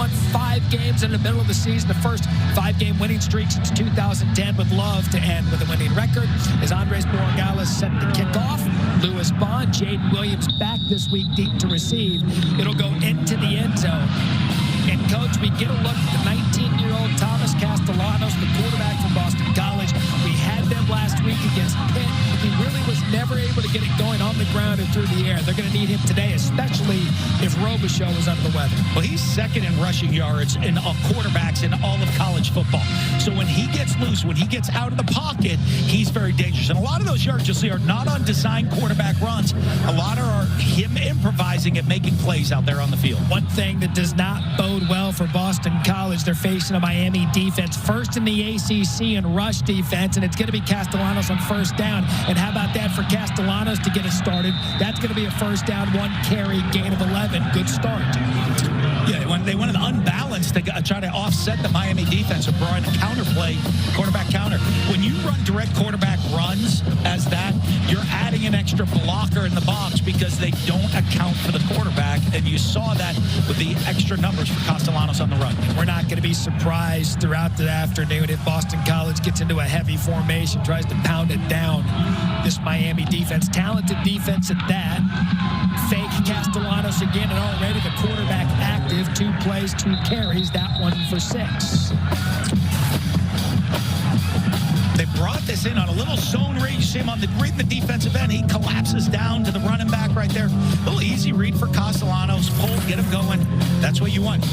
won 5 games in the middle of the season. The first 5-game winning streak since 2010, with Love to end with a winning record. As Andres Borregales set the kickoff, Lewis Bond, Jaden Williams back this week deep to receive. It'll go into the end zone. And, Coach, we get a look at the 19-year-old Thomas Castellanos, the quarterback from Boston College. We had them last week against Pitt. He really was never able to get it going on the ground and through the air. They're going to need him today, especially if Robichaux is under the weather. Well, he's second in rushing yards in quarterbacks in all of college football. So when he gets loose, when he gets out of the pocket, he's very dangerous. And a lot of those yards, you'll see, are not on design quarterback runs. A lot are him improvising and making plays out there on the field. One thing that does not bode well for Boston College, they're facing a Miami defense, first in the ACC in rush defense, and it's going to be Castellanos on first down. And how about that for Castellanos to get it started? That's going to be a first down, 1 carry, gain of 11. Good start. Yeah, when they wanted unbalanced to try to offset the Miami defense and brought in a counterplay, quarterback counter. When you run direct quarterback runs as that, you're adding an extra blocker in the box because they don't account for the quarterback, and you saw that with the extra numbers for Castellanos on the run. We're not going to be surprised throughout the afternoon if Boston College gets into a heavy formation, tries to pound it down. This Miami defense, talented defense at that. Fake Castellanos again, and already the quarterback active. 2 plays, 2 carries, that one for 6. They brought this in on a little zone read. You see him on the read in the defensive end. He collapses down to the running back right there. A little easy read for Castellanos. Pull, get him going. That's what you want.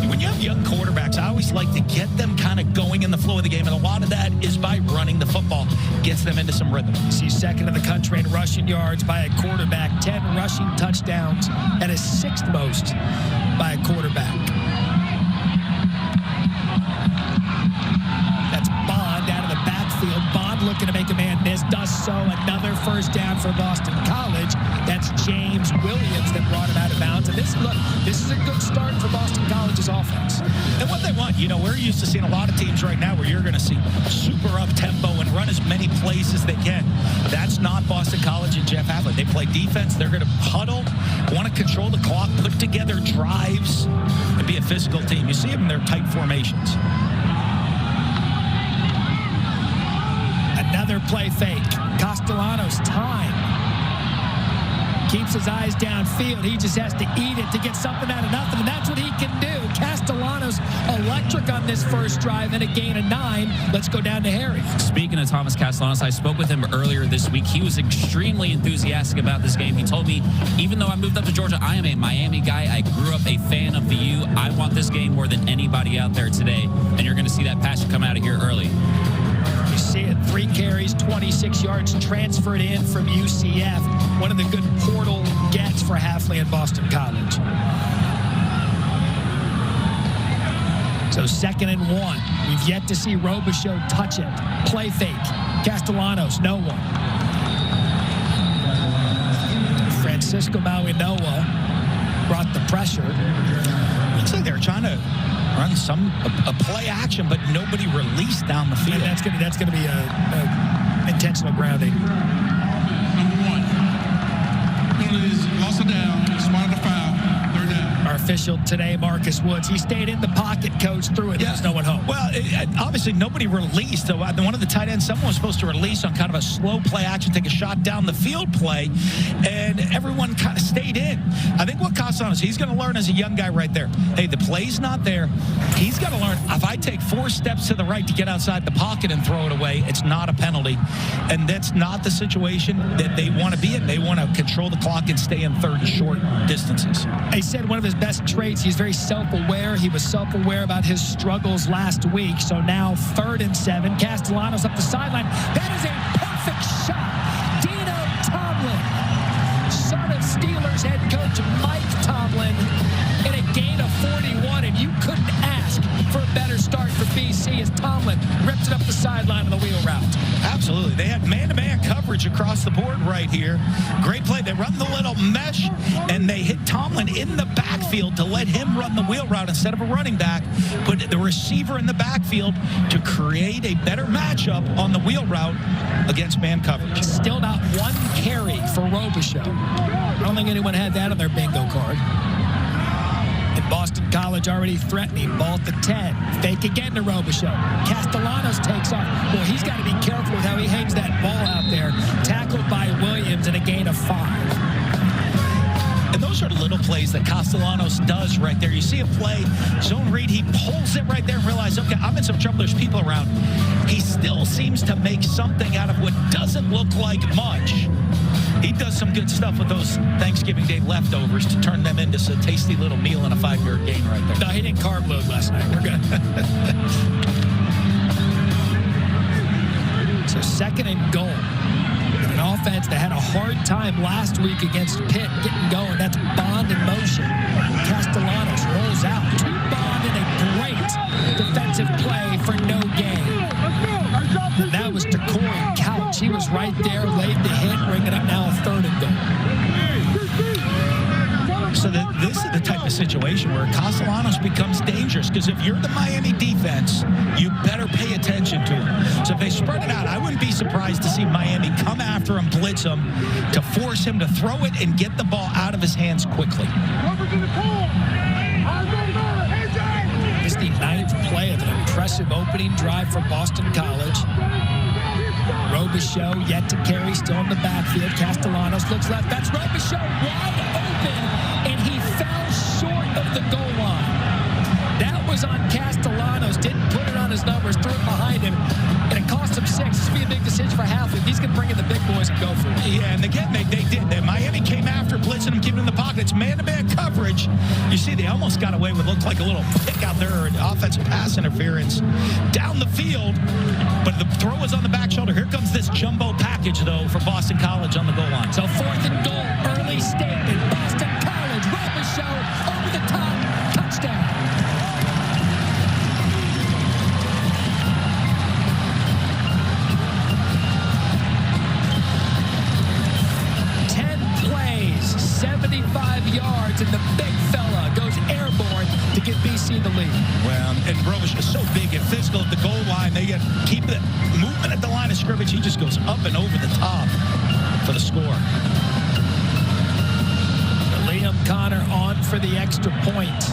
When you have young quarterbacks, I always like to get them kind of going in the flow of the game, and a lot of that is by running the football. Gets them into some rhythm. He's second in the country in rushing yards by a quarterback. 10 rushing touchdowns, and his 6th most by a quarterback. That's Bond out of the backfield. Bond looking to make a man miss. Does so. Another first down for Boston College. That's James Williams that brought him out of bounds. And this is a good start for Boston College's offense. And what they want, we're used to seeing a lot of teams right now where you're going to see super up-tempo and run as many plays as they can. That's not Boston College and Jeff Hadley. They play defense. They're going to huddle, want to control the clock, put together drives, and be a physical team. You see them in their tight formations. Another play fake. Castellanos time. Keeps his eyes downfield. He just has to eat it to get something out of nothing, and that's what he can do. Castellanos electric on this first drive and a gain of 9. Let's go down to Harry. Speaking of Thomas Castellanos, I spoke with him earlier this week. He was extremely enthusiastic about this game. He told me, even though I moved up to Georgia, I am a Miami guy. I grew up a fan of the U. I want this game more than anybody out there today, and you're going to see that passion come out of here early. You see it, 3 carries, 26 yards, transferred in from UCF. One of the good portal gets for Hafley and Boston College. So 2nd and 1. We've yet to see Robichaux touch it. Play fake. Castellanos, no one. Francisco Mauinoa brought the pressure. Looks like they're trying to run a play action, but nobody released down the field. And that's going to be a intentional grounding. Number 1. Penalties, loss of down, spotted a foul, 3rd down. Our official today, Marcus Woods. He stayed in the pocket, coach, threw it. There's no one home. Well, obviously nobody released. So one of the tight ends, someone was supposed to release on kind of a slow play action, take a shot down the field play, and everyone kind of stayed in. I think what Castellanos, he's going to learn as a young guy right there. Hey, the play's not there. He's got to learn, if I take 4 steps to the right to get outside the pocket and throw it away, it's not a penalty. And that's not the situation that they want to be in. They want to control the clock and stay in 3rd and short distances. He said one of his best traits, he's very self-aware. He was self-aware about his struggles last week. So now 3rd and 7. Castellanos up the sideline. That is a perfect shot. Dino Tomlin, son of Steelers head coach Mike Tomlin, in a gain of 41. And you couldn't ask for a better start for BC as Tomlin rips it up the sideline on the wheel route. Absolutely. They had man-to-man coverage across the board right here. Great play. They run the little mesh, and they hit Tomlin in the backfield to let him run the wheel route instead of a running back. Put the receiver in the backfield to create a better matchup on the wheel route against man coverage. Still not 1 carry for Robichaux. I don't think anyone had that on their bingo card. And Boston College already threatening. Ball at the 10. Fake again to Robichaux. Castellanos takes off. Well, he's got to be careful with how he hangs that ball out there. Tackled by Williams and a gain of 5. And those are little plays that Castellanos does right there. You see a play, zone read, he pulls it right there and realizes, okay, I'm in some trouble. There's people around. He still seems to make something out of what doesn't look like much. He does some good stuff with those Thanksgiving Day leftovers to turn them into a tasty little meal and a 5-yard gain right there. No, he didn't carb load last night. We're good. So 2nd and goal. An offense that had a hard time last week against Pitt getting going. That's Bond in motion. Castellanos rolls out to Bond in a great defensive play for no gain. And that was to Corey Couch. He was right there, laid the hit, bringing up now a 3rd and goal. So this is the type of situation where Castellanos becomes dangerous, because if you're the Miami defense, you better pay attention to him. So if they spread it out, I wouldn't be surprised to see Miami come after him, blitz him, to force him to throw it and get the ball out of his hands quickly. This is the 9th play of an impressive opening drive for Boston College. Robichaux yet to carry, still in the backfield. Castellanos looks left. That's Robichaux wide open, and he fell short of the goal line. That was on Castellanos. Didn't put it on his numbers, threw it behind him, and it cost him 6. This would be a big decision for Halfley. He's going to bring in the big boys and go for it. Yeah, and again, they did. Miami came after, blitzing him, keeping him in the pocket. It's man-to-man coverage. You see, they almost got away with, looked like a little pick out there, or an offensive pass interference down the field. But the throw was on the back shoulder. Here comes this jumbo package, though, for Boston College on the goal line. So 4th and goal, early statement. Boston College, Robichaux over the top, touchdown. Plays, 75 yards, and the big fella goes airborne to give BC the lead. Well, and Robichaux is so big and physical at the goal line. They keep the movement at the line of scrimmage. He just goes up and over the top for the score. Liam Connor on for the extra point.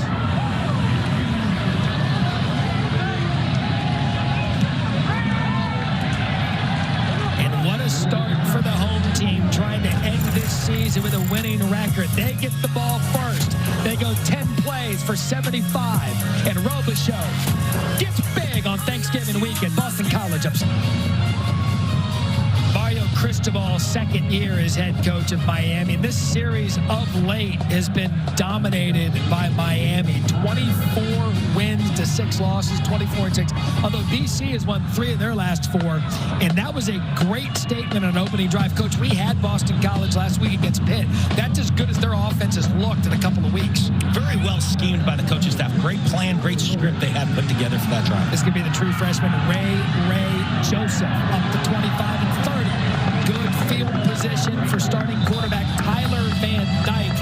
And what a start for the home team, trying to end this season with a winning record. They get the ball first. They go 10 plays for 75. And Robichaux gets big on Thanksgiving weekend. Boston College upset. Mario Cristobal's 2nd year as head coach of Miami. And this series of late has been dominated by Miami. 24 wins to 6 losses, 24-6. Although BC has won 3 of their last 4. And that was a great statement on opening drive. Coach, we had Boston College last week against Pitt. That's as good as their offense has looked in a couple of weeks. Very well schemed by the coaching staff. Great plan, great script they had put together for that drive. This could be the true freshman, Ray Joseph, up to 25 and 30. Good field position for starting quarterback Tyler Van Dyke,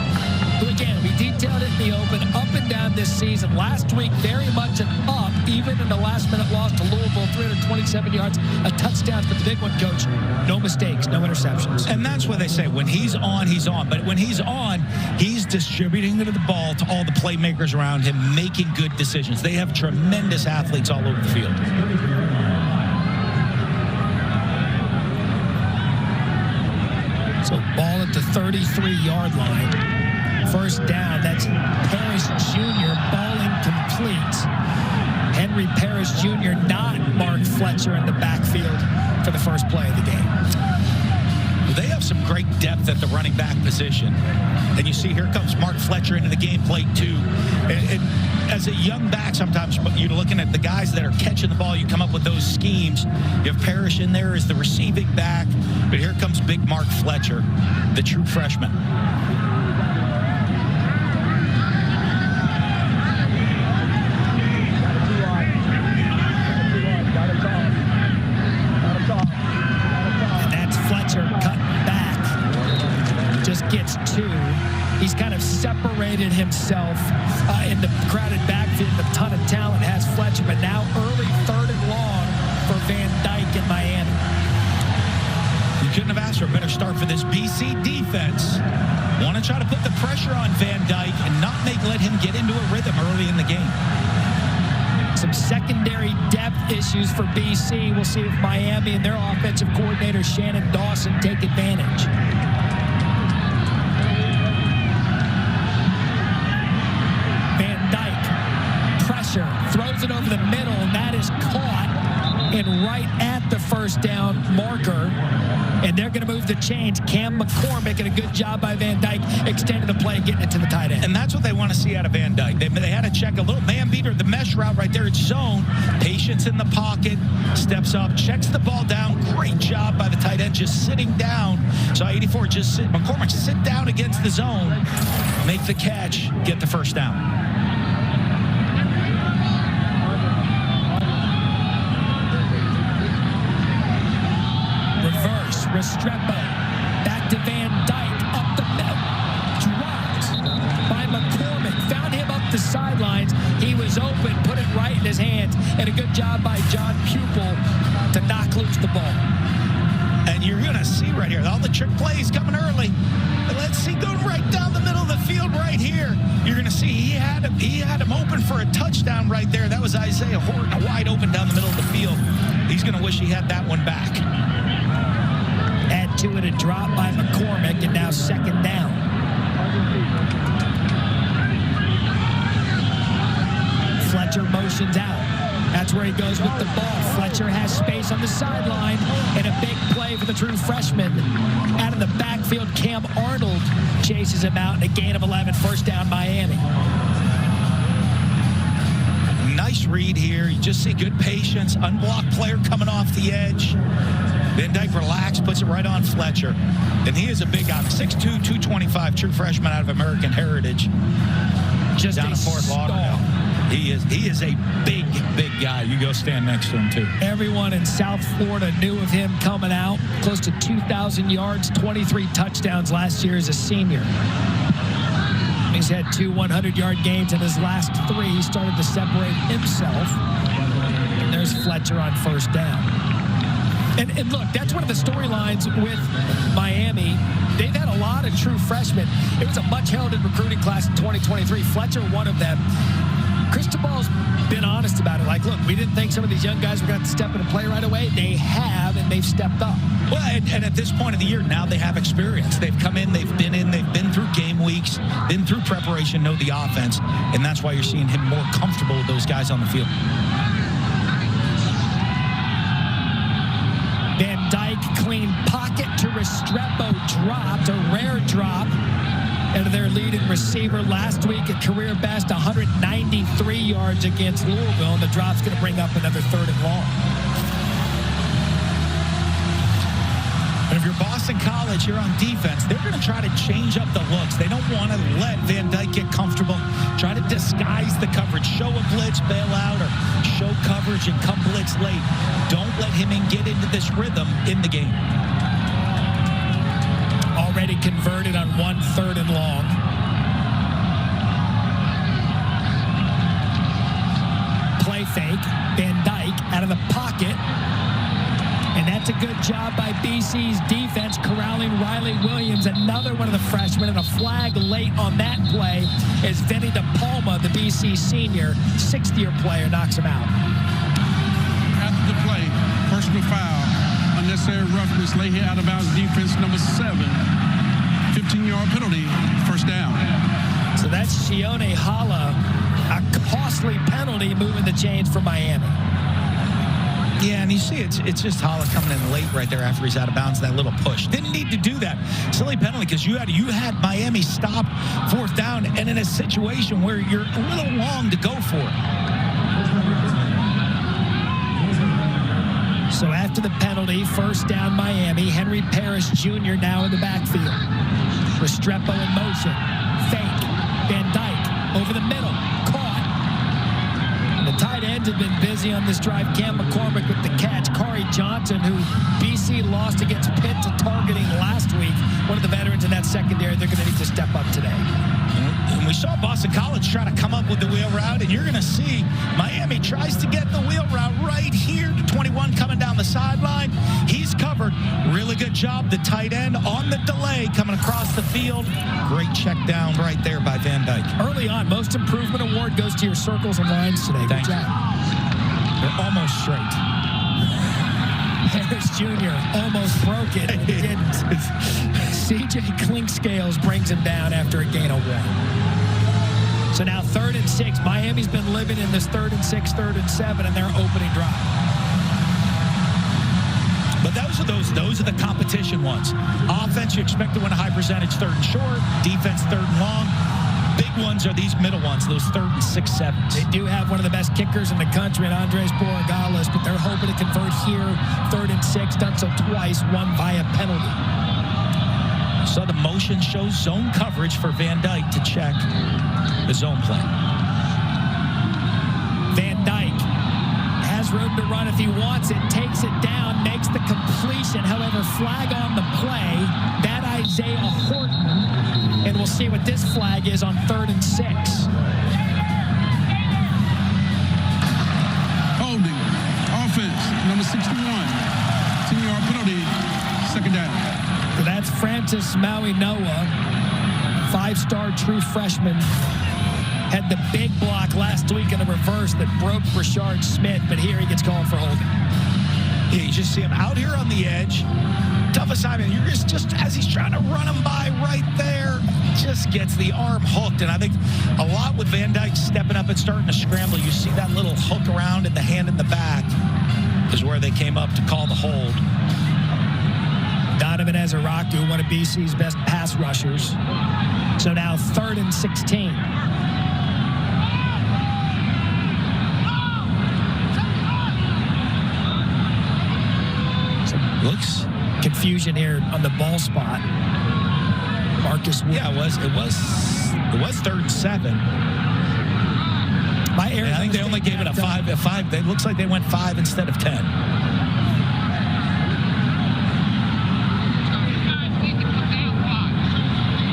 who, again, we detailed it in the open, up and down this season. Last week, very much an up, even in the last-minute loss to Louisville, 327 yards, a touchdown. But the big one, Coach, no mistakes, no interceptions. And that's what they say. When he's on, he's on. But when he's on, he's distributing the ball to all the playmakers around him, making good decisions. They have tremendous athletes all over the field. So ball at the 33-yard line. First down, that's Parrish Jr. Ball incomplete. Henry Parrish Jr., not Mark Fletcher in the backfield for the first play of the game. They have some great depth at the running back position. And you see, here comes Mark Fletcher into the game plate, too. And as a young back, sometimes you're looking at the guys that are catching the ball. You come up with those schemes. You have Parrish in there as the receiving back. But here comes big Mark Fletcher, the true freshman. Gets 2. He's kind of separated himself in the crowded backfield. A ton of talent has Fletcher, but now early 3rd and long for Van Dyke in Miami. You couldn't have asked for a better start for this BC defense. Want to try to put the pressure on Van Dyke and not let him get into a rhythm early in the game. Some secondary depth issues for BC. We'll see if Miami and their offensive coordinator, Shannon Dawson, take advantage. Van Dyke, pressure, throws it over the middle, and that is caught and right at the first down marker. And they're going to move the chains. Cam McCormick, and a good job by Van Dyke, extending the play and getting it to the tight end. And that's what they want to see out of Van Dyke. They had to check a little man beater, the mesh route right there. It's zone. Patience in the pocket. Steps up, checks the ball down. Great job by the tight end just sitting down. So 84 just sit. McCormick sit down against the zone. Make the catch. Get the first down. Restrepo, back to Van Dyke, up the middle, dropped by McCormick, found him up the sidelines. He was open, put it right in his hands, and a good job by John Pupil to knock loose the ball. And you're going to see right here, all the trick plays coming early. And let's see, going right down the middle of the field right here. You're going to see he had him open for a touchdown right there. That was Isaiah Horton, wide open down the middle of the field. He's going to wish he had that one back. Add to it a drop by McCormick, and now second down. Fletcher motions out. That's where he goes with the ball. Fletcher has space on the sideline, and a big play for the true freshman. Out of the backfield, Cam Arnold chases him out, and a gain of 11, first down Miami. Nice read here. You just see good patience. Unblocked player coming off the edge. Van Dyke relaxed, puts it right on Fletcher. And he is a big guy, 6'2", 225, true freshman out of American Heritage. Just down in Fort Lauderdale. He is a big guy. You go stand next to him, too. Everyone in South Florida knew of him coming out. Close to 2,000 yards, 23 touchdowns last year as a senior. He's had 2 100-yard games in his last 3. He started to separate himself. And there's Fletcher on first down. And look, that's one of the storylines with Miami. They've had a lot of true freshmen. It was a much-heralded recruiting class in 2023. Fletcher, one of them. Cristobal's been honest about it. Like, look, we didn't think some of these young guys were going to step in and play right away. They have, and they've stepped up. Well, and at this point of the year, now they have experience. They've come in, they've been through game weeks, been through preparation, know the offense, and that's why you're seeing him more comfortable with those guys on the field. Van Dyke, clean pocket to Restrepo, dropped, a rare drop. And their leading receiver last week, a career best 193 yards against Louisville, and the drop's going to bring up another 3rd and long. And if you're Boston College here on defense, they're going to try to change up the looks. They don't want to let Van Dyke get comfortable, try to disguise the coverage, show a blitz, bail out, or show coverage and come blitz late. Don't let him get into this rhythm in the game. Already converted on 1 3rd and long. Play fake. Van Dyke out of the pocket. And that's a good job by BC's defense corralling Riley Williams, another one of the freshmen, and a flag late on that play as Vinny DePalma, the BC senior, 6th-year player, knocks him out. After the play, personal foul. Unnecessary roughness, lay here out of bounds defense number 7. 15-yard penalty, first down. So that's Shione Hala, a costly penalty moving the chains for Miami. Yeah, and you see it's just Hala coming in late right there after he's out of bounds, that little push. Didn't need to do that. Silly penalty because you had Miami stop 4th down and in a situation where you're a little long to go for it. So after the penalty, first down Miami. Henry Parrish Jr. now in the backfield. Restrepo in motion. Fake. Van Dyke over the middle. Caught. And the tight ends have been busy on this drive. Cam McCormick with the catch. Kari Johnson, who BC lost against Pitt to targeting last week. One of the veterans in that secondary. They're going to need to step up today. And we saw Boston College try to come up with the wheel route, and you're going to see Miami tries to get the wheel route right here to 21 coming down the sideline. He's covered. Really good job. The tight end on the delay coming across the field. Great check down right there by Van Dyke. Early on, most improvement award goes to your circles and lines today. Thanks. Good job. They're almost straight. Parrish Jr. almost broke it, and he didn't. C.J. Clinkscales brings him down after a gain of 1. So now 3rd and 6. Miami's been living in this 3rd and 6, 3rd and 7, and their opening drive. But those are the competition ones. Offense, you expect to win a high percentage 3rd and short. Defense, 3rd and long. Big ones are these middle ones, those 3rd and 6, 7s. They do have one of the best kickers in the country, and Andres Borregales, but they're hoping to convert here. 3rd and 6, done so twice, one via penalty. So the motion shows zone coverage for Van Dyke to check the zone play. Van Dyke has room to run if he wants it, takes it down, makes the completion. However, flag on the play, that Isaiah Horton. And we'll see what this flag is on 3rd and 6. Holding. Offense, number 61. 10-yard penalty, 2nd down. So that's Francis Maui Noah, 5-star true freshman. Had the big block last week in the reverse that broke Rashard Smith, but here he gets called for holding. Yeah, you just see him out here on the edge. Tough assignment. You're just as he's trying to run him by right there, just gets the arm hooked. And I think a lot with Van Dyke stepping up and starting to scramble, you see that little hook around and the hand in the back is where they came up to call the hold. Donovan Ezeraku, one of BC's best pass rushers. So now 3rd and 16. Looks confusion here on the ball spot. Marcus Wood. Yeah, it was 3rd and 7. I think they only gave it a 5. It looks like they went 5 instead of 10.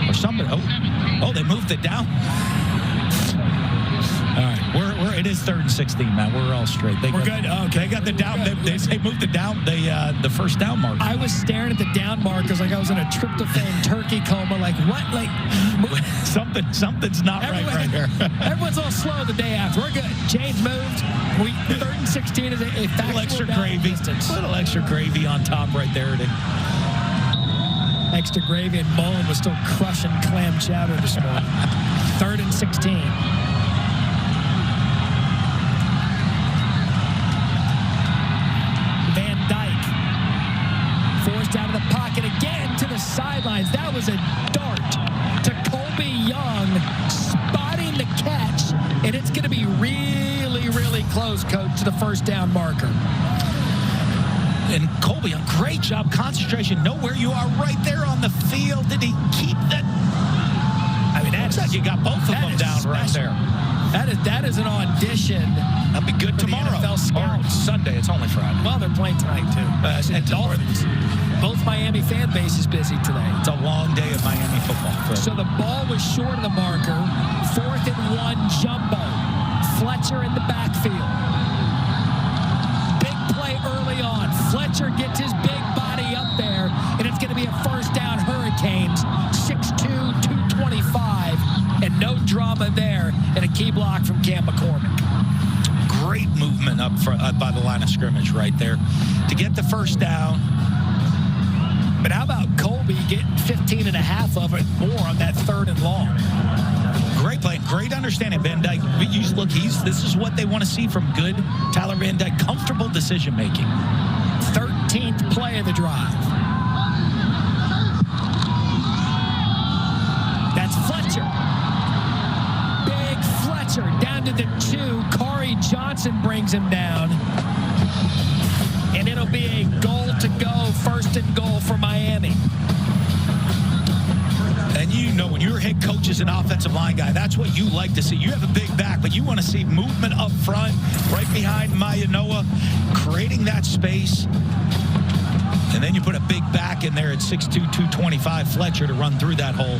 Or somebody. Oh, they moved it down. All right, it is 3rd and 16, man. We're all straight. We're good. Okay. They got the down. They moved it down. The first down marker. I was staring at the down markers like I was in a tryptophan turkey coma. Like what? Like something's not right here. Everyone's all slow the day after. We're good. Chains moved. 3rd and 16 is a little extra gravy. Little extra gravy on top right there. Extra gravy, and Mullen was still crushing clam chowder this morning. 3rd and 16. Out of the pocket again to the sidelines. That was a dart to Colbie Young, spotting the catch, and it's going to be really, really close, Coach, to the 1st down marker. And Colbie, a great job, concentration, know where you are right there on the field. Did he keep that? I mean, that's like you got both of them down special. Right there. That is an audition. That'll be good tomorrow. NFL Scout. Or Sunday. It's only Friday. Well, they're playing tonight, too. And Dolphins. Both Miami fan base is busy today. It's a long day of Miami football. So the ball was short of the marker. 4th and 1 jumbo. Fletcher in the backfield. Big play early on. Fletcher gets his big body up there, and it's going to be a 1st down Hurricanes. 6'2", 225, and no drama there, and a key block from Cam McCormick. Great movement up front, by the line of scrimmage right there to get the 1st down. But how about Colbie getting 15 and a half of it more on that 3rd and long? Great play, great understanding. Van Dyke, this is what they want to see from good Tyler Van Dyke. Comfortable decision making. 13th play of the drive. That's Fletcher. Big Fletcher down to the 2. Corey Johnson brings him down. And it'll be a goal to go, 1st and goal for Miami. And you know, when you're a head coach as an offensive line guy, that's what you like to see. You have a big back, but you want to see movement up front, right behind Noah, creating that space. And then you put a big back in there at 6'2", 225 Fletcher to run through that hole.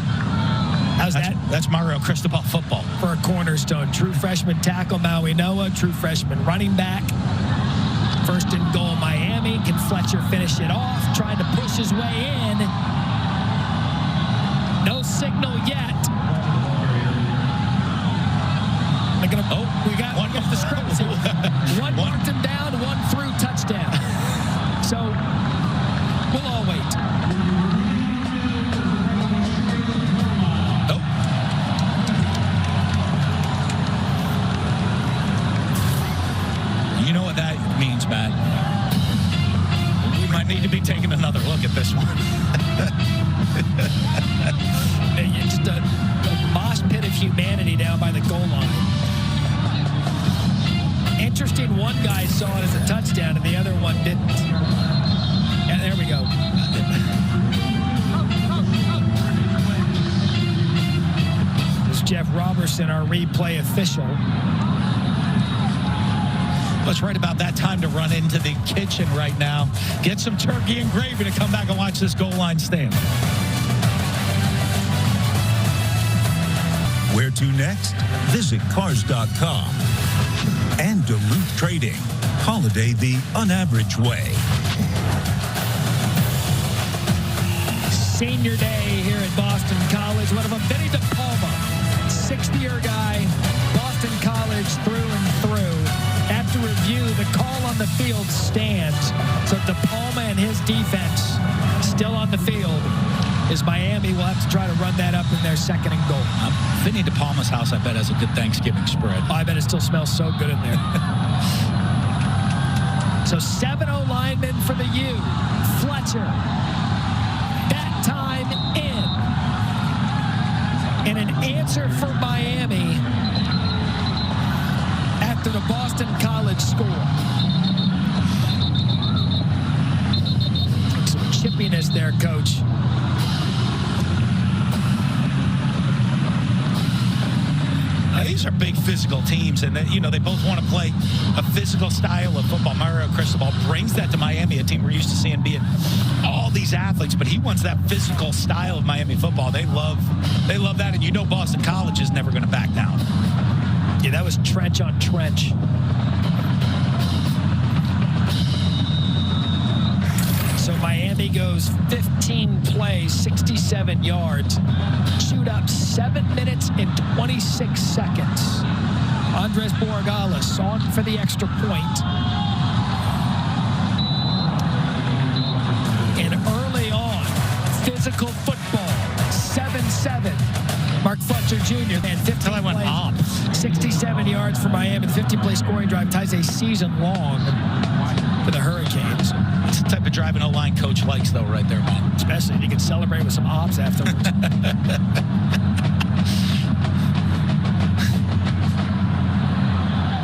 How's that? That's Mario Cristobal football. For a cornerstone. True freshman tackle, Maui Noah. True freshman running back. First and goal, Miami. Can Fletcher finish it off? Trying to push his way in. No signal yet. We got one discrepancy. One marked him down, one through touchdown. So we'll all wait. You know what that means, Matt? We might need to be taking another look at this one. It's just a mosh pit of humanity down by the goal line. Interesting, one guy saw it as a touchdown and the other one didn't. And there we go. This is Jeff Robertson, our replay official. Well, it's right about that time to run into the kitchen right now. Get some turkey and gravy to come back and watch this goal line stand. Where to next? Visit Cars.com. And Duluth Trading. Holiday the unaverage way. Senior day here at Boston College. What about Benny DePalma? 60-year guy, Boston College through and through. After review, the call on the field stands. So DePalma and his defense still on the field. Is Miami will have to try to run that up in their second and goal. Vinny DePalma's house, I bet, has a good Thanksgiving spread. I bet it still smells so good in there. So 7-0 linemen for the U. Fletcher. That time in. And an answer for Miami after the Boston College score. Some chippiness there, Coach. These are big physical teams, and they both want to play a physical style of football. Mario Cristobal brings that to Miami, a team we're used to seeing being all these athletes, but he wants that physical style of Miami football. They love that, and Boston College is never going to back down. Yeah, that was trench on trench. So Miami goes 15 plays, 67 yards. Shoot up 7 minutes and 26 seconds. Andres Borregales on for the extra point. And early on, physical football, 7-7. Mark Fletcher Jr. and 15 plays, 67 yards for Miami. The 15-play scoring drive ties a season long for the Hurricanes. It's the type of driving O-line coach likes, though, right there, man. Especially if you can celebrate with some ops afterwards.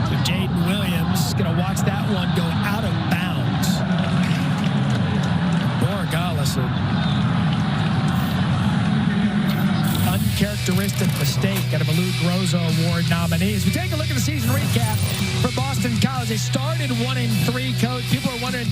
So Jaden Williams going to watch that one go out of bounds. Borregales, uncharacteristic mistake out of a Lou Groza Award nominees. We take a look at the season recap for Boston College. They started 1-3, Coach. People are wondering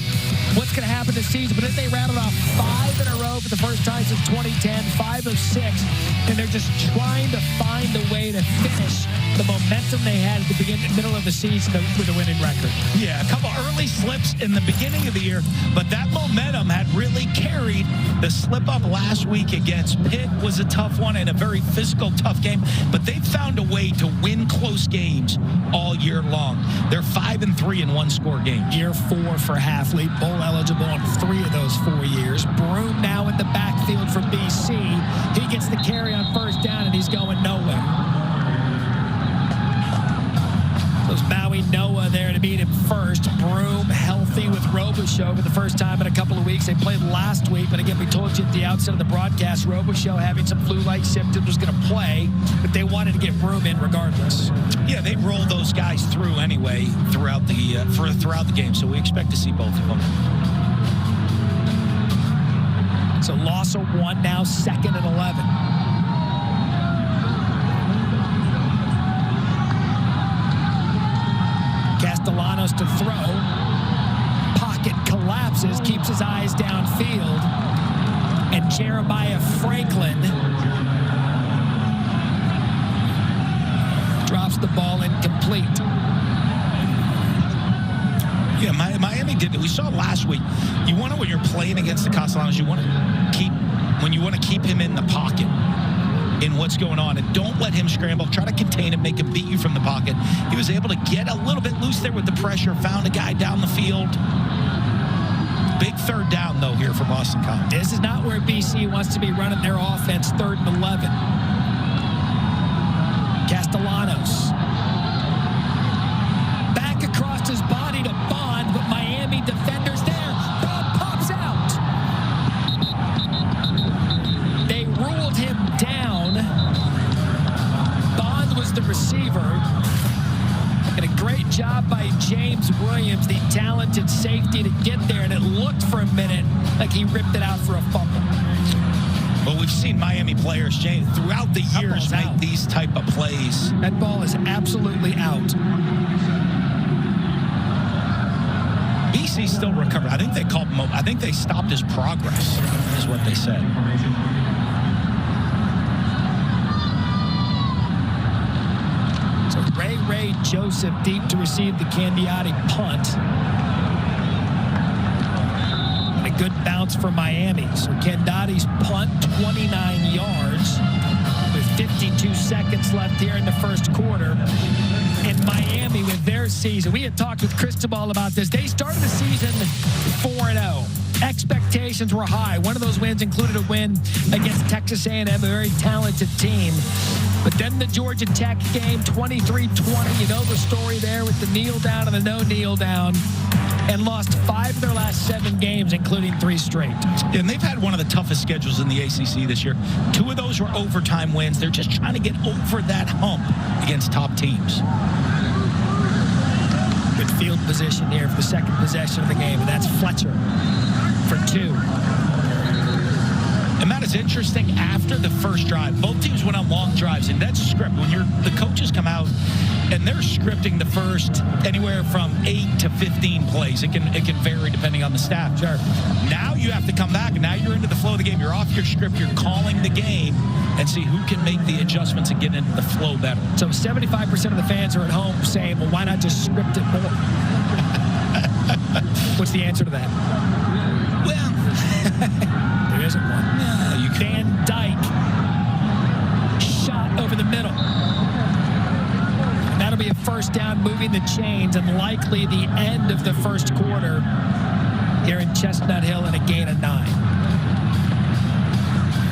what's going to happen this season, but then they rattled off 5 in a row for the first time since 2010, 5 of 6, and they're just trying to find a way to finish the momentum they had at the middle of the season with a winning record. Yeah, a couple early slips in the beginning of the year, but that momentum had really carried. The slip up last week against Pitt was a tough one and a very physical, tough game, but they've found a way to win close games all year long. They're 5-3 in one-score games. Year 4 for Halfley, bowl eligible in 3 of those 4 years. Broom now in the backfield for BC. He gets the carry on first down, and he's going nowhere. There's Maui Noah there to meet him first. Broom healthy with Robichaux for the first time in a couple of weeks. They played last week, but again, we told you at the outset of the broadcast, Robichaux having some flu-like symptoms was going to play, but they wanted to get Broom in regardless. Yeah, they rolled those guys through anyway throughout the game, so we expect to see both of them. So loss of 1, now 2nd and 11. Castellanos to throw. Pocket collapses, keeps his eyes downfield. And Jeremiah Franklin drops the ball incomplete. Yeah, Miami did it. We saw last week. You want to, when you're playing against the Castellanos, you want to keep him in the pocket in what's going on, and don't let him scramble. Try to contain him, make him beat you from the pocket. He was able to get a little bit loose there with the pressure, found a guy down the field. Big third down, though, here for Boston College. This is not where BC wants to be running their offense, 3rd and 11. Castellanos. Back across his body to Bond, but Miami defenders there. Ball pops out. They ruled him down. Bond was the receiver. And a great job by James Williams, the talented safety, to get there. And it looked for a minute like he ripped it out for a fumble. Well, we've seen Miami players, James, throughout the years make these type of plays. That ball is absolutely out. BC still recovered. I think they called him over. I think they stopped his progress, is what they said. So Ray Joseph deep to receive the Candiotti punt. And a good bounce for Miami. So Candiotti's punt, 29 yards with 52 seconds left here in the first quarter. And Miami with their season. We had talked with Cristobal about this. They started the season 4-0. Expectations were high. One of those wins included a win against Texas A&M, a very talented team. But then the Georgia Tech game, 23-20. You know the story there with the kneel down and the no kneel down. And lost 5 of their last 7 games, including 3 straight. And they've had one of the toughest schedules in the ACC this year. 2 of those were overtime wins. They're just trying to get over that hump against top teams. Good field position here for the second possession of the game, and that's Fletcher for 2. And Matt, it's interesting, after the first drive, both teams went on long drives, and that's script. When the coaches come out and they're scripting the first anywhere from 8 to 15 plays. It can vary depending on the staff. Sure. Now you have to come back, and now you're into the flow of the game. You're off your script. You're calling the game and see who can make the adjustments and get into the flow better. So 75% of the fans are at home saying, well, why not just script it more? What's the answer to that? Well, there isn't one. Van Dyke shot over the middle. That'll be a first down, moving the chains, and likely the end of the first quarter here in Chestnut Hill, and a gain of 9.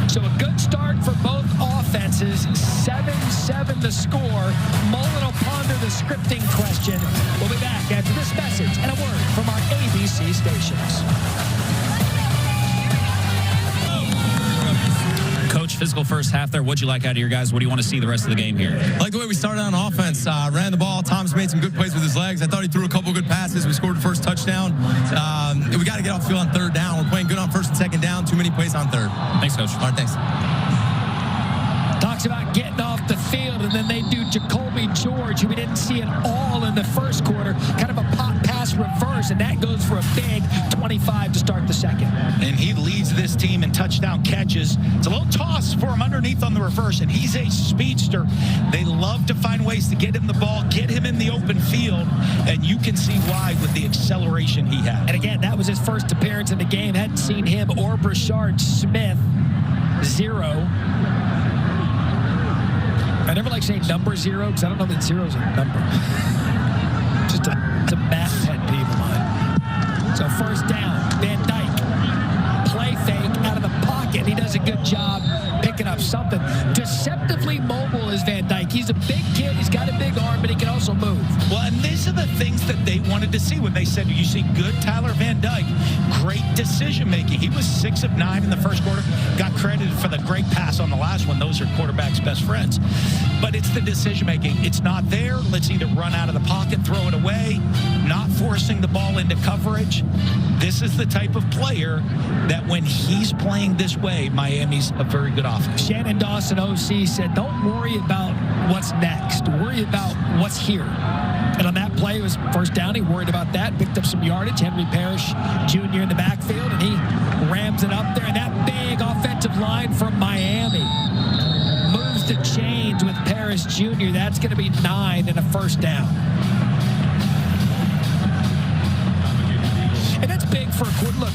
So a good start for both offenses. 7-7 the score. Mullen will ponder the scripting question. We'll be back after this message and a word from our ABC stations. Coach, physical first half there. What'd you like out of your guys? What do you want to see the rest of the game here? I like the way we started on offense. Ran the ball. Thomas made some good plays with his legs. I thought he threw a couple good passes. We scored the first touchdown. We got to get off the field on 3rd down. We're playing good on 1st and 2nd down. Too many plays on 3rd. Thanks, Coach. All right, thanks. Talks about getting off the field, and then they do Jacolby George, who we didn't see at all in the first quarter. Kind of a pop pass reverse, and that goes for a big 25 to start the second. And he leads this team in touchdown catches. It's a little toss for him underneath on the reverse, and he's a speedster. They love to find ways to get him the ball, get him in the open field, and you can see why with the acceleration he had. And again, that was his first appearance in the game. Hadn't seen him or Brashard Smith. 0. I never like saying number 0 because I don't know that 0 is a number. Just it's a math pet peeve of mine. So first down, Van Dyke. Play fake out of the pocket. He does a good job picking up something. Deceptively mobile is Van Dyke. He's a big kid. He's got a big arm, but he can also move. Well, and these are the things that they wanted to see when they said, you see good Tyler Van Dyke, great decision-making. He was 6 of 9 in the first quarter. Got credited for the great pass on the last one. Those are quarterbacks' best friends. But it's the decision-making. It's not there. Let's either run out of the pocket, throw it away, not forcing the ball into coverage. This is the type of player that when he's playing this way, Miami's a very good offense. Shannon Dawson, OC, said, don't worry about what's next. Worry about what's here. And on that play, it was first down. He worried about that, picked up some yardage. Henry Parrish Jr. in the backfield, and he rams it up there. And that big offensive line from Miami moves the chains with Parrish Jr. That's going to be 9 and a first down. And that's big for a quarter. Look,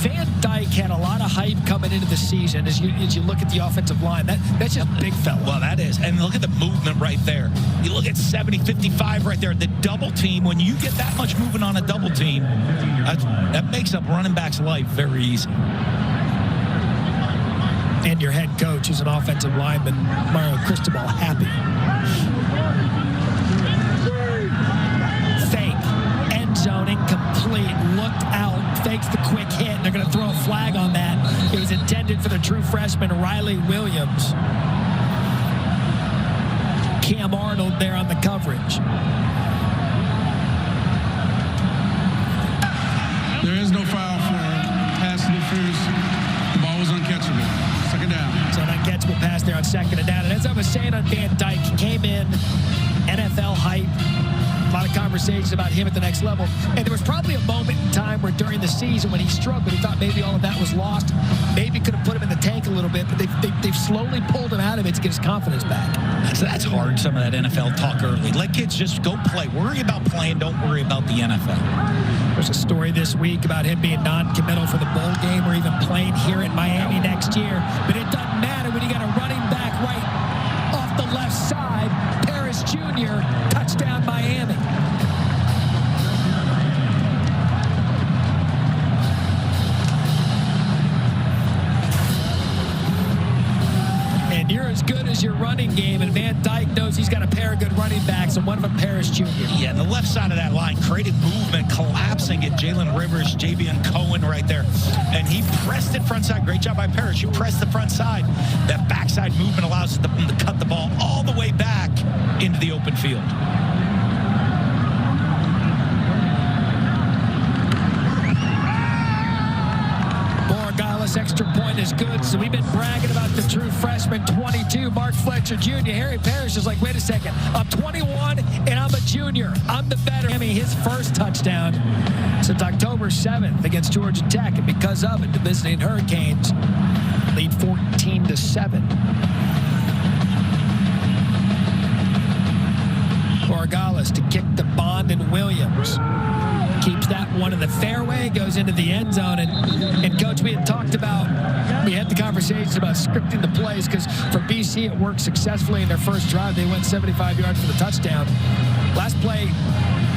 Van Dyke had a lot of hype coming into the season as you look at the offensive line. That's just a big fella. Well, that is. And look at the movement right there. You look at 70-55 right there. The double team, when you get that much movement on a double team, that makes up running back's life very easy. And your head coach is an offensive lineman, Mario Cristobal, happy. Fake, end zone, incomplete, looked out, fakes the quick hit. They're going to throw a flag on that. It was intended for the true freshman, Riley Williams. Cam Arnold there on the coverage. There is no foul for pass interference. The ball was uncatchable. Second down. So an uncatchable pass there on second and down. And as I was saying on Van Dyke, he came in, NFL hype. A lot of conversations about him at the next level. And there was probably a moment in time where during the season when he struggled, he thought maybe all of that was lost. Maybe could have put him in the tank a little bit, but they've slowly pulled him out of it to get his confidence back. So that's hard, some of that NFL talk early. Let kids just go play. Worry about playing. Don't worry about the NFL. There's a story this week about him being non-committal for the bowl game or even playing here in Miami next year. But it doesn't matter when you got a running back right off the left side. Parrish Jr., touchdown Miami. And you're as good as your running game, and Van Dyke knows he's got a pair of good running backs, and one of them Parrish Jr. Yeah, and the left side of that line created movement, collapsing at Jalen Rivers, Javion Cohen right there. And he pressed it front side. Great job by Parrish. You press the front side. That backside movement allows them to cut the ball all the way back into the open field. Extra point is good, so we've been bragging about the true freshman 22, Mark Fletcher Jr. Henry Parrish is like, wait a second, I'm 21 and I'm a junior. I'm the better. I mean, his first touchdown since October 7th against Georgia Tech, and because of it, the visiting Hurricanes lead 14-7. Borregales to kick to Bond and Williams. Keeps that one in the fairway, goes into the end zone. And Coach, we had the conversations about scripting the plays because for BC it worked successfully in their first drive. They went 75 yards for the touchdown. Last play,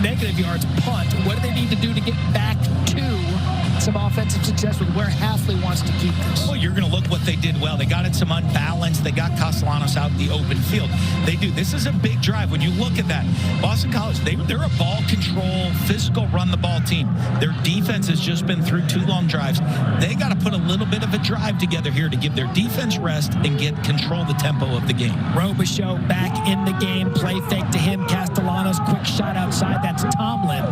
negative yards, punt. What do they need to do to get back to some offensive success with where Halfley wants to keep this? Well, you're going to look what they did well. They got in some unbalance. They got Castellanos out in the open field. They do. This is a big drive. When you look at that, Boston College, they're a ball control, physical, run-the-ball team. Their defense has just been through 2 long drives. They got to put a little bit of a drive together here to give their defense rest and get control the tempo of the game. Robichaux back in the game. Play fake to him. Castellanos, quick shot outside. That's Tomlin.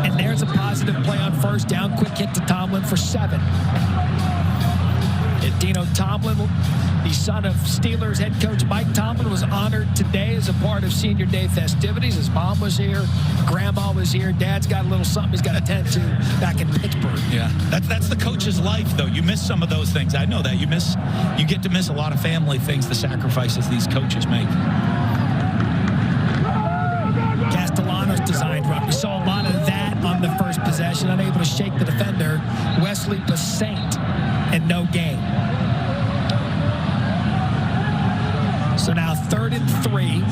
And there's a positive play on first down. Quick hit to Tomlin for 7. And Dino Tomlin, the son of Steelers head coach Mike Tomlin, was honored today as a part of Senior Day festivities. His mom was here. Grandma was here. Dad's got a little something he's got to tend to back in Pittsburgh. Yeah, that's the coach's life, though. You miss some of those things. I know that. You get to miss a lot of family things, the sacrifices these coaches make. Castellanos designed run. We saw a lot of that on the first possession, unable to shake the defender. Wesley Basaint, and no gain. So now 3rd and 3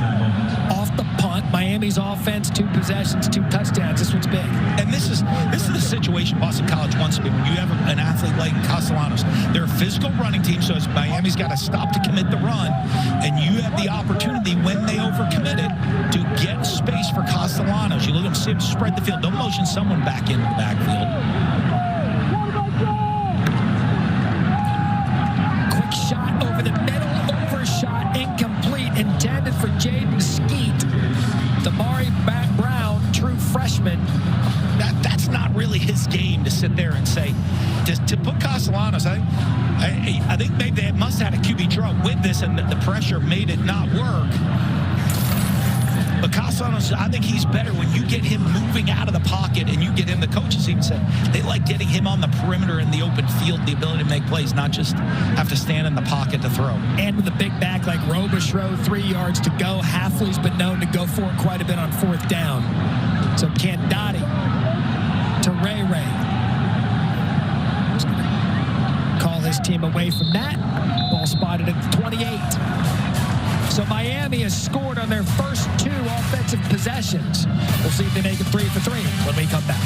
off the punt. Miami's offense, 2 possessions, 2 touchdowns. This one's big. And this is the situation Boston College wants to be. When you have an athlete like Castellanos, they're a physical running team, so Miami's got to stop to commit the run, and you have the opportunity when they overcommit it to get space for Castellanos. You look at him spread the field. Don't motion someone back into the backfield. Quick shot over the middle, overshot, incomplete, intended for Jaden Skeet. Damari Brown, true freshman. That's not really his game to sit there and say, to put Castellanos, I think maybe they must have had a QB draw with this, and the pressure made it not work. But Castellanos Castellanos, I think he's better when you get him moving out of the pocket and you get him. The coaches even said they like getting him on the perimeter in the open field, the ability to make plays, not just have to stand in the pocket to throw. And with a big back like Robichaux, 3 yards to go. Hafley's been known to go for it quite a bit on 4th down. So Candati to Ray. He's going to call his team away from that. Ball spotted at the 28. So Miami has scored on their first 2 offensive possessions. We'll see if they make it 3 for 3 when we come back.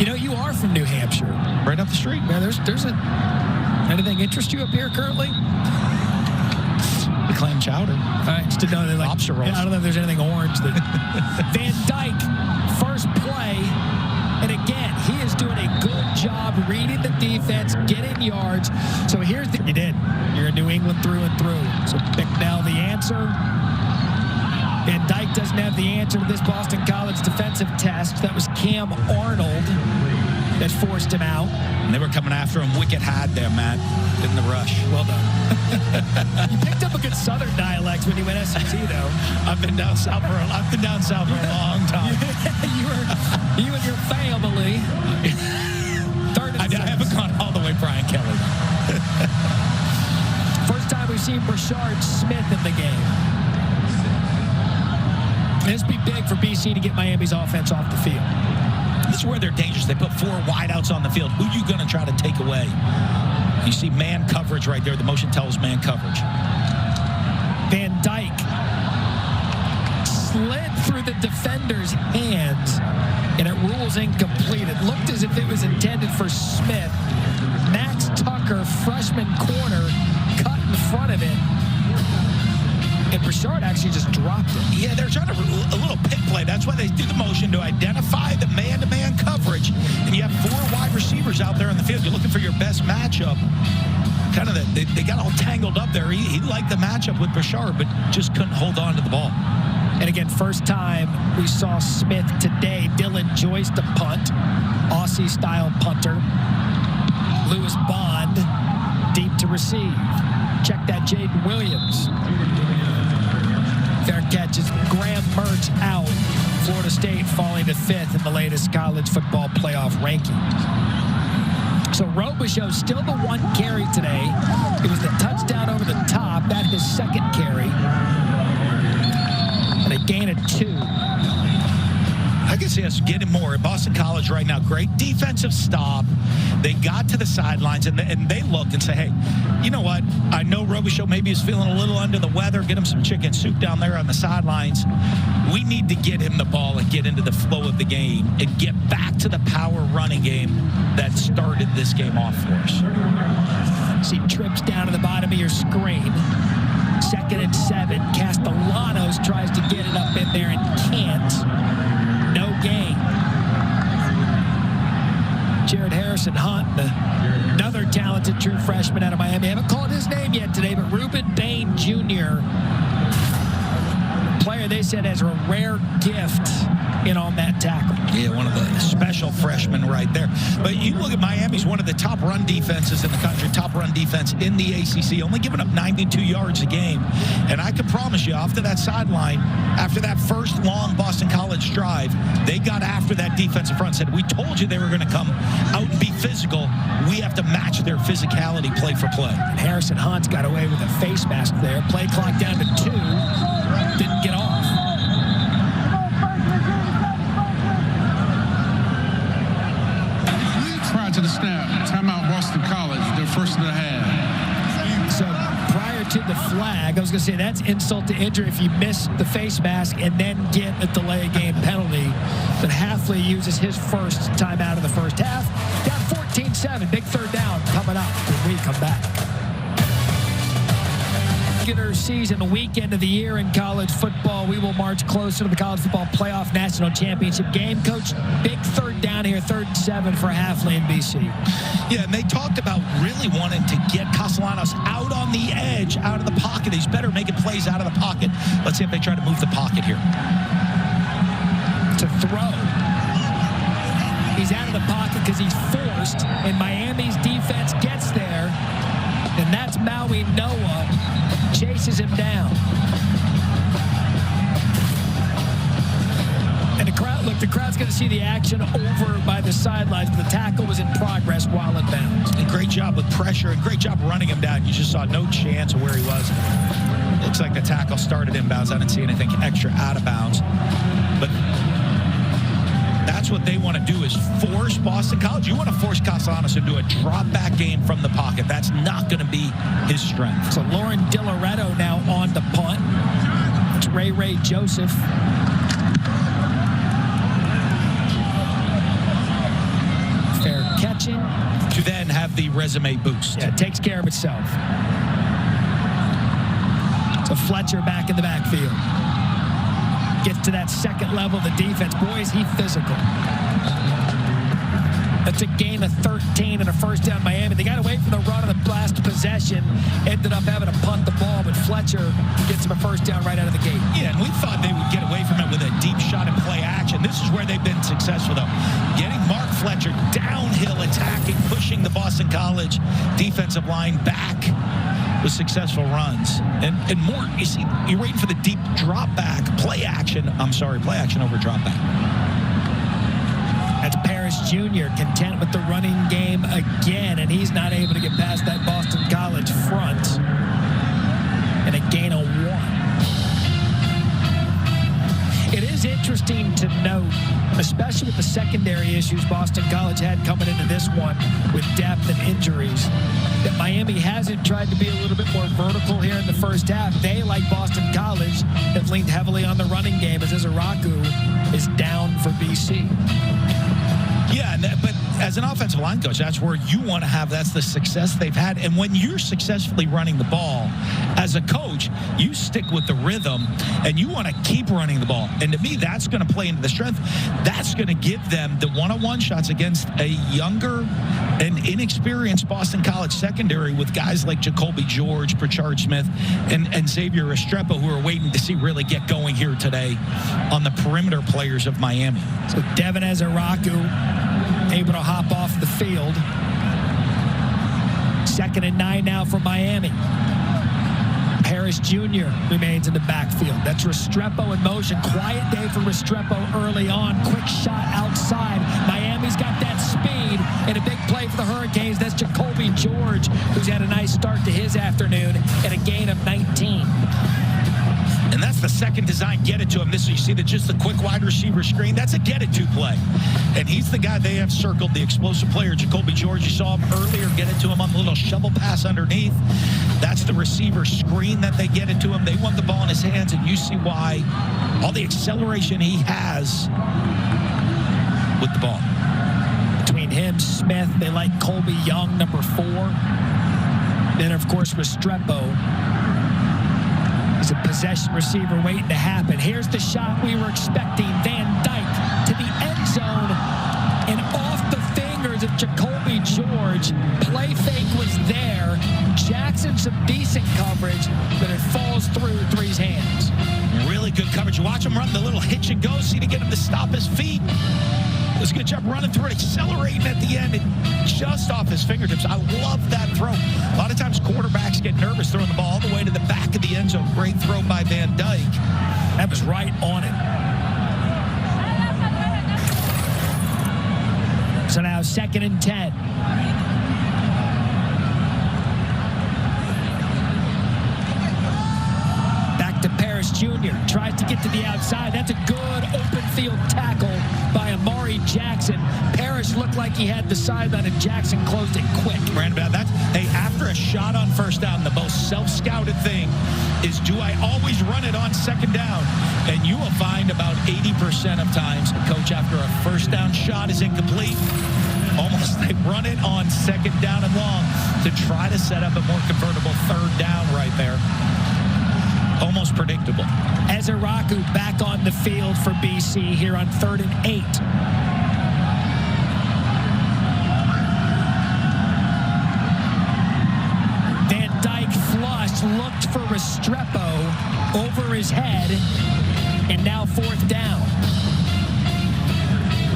You know, you are from New Hampshire. Right up the street. Yeah, there's anything interest you up here currently? The clam chowder. All right, just to know that, like, lobster rolls. I don't know if there's anything orange. That Van Dyke, first play, and again, he is doing a good job reading the defense, getting yards. So here's the... You did. You're in New England through and through. So Bicknell, the answer. Van Dyke doesn't have the answer to this Boston College defensive test. That was Cam Arnold that forced him out. And they were coming after him wicked hard there, Matt, in the rush. Well done. You picked up a good Southern dialect when you went SEC, though. I've been down south for a long time. You and your family. I haven't gone all the way Brian Kelly. First time we've seen Brashard Smith in the game. This would be big for BC to get Miami's offense off the field. This is where they're dangerous. They put 4 wideouts on the field. Who are you going to try to take away? You see man coverage right there. The motion tells man coverage. Van Dyke slid through the defender's hands, and it rules incomplete. It looked as if it was intended for Smith. Max Tucker, freshman corner, cut in front of it. And Brashard actually just dropped it. Yeah, they're trying to a little pick play. That's why they do the motion to identify the man-to-man coverage. And you have 4 wide receivers out there in the field. You're looking for your best matchup. Kind of they got all tangled up there. He liked the matchup with Brashard, but just couldn't hold on to the ball. And again, first time we saw Smith today. Dylan Joyce to punt. Aussie-style punter. Lewis Bond deep to receive. Check that, Jaden Williams. Fair catch is Graham Mertz out. Florida State falling to 5th in the latest college football playoff rankings. So Robichaux still the 1 carry today. It was the touchdown over the top. That his 2nd carry. And a gain of 2. I can see us getting more at Boston College right now. Great defensive stop. They got to the sidelines, and they looked and say, hey, you know what? I know Robichaux maybe is feeling a little under the weather. Get him some chicken soup down there on the sidelines. We need to get him the ball and get into the flow of the game and get back to the power running game that started this game off for us. See trips down to the bottom of your screen. 2nd and 7. Castellanos tries to get it up in there and can't. No gain. Jared Harrison Hunt, another talented true freshman out of Miami. I haven't called his name yet today, but Ruben Bain Jr., player they said has a rare gift in on that tackle. Yeah, one of the special freshmen right there. But you look at Miami's one of the top run defenses in the country, top run defense in the ACC, only giving up 92 yards a game. And I can promise you, after that sideline, after that first long Boston College drive, they got after that defensive front, said, we told you they were going to come out and be physical. We have to match their physicality play for play. And Harrison Hunt got away with a face mask there. Play clock down to 2. Didn't get off. Prior to the snap, timeout Boston College, their first of the half. So prior to the flag, I was going to say that's insult to injury if you miss the face mask and then get a delay game penalty. But Hafley uses his first timeout of the first half. Down 14-7, big 3rd down coming up when we come back. Regular season weekend of the year in college football. We will march closer to the college football playoff national championship game. Coach, big 3rd down here, 3rd and 7 for Hafley and BC. Yeah, and they talked about really wanting to get Castellanos out on the edge, out of the pocket. He's better making plays out of the pocket. Let's see if they try to move the pocket here. To throw. He's out of the pocket because he's forced, and Miami's defense gets there, and that's Maui Noah. Chases him down. Look, the crowd's going to see the action over by the sidelines, but the tackle was in progress while in bounds. And great job with pressure and great job running him down. You just saw no chance of where he was. Looks like the tackle started inbounds. I didn't see anything extra out of bounds. But that's what they want to do, is force Boston College. You want to force Castellanos into a drop-back game from the pocket. That's not going to be his strength. So Lauren DiLoretto now on the punt. It's Ray Joseph. Fair catching. To then have the resume boost. Yeah, it takes care of itself. So Fletcher back in the backfield. Gets to that second level of the defense. Boy, is he physical. That's a gain of 13 and a first down Miami. They got away from the run of the last possession. Ended up having to punt the ball, but Fletcher gets him a first down right out of the gate. Yeah, and we thought they would get away from it with a deep shot and play action. This is where they've been successful, though. Getting Mark Fletcher downhill, attacking, pushing the Boston College defensive line back with successful runs. And more, you see, you're waiting for the deep drop back, play action over drop back. That's Parrish Jr. content with the running game again, and he's not able to get past that Boston College front. And a gain of 1. It is interesting to note, especially with the secondary issues Boston College had coming into this one with depth and injuries, that Miami hasn't tried to be a little bit more vertical here in the first half. They, like Boston College, have leaned heavily on the running game as Izaraku is down for BC. Yeah, but as an offensive line coach, that's where you want to have, that's the success they've had. And when you're successfully running the ball, as a coach, you stick with the rhythm and you want to keep running the ball. And to me, that's going to play into the strength. That's going to give them the one-on-one shots against a younger and inexperienced Boston College secondary with guys like Jacolby George, Pritchard Smith, and Xavier Restrepo, who are waiting to see really get going here today on the perimeter players of Miami. So Devin Izaraku able to hop off the field. 2nd and 9 now for Miami. Parrish Jr. remains in the backfield. That's Restrepo in motion. Quiet day for Restrepo early on. Quick shot outside. Miami's got that speed and a big play for the Hurricanes. That's Jacolby George, who's had a nice start to his afternoon and a gain of 19. And that's the second design get it to him. This, you see that just the quick wide receiver screen, that's a get it to play. And he's the guy they have circled, the explosive player, Jacolby George. You saw him earlier get it to him on the little shovel pass underneath. That's the receiver screen that they get it to him. They want the ball in his hands, and you see why. All the acceleration he has with the ball. Between him, Smith, they like Colbie Young, number 4. Then, of course, Restrepo. He's a possession receiver waiting to happen. Here's the shot we were expecting. Van Dyke to the end zone and off the fingers of Jacolby George. Play fake was there. Jackson some decent coverage, but it falls through Three's hands. Really good coverage. Watch him run the little hitch and go. See to get him to stop his feet. It was a good job running through it, accelerating at the end, and just off his fingertips. I love that throw. A lot of times quarterbacks get nervous throwing the ball all the way to the back of the end zone. Great throw by Van Dyke. That was right on it. So now 2nd and 10. Back to Parrish Jr. Tries to get to the outside. That's a good open field tackle by Amari Jackson. Parrish looked like he had the sideline, and Jackson closed it quick. Roundabout, that's, hey, after a shot on first down, the most self-scouted thing is, do I always run it on 2nd down? And you will find about 80% of times, coach, after a first down shot is incomplete, almost they run it on 2nd down and long to try to set up a more convertible 3rd down right there. Almost predictable. Izaraku back on the field for BC here on 3rd and 8. Van Dyke flushed, looked for Restrepo over his head, and now 4th down.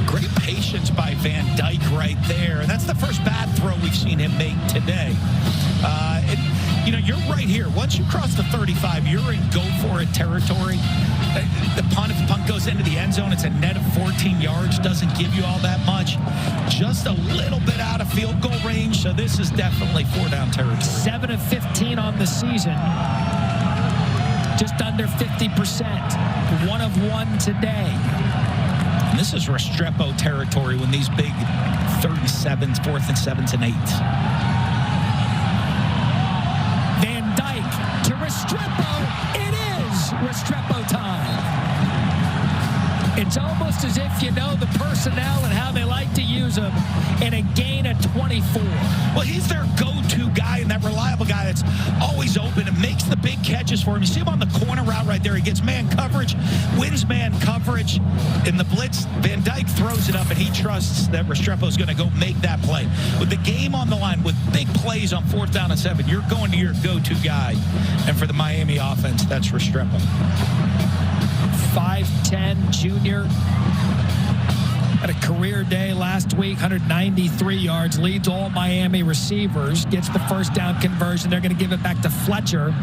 Great patience by Van Dyke right there. And that's the first bad throw we've seen him make today. You know, you're right here. Once you cross the 35, you're in go-for-it territory. The punt, if the punt goes into the end zone, it's a net of 14 yards. Doesn't give you all that much. Just a little bit out of field goal range, so this is definitely 4-down territory. 7 of 15 on the season. Just under 50%. 1 of 1 today. And this is Restrepo territory when these big 37s, 4th and 7s and 8s. Van Dyke to Restrepo. It is Restrepo time. It's almost as if you know the personnel and how they like to use them in a gain of 24. Well, he's their go-to guy and that reliable guy that's always open and makes the big catches for him. You see him on the corner route right there. He gets man coverage, wins man coverage. In the blitz, Van Dyke throws it up, and he trusts that Restrepo's going to go make that play. With the game on the line, with big plays on 4th down and 7, you're going to your go-to guy. And for the Miami offense, that's Restrepo. 5'10" junior. Had a career day last week, 193 yards, leads all Miami receivers, gets the first down conversion. They're going to give it back to Fletcher.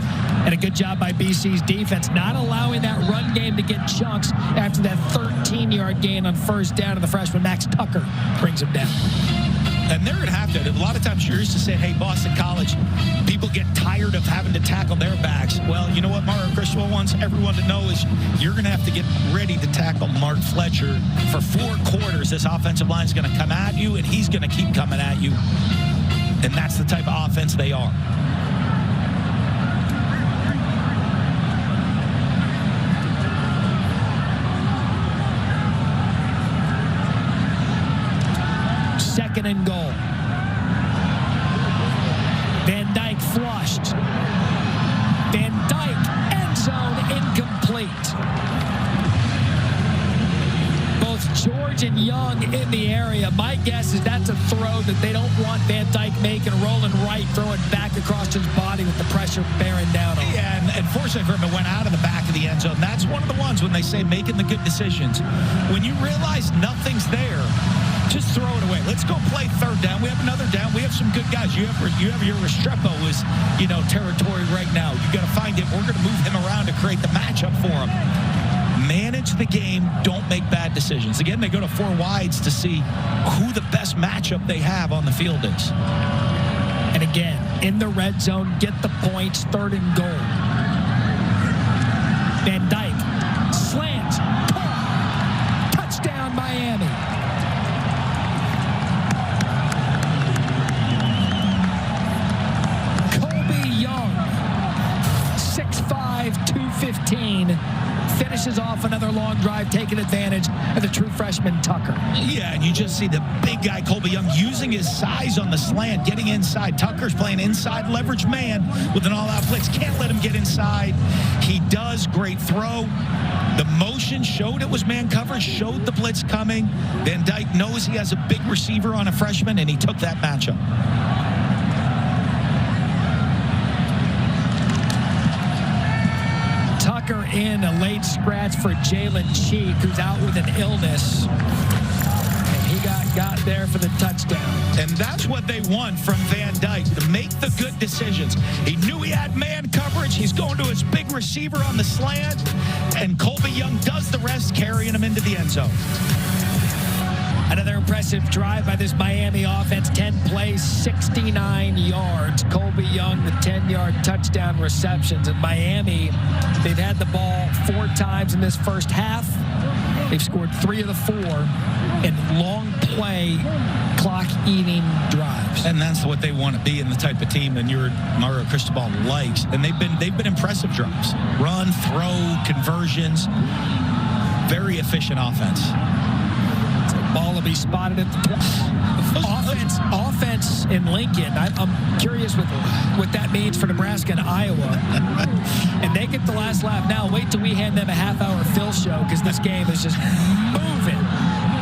And a good job by BC's defense, not allowing that run game to get chunks after that 13-yard gain on first down, and the freshman Max Tucker brings him down. And they're going to have to. A lot of times you're used to saying, hey, Boston College, people get tired of having to tackle their backs. Well, you know what Mario Cristobal wants everyone to know is you're going to have to get ready to tackle Mark Fletcher. For 4 quarters, this offensive line is going to come at you, and he's going to keep coming at you. And that's the type of offense they are. Second and goal. Van Dyke flushed. Van Dyke, end zone, incomplete. Both George and Young in the area. My guess is that's a throw that they don't want Van Dyke making, rolling right, throwing back across his body with the pressure bearing down on him. Yeah, and fortunately for him, it went out of the back of the end zone. That's one of the ones when they say making the good decisions. When you realize nothing's there, just throw it away. Let's go play 3rd down. We have another down. We have some good guys. You have your Restrepo is, territory right now. You got to find him. We're going to move him around to create the matchup for him. Manage the game. Don't make bad decisions. Again, they go to 4 wides to see who the best matchup they have on the field is. And again, in the red zone, get the points, 3rd and goal. Van Dyke slants, touchdown Miami. Colbie Young, 6'5", 215, finishes off another long drive, taking advantage of the true freshman Tucker. Yeah, and you just see the big guy, Colbie Young, using his size on the slant, getting inside. Tucker's playing inside leverage man with an all-out blitz. Can't let him get inside. He does. Great throw. The motion showed it was man coverage, showed the blitz coming. Van Dyke knows he has a big receiver on a freshman, and he took that matchup. Tucker in a late scratch for Jalen Cheek, who's out with an illness. And he got there for the touchdown. And that's what they want from Van Dyke, to make the good decisions. He knew he had man coverage. He's going to his big receiver on the slant. And Colbie Young does the rest, carrying him into the end zone. Another impressive drive by this Miami offense. 10 plays, 69 yards. Colbie Young, the 10-yard touchdown receptions. And Miami, they've had the ball 4 times in this first half. They've scored 3 of the 4 in long play, clock-eating drives. And that's what they want to be, in the type of team that Mario Cristobal likes. And they've been impressive drives. Run, throw, conversions. Very efficient offense. Ball will be spotted at the offense in Lincoln. I'm curious with what that means for Nebraska and Iowa. And they get the last laugh now. Wait till we hand them a half-hour fill show, because this game is just moving.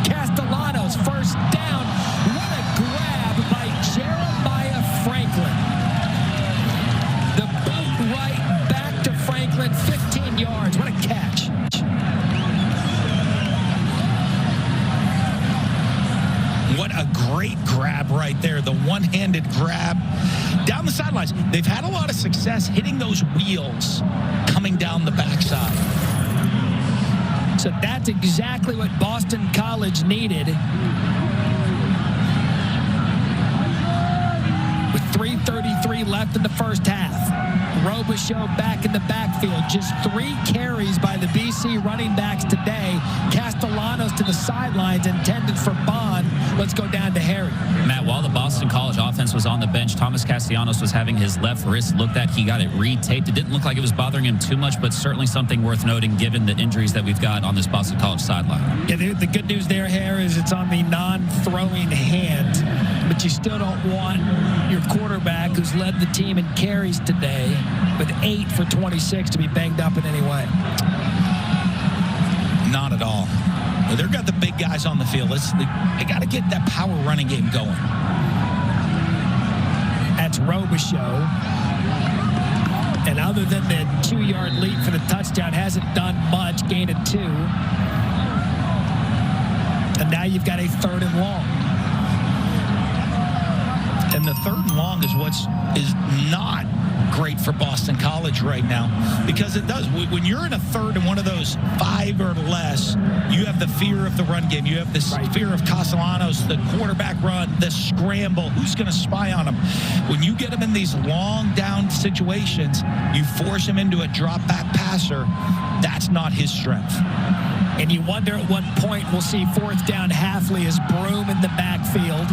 Castellanos, first down. What a grab by Jeremiah Franklin. The boot right back to Franklin, 15 yards. What a catch. What a great grab right there. The one-handed grab down the sidelines. They've had a lot of success hitting those wheels coming down the backside. So that's exactly what Boston College needed. With 3:33 left in the first half. Robichaux back in the backfield. Just 3 carries by the BC running backs today. Castellanos to the sidelines, intended for Bond. Let's go down to Harry. Matt, while the Boston College offense was on the bench, Thomas Castellanos was having his left wrist looked at. He got it retaped. It didn't look like it was bothering him too much, but certainly something worth noting given the injuries that we've got on this Boston College sideline. Yeah, the good news there, Harry, is it's on the non-throwing hand. But you still don't want your quarterback, who's led the team in carries today, with 8 for 26, to be banged up in any way. Not at all. They've got the big guys on the field. They got to get that power running game going. That's Robichaux. And other than the 2-yard leap for the touchdown, hasn't done much. Gain of 2. And now you've got a 3rd and long. And the 3rd and long is not great for Boston College right now, because it does. When you're in a 3rd and one of those 5 or less, you have the fear of the run game. You have this fear of Castellanos, the quarterback run, the scramble. Who's going to spy on him? When you get him in these long down situations, you force him into a drop back passer. That's not his strength. And you wonder at what point we'll see 4th down Hafley as Broom in the backfield.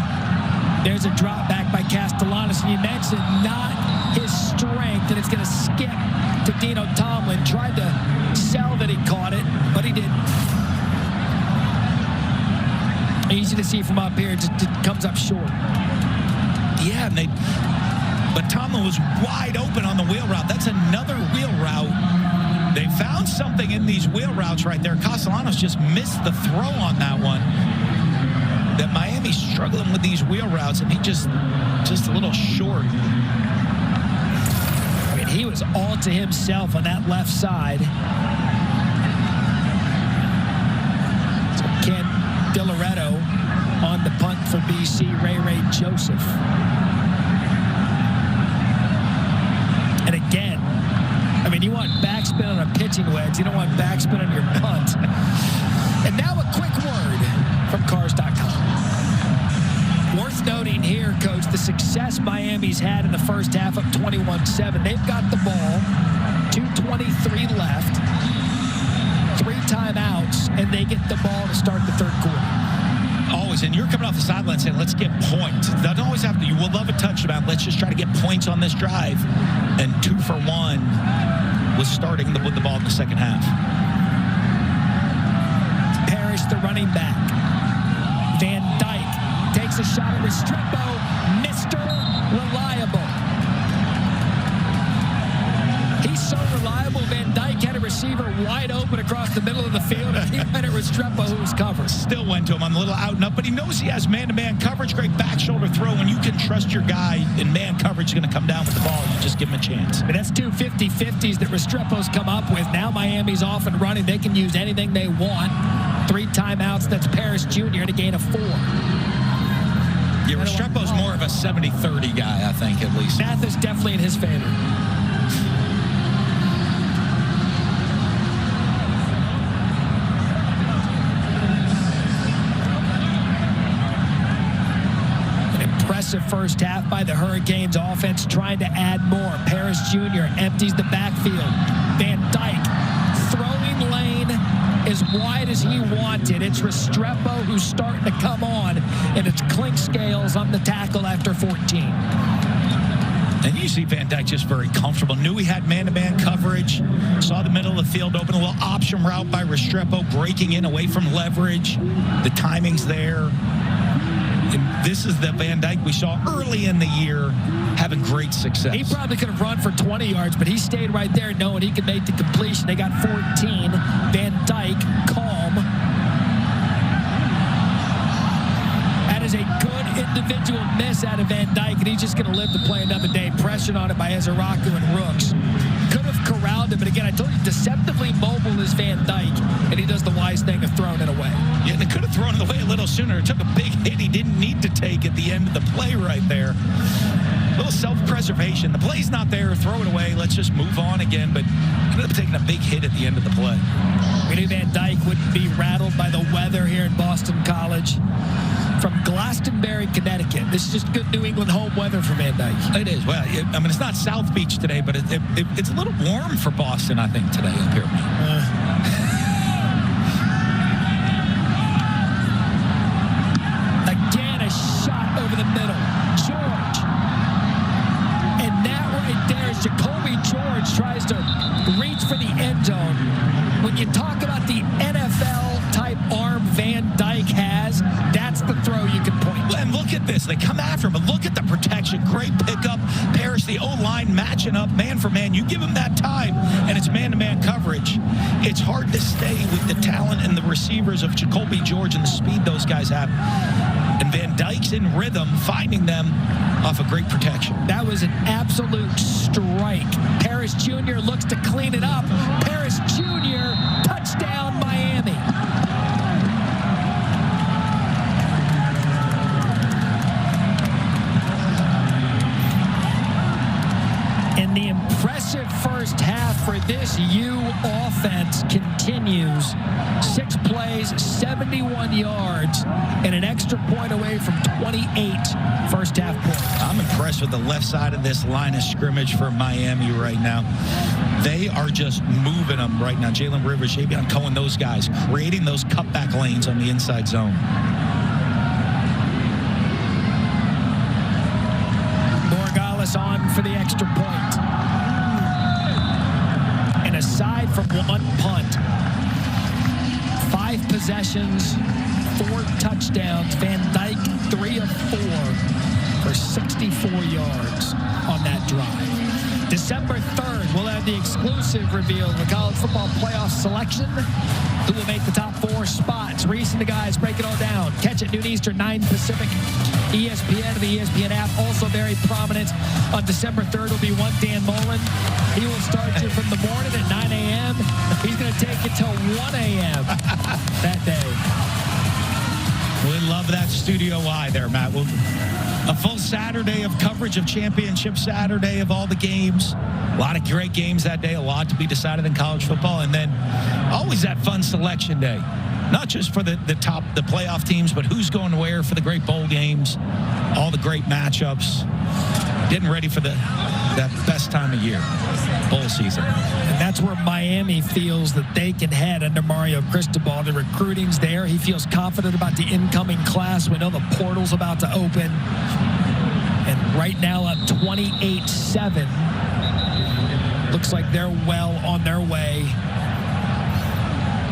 There's a drop back by Castellanos, and you mentioned not his strength, and it's going to skip to Dino Tomlin. Tried to sell that he caught it, but he didn't. Easy to see from up here, it comes up short. Yeah, but Tomlin was wide open on the wheel route. That's another wheel route. They found something in these wheel routes right there. Castellanos just missed the throw on that one. That Miami's struggling with these wheel routes, and he just a little short. I mean, he was all to himself on that left side. So Ken Diloretto on the punt for BC, Ray Joseph. And again, I mean, you want backspin on a pitching wedge. You don't want backspin on your punt. And now a quick word from Cars.com. Worth noting here, Coach, the success Miami's had in the first half of 21-7. They've got the ball, 2:23 left, 3 timeouts, and they get the ball to start the 3rd quarter. Always, and you're coming off the sideline saying, let's get points. It doesn't always have to. You will love a touchdown. Let's just try to get points on this drive. And 2 for 1 was starting with the ball in the second half. Parrish, the running back. Van Dyke takes a shot at Restrepo. Mr. Reliable. He's so reliable. Van Dyke had a receiver wide open across the middle of the field, and he went at Restrepo, who was covered. Still went to him on the little out and up, but he knows he has man-to-man coverage. Great back shoulder throw. When you can trust your guy in man coverage is going to come down with the ball, you just give him a chance. And that's 2 50-50s that Restrepo's come up with. Now Miami's off and running. They can use anything they want. 3 timeouts. That's Parrish Jr. to gain of 4. Yeah, Restrepo's more of a 70-30 guy, I think, at least. Math is definitely in his favor. An impressive first half by the Hurricanes offense, trying to add more. Parrish Jr. empties the backfield. Van Dyke, throwing lane as wide as he wanted. It's Restrepo who's starting to come on, and it's Clink Scales on the tackle after 14. And you see Van Dyke just very comfortable. Knew he had man-to-man coverage. Saw the middle of the field open. A little option route by Restrepo, breaking in away from leverage. The timing's there. And this is the Van Dyke we saw early in the year having great success. He probably could have run for 20 yards, but he stayed right there knowing he could make the completion. They got 14. Van Dyke, calm. That is a good individual miss out of Van Dyke, and he's just going to live to play another day. Pressured on it by Ezeraku and Rooks. Could have corralled him, but again, I told you, deceptively mobile is Van Dyke, and he does the wise thing of throwing it away. Yeah, they could have thrown it away a little sooner. It took a big hit he didn't need to take at the end of the play right there. little self-preservation. The play's not there. Throw it away. Let's just move on again. But ended up taking a big hit at the end of the play. We knew Van Dyke wouldn't be rattled by the weather here in Boston College. From Glastonbury, Connecticut. This is just good New England home weather for Van Dyke. It is. Well, I mean, it's not South Beach today, but it's a little warm for Boston, I think, today up here. Again, a shot over the middle. George. And that right there is Jacolby George tries to reach for the end zone. When you talk about the NFL-type arm Van Dyke has, that's the throw you can point to. And look at this. They come after him, but look at the protection. Great pickup. Parrish, the O-line, matching up man for man. You give him that time, and it's man-to-man coverage. It's hard to stay with the talent and the receivers of Jacolby George and the speed those guys have. And Van Dyke's in rhythm, finding them off a great protection. That was an absolute strike. Parrish Jr. looks to clean it up. Parrish Jr. touchdown, Miami. And the impressive first half for this U offense continues. 6 plays, 71 yards, and an extra point away from 28 first half points. I'm impressed with the left side of this line of scrimmage for Miami right now. They are just moving them right now. Jalen Rivers, Javion Cohen, those guys, creating those cutback lanes on the inside zone. Morgales on for the extra point. And aside from one punt, 5 possessions, 4 touchdowns. Van Dyke 3 of 4 for 64 yards on that drive. December 3rd, we'll have the exclusive reveal of the college football playoff selection. Who will make the top 4 spots? Reese and the guys break it all down. Catch it noon Eastern, 9 Pacific. ESPN and the ESPN app, also very prominent. On December 3rd will be one Dan Mullen. He will start you from the morning at 9 a.m. He's going to take you till 1 a.m. that day. We love that Studio Y there, Matt. A full Saturday of coverage of Championship Saturday of all the games. A lot of great games that day. A lot to be decided in college football. And then always that fun selection day. Not just for the playoff teams, but who's going where for the great bowl games, all the great matchups. Getting ready for that best time of year, bowl season. And that's where Miami feels that they can head under Mario Cristobal. The recruiting's there. He feels confident about the incoming class. We know the portal's about to open. And right now up 28-7. Looks like they're well on their way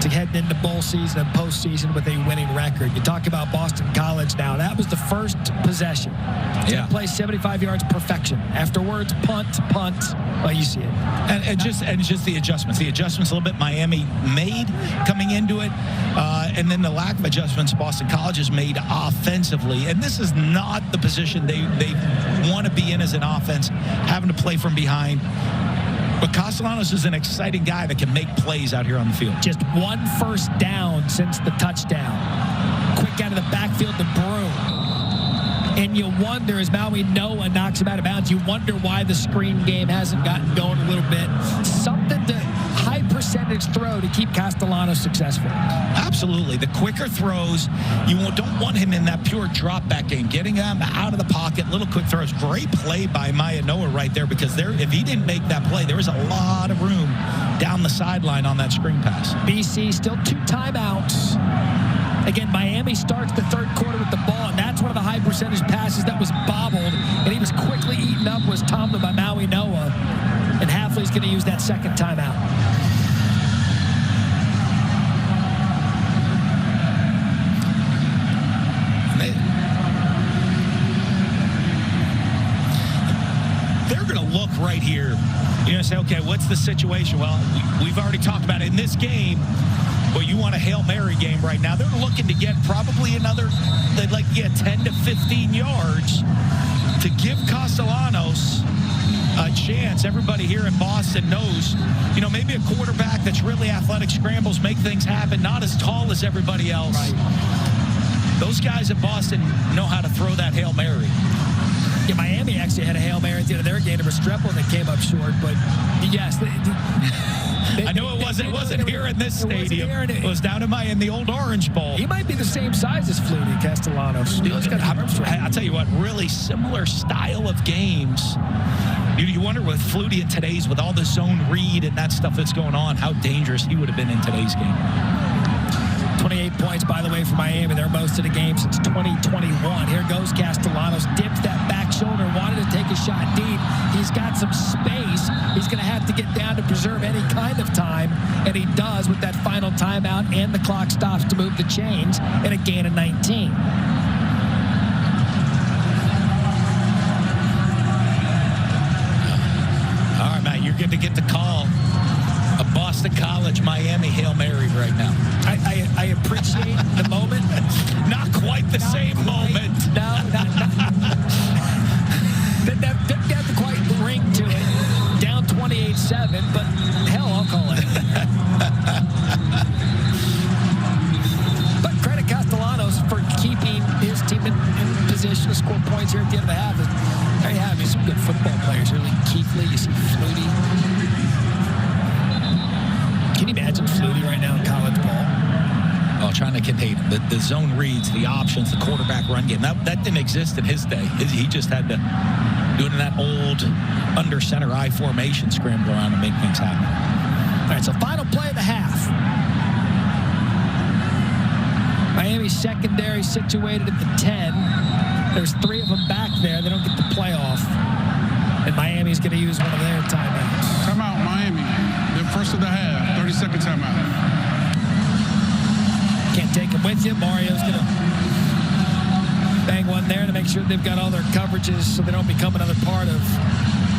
to head into bowl season and postseason with a winning record. You talk about Boston College now. That was the first possession. Yeah. Play 75 yards, perfection. Afterwards, punt. Well, you see it. And just the adjustments. The adjustments a little bit Miami made coming into it. And then the lack of adjustments Boston College has made offensively. And this is not the position they want to be in as an offense, having to play from behind. But Castellanos is an exciting guy that can make plays out here on the field. Just 1 first down since the touchdown. Quick out of the backfield to Broom. And you wonder, as Maui Noah knocks him out of bounds, you wonder why the screen game hasn't gotten going a little bit. Something to high percentage throw to keep Castellanos successful. Absolutely. The quicker throws, you don't want him in that pure drop back game. Getting him out of the pocket, little quick throws. Great play by Maya Noah right there, because if he didn't make that play, there was a lot of room down the sideline on that screen pass. BC still 2 timeouts. Again, Miami starts the third quarter with the ball, and that's one of the high percentage passes that was bobbled, and he was quickly eaten up, was Tomlin by Maui Noah, and Hafley's going to use that second timeout. They're going to look right here. You're going to say, okay, what's the situation? Well, we've already talked about it. In this game, well, you want a Hail Mary game right now. They're looking to get probably they'd like to get 10 to 15 yards to give Castellanos a chance. Everybody here in Boston knows, maybe a quarterback that's really athletic, scrambles, make things happen, not as tall as everybody else. Right. Those guys in Boston know how to throw that Hail Mary. Yeah, Miami actually had a Hail Mary at the end of their game to Restrepo that came up short, but yes. I know it wasn't here in this stadium. It was down in the old Orange Bowl. He might be the same size as Flutie, Castellanos. I'll tell you what, really similar style of games. You wonder with Flutie in today's, with all the zone read and that stuff that's going on, how dangerous he would have been in today's game. 28 points, by the way, for Miami. They're most of the game since 2021. Here goes Castellanos. Dips that back shoulder. Wanted to take a shot deep. He's got some space. He's going to have to get down to preserve any kind of time. And he does with that final timeout. And the clock stops to move the chains and a gain of 19. All right, Matt, you're good to get the call. A Boston College, Miami Hail Mary right now. I appreciate the moment. Not quite the same moment. No. Didn't have the quite ring to it. Down 28-7, but hell, I'll call it. But credit Castellanos for keeping his team in position to score points here at the end of the half. There you have some good football players. Really, Keithley, you see Flutie. Can you imagine Flutie right now in college ball? Oh, trying to contain the zone reads, the options, the quarterback run game. That didn't exist in his day. He just had to do it in that old under center I formation, scramble around and make things happen. All right, so final play of the half. Miami secondary situated at the 10. There's 3 of them back there. They don't get the playoff. And Miami's going to use one of their timeouts. Timeout, Miami. The first of the half. 30-second timeout. Can't take him with you. Mario's going to bang one there to make sure they've got all their coverages so they don't become another part of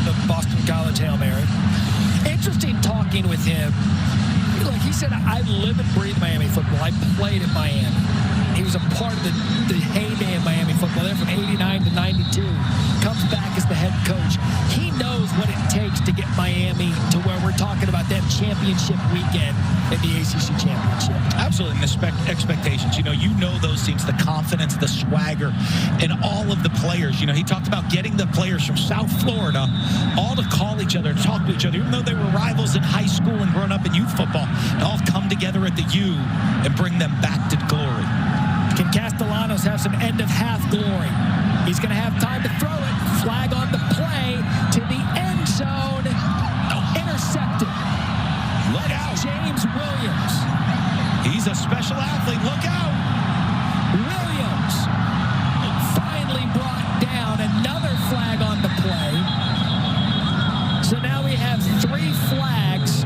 the Boston College Hail Mary. Interesting talking with him. Look, he said, I live and breathe Miami football. I played at Miami. He was a part of the heyday of Miami football there from 89 to 92. Comes back as the head coach. He knows what it takes to get Miami to where we're talking about that championship weekend in the ACC championship. Absolutely, and the expectations. You know those teams, the confidence, the swagger, and all of the players. He talked about getting the players from South Florida all to call each other, to talk to each other, even though they were rivals in high school and growing up in youth football, to all come together at the U and bring them back to glory. Can Castellanos have some end-of-half glory? He's going to have time to throw it. Flag on the play to the end zone. Intercepted. Look out. James Williams. He's a special athlete. Look out. Williams finally brought down. Another flag on the play. So now we have 3 flags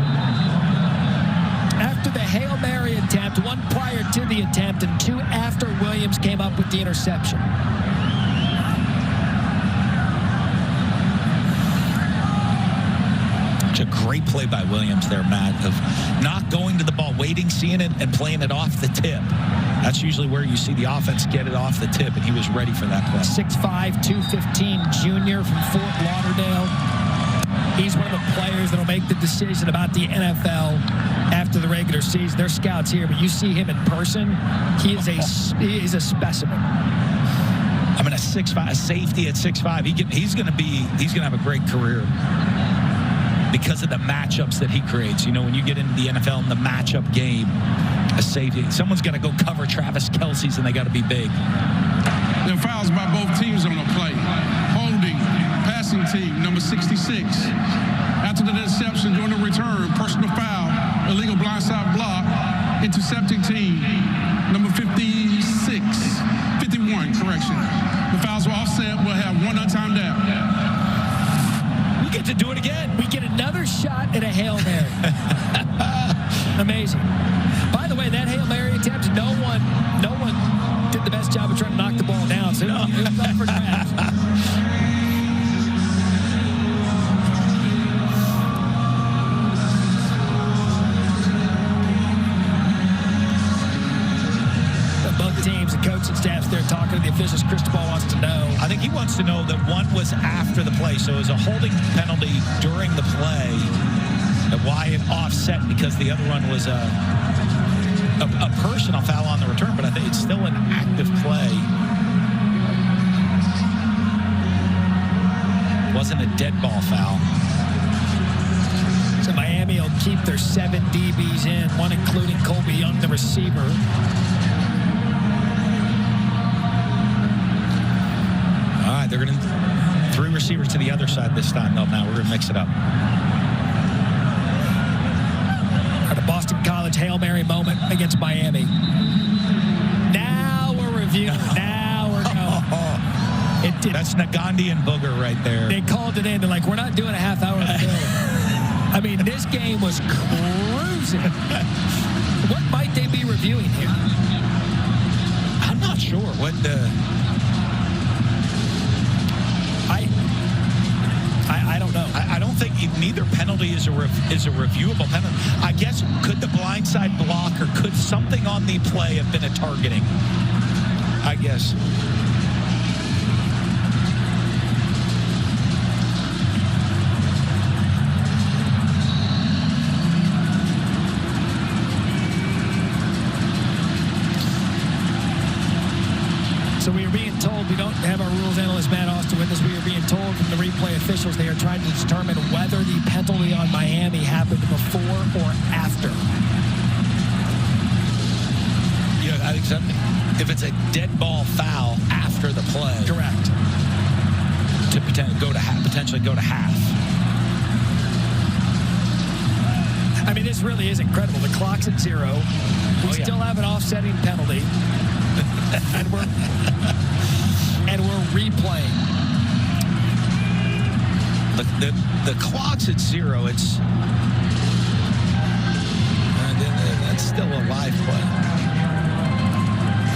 after the Hail Mary attempt, 1 prior to the attempt, and 2 after Williams came up with the interception. It's a great play by Williams there, Matt, of not going to the ball, waiting, seeing it, and playing it off the tip. That's usually where you see the offense get it off the tip, and he was ready for that play. 6'5", 215 junior from Fort Lauderdale. He's one of the players that will make the decision about the NFL after the regular season. Their scouts here, but you see him in person, he is a specimen. I mean, a safety at 6'5", he's going to have a great career because of the matchups that he creates. When you get into the NFL and the matchup game, a safety, someone's got to go cover Travis Kelce's, and they got to be big. There are fouls by both teams on the play. Holding, passing team, number 66. After the interception during the return, personal foul, illegal blindside block, intercepting team, number 51, correction. The fouls were offset. We'll have 1 untimed out. We get to do it again. We get another shot at a Hail Mary. Amazing. By the way, that Hail Mary attempt, no one did the best job of trying to knock the ball down. So it was up for grabs. Teams and coaching staffs there talking to the officials. Cristobal wants to know. I think he wants to know that one was after the play, so it was a holding penalty during the play. And why it offset because the other one was a personal foul on the return, but I think it's still an active play. wasn't a dead ball foul. So Miami will keep their 7 DBs in, one including Colbie Young, the receiver. All right, they're going to 3 receivers to the other side this time, though. Now we're going to mix it up. The Boston College Hail Mary moment against Miami. Now we're reviewing. Now we're going. That's Nagandi and Booger right there. They called it in. They're like, we're not doing a half-hour film. I mean, this game was cruising. What might they be reviewing here? I'm not sure what the... I don't know. I don't think neither penalty is a reviewable penalty. I guess could the blindside block or could something on the play have been a targeting? I guess. So we are being told, we don't have our rules analyst Matt Austin with us, we are being told from the replay officials they are trying to determine whether the penalty on Miami happened before or after. Yeah, I think something. If it's a dead ball foul after the play. Correct. To potentially go to half. I mean, this really is incredible. The clock's at 0. We still have an offsetting penalty. and we're replaying. The clock's at 0. It's that's still a live play.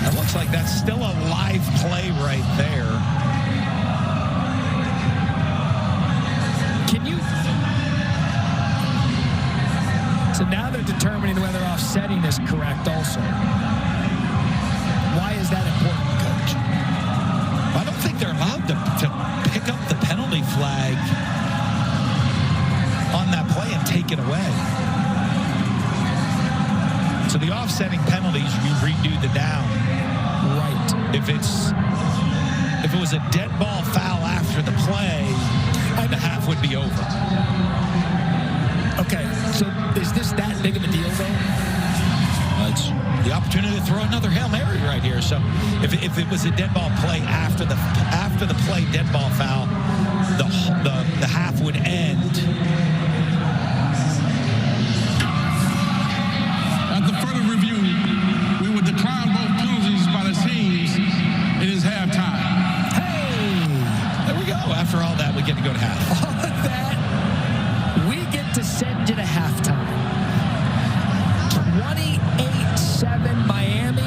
It looks like that's still a live play right there. Can you? So now they're determining whether offsetting is correct also. Why is that important, Coach? I don't think they're allowed to pick up the penalty flag on that play and take it away. So the offsetting penalties, you redo the down. Right. If it was a dead ball foul after the play, the half would be over. Okay, so is this that big of a deal, though? It's the opportunity to throw another Hail Mary right here. So if it was a dead ball play after the play dead ball foul, the half would end. After further review, we would decline both penalties by the teams. It is halftime. Hey! There we go. After all that, we get to go to half. All of that, we get to send you to halftime. 28-7 Miami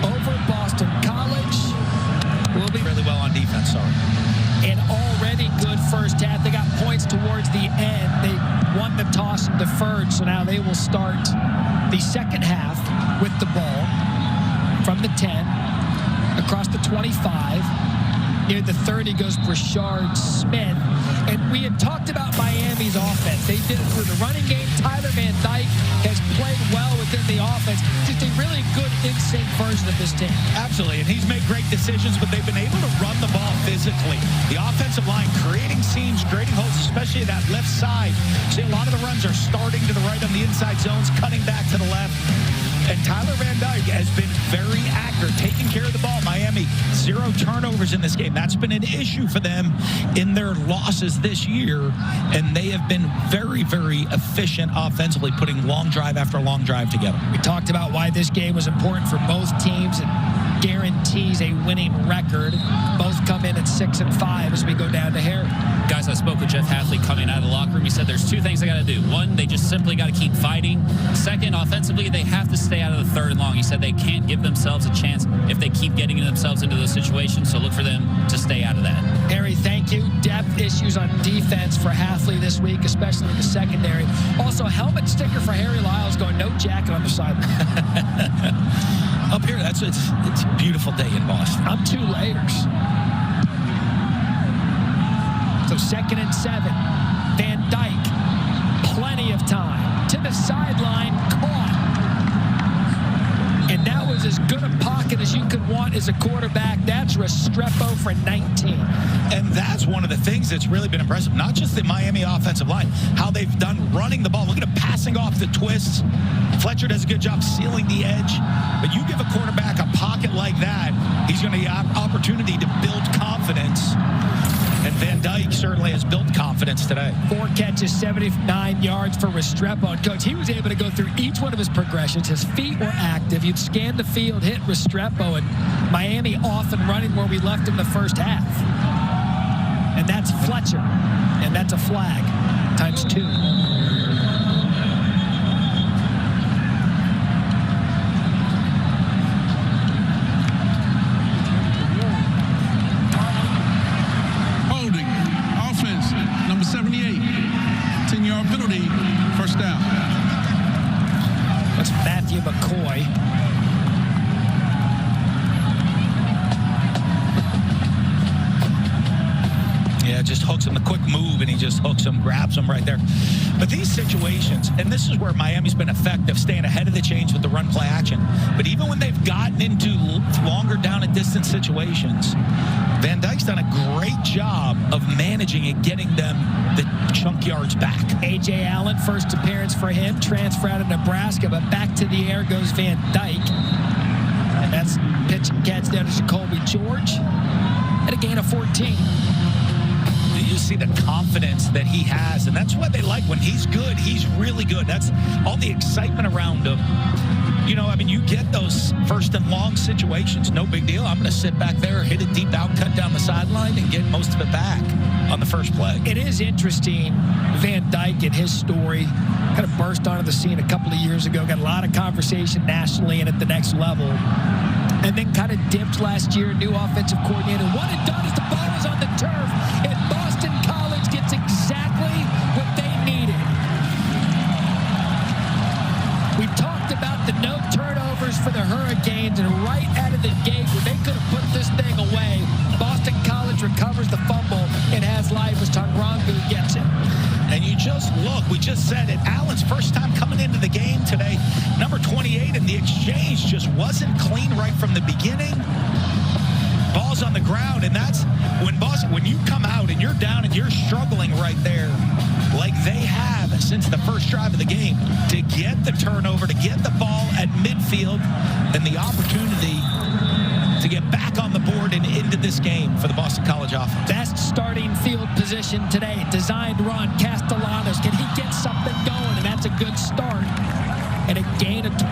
over Boston College. We'll be really well on defense, sorry. An already good first half. They got points towards the end. They won the toss and deferred, so now they will start the second half with the ball from the 10 across the 25. Near the 30 goes Brashard Smith. And we had talked about Miami's offense. They did it through the running game. Tyler Van Dyke has played well within the offense. Just a really good in-sync version of this team. Absolutely, and he's made great decisions, but they've been able to run the ball physically. The offensive line creating seams, creating holes, especially that left side. See, a lot of the runs are starting to the right on the inside zones, cutting back to the left. And Tyler Van Dyke has been very accurate, taking care of the ball. Miami, 0 turnovers in this game. That's been an issue for them in their losses this year. And they have been very, very efficient offensively, putting long drive after long drive together. We talked about why this game was important for both teams and guarantees a winning record. Both come in at 6-5 as we go down to Harry. Guys, I spoke with Jeff Hafley coming out of the locker room. He said there's 2 things they got to do. One, they just simply got to keep fighting. Second, offensively, they have to stay out of the 3rd and long. He said they can't give themselves a chance if they keep getting themselves into those situations, so look for them to stay out of that. Harry, thank you. Depth issues on defense for Hafley this week, especially in the secondary. Also, helmet sticker for Harry Lyles going no jacket on the sideline. Up here, it's a beautiful day in Boston. I'm 2 layers. So 2nd and 7. Van Dyke, plenty of time. To the sideline, caught. And that was as good a pocket as you could want as a quarterback. That's Restrepo for 19. And that's one of the things that's really been impressive. Not just the Miami offensive line, how they've done running the ball. Look at him passing off the twists. Fletcher does a good job sealing the edge. But you give a quarterback a pocket like that, he's going to have opportunity to build confidence. And Van Dyke certainly has built confidence today. 4 catches, 79 yards for Restrepo. And Coach, he was able to go through each one of his progressions. His feet were active. You'd scan the field, hit Restrepo, and Miami off and running where we left him the first half. And that's Fletcher. And that's a flag, times 2. Number 78, 10-yard penalty, first down. That's Matthew McCoy. Yeah, just hooks him, the quick move, and he just hooks him, grabs him right there. But these situations, and this is where Miami's been effective, staying ahead of the chains with the run play action. But even when they've gotten into longer down and distance situations, Van Dyke's done a great job of managing and getting them the chunk yards back. A.J. Allen, first appearance for him, transfer out of Nebraska, but back to the air goes Van Dyke. And that's pitch and catch down to Jacolby George at a gain of 14. You see the confidence that he has, and that's what they like. When he's good, he's really good. That's all the excitement around him. You know, I mean, you get those first and long situations, no big deal. I'm going to sit back there, hit it deep out, cut down the sideline, and get most of it back on the first play. It is interesting, Van Dyke and his story kind of burst onto the scene a couple of years ago, got a lot of conversation nationally and at the next level, and then kind of dipped last year, new offensive coordinator. What it done is the ball was on the turf, and Boston College gets exactly what they needed. We talked about the no turnovers for the Hurricanes, and right out of the gate, where they could have put this thing away, Boston College recovers the fumble and has life as Tangrangu gets it. And you just look, we just said it, Allen's first time coming into the game today, number 28, and the exchange just wasn't clean right from the beginning. Ball's on the ground, and that's when you come out and you're down and you're struggling right there, like they have since the first drive of the game, to get the turnover, to get the ball at midfield, and the opportunity to get back on the board and into this game for the Boston College offense. Best starting field position today. Designed run. Castellanos. Can he get something going? And that's a good start. And a gain of 12.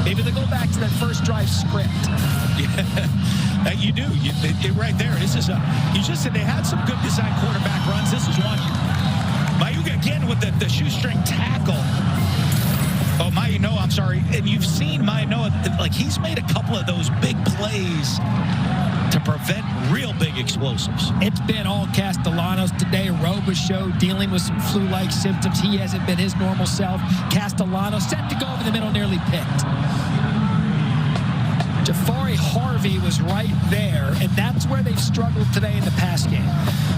Maybe they go back to that first drive script. Yeah, you do. Right there. This is you just said they had some good design quarterback runs. This is one. Mayuga again with the shoestring tackle. Oh, Mayanoa, I'm sorry. And you've seen Mayanoa, like he's made a couple of those big plays to prevent real big explosives. It's been all Castellanos today. Robichaux dealing with some flu-like symptoms. He hasn't been his normal self. Castellanos set to go over the middle, nearly picked. Jafari Harvey was right there, and that's where they've struggled today in the pass game.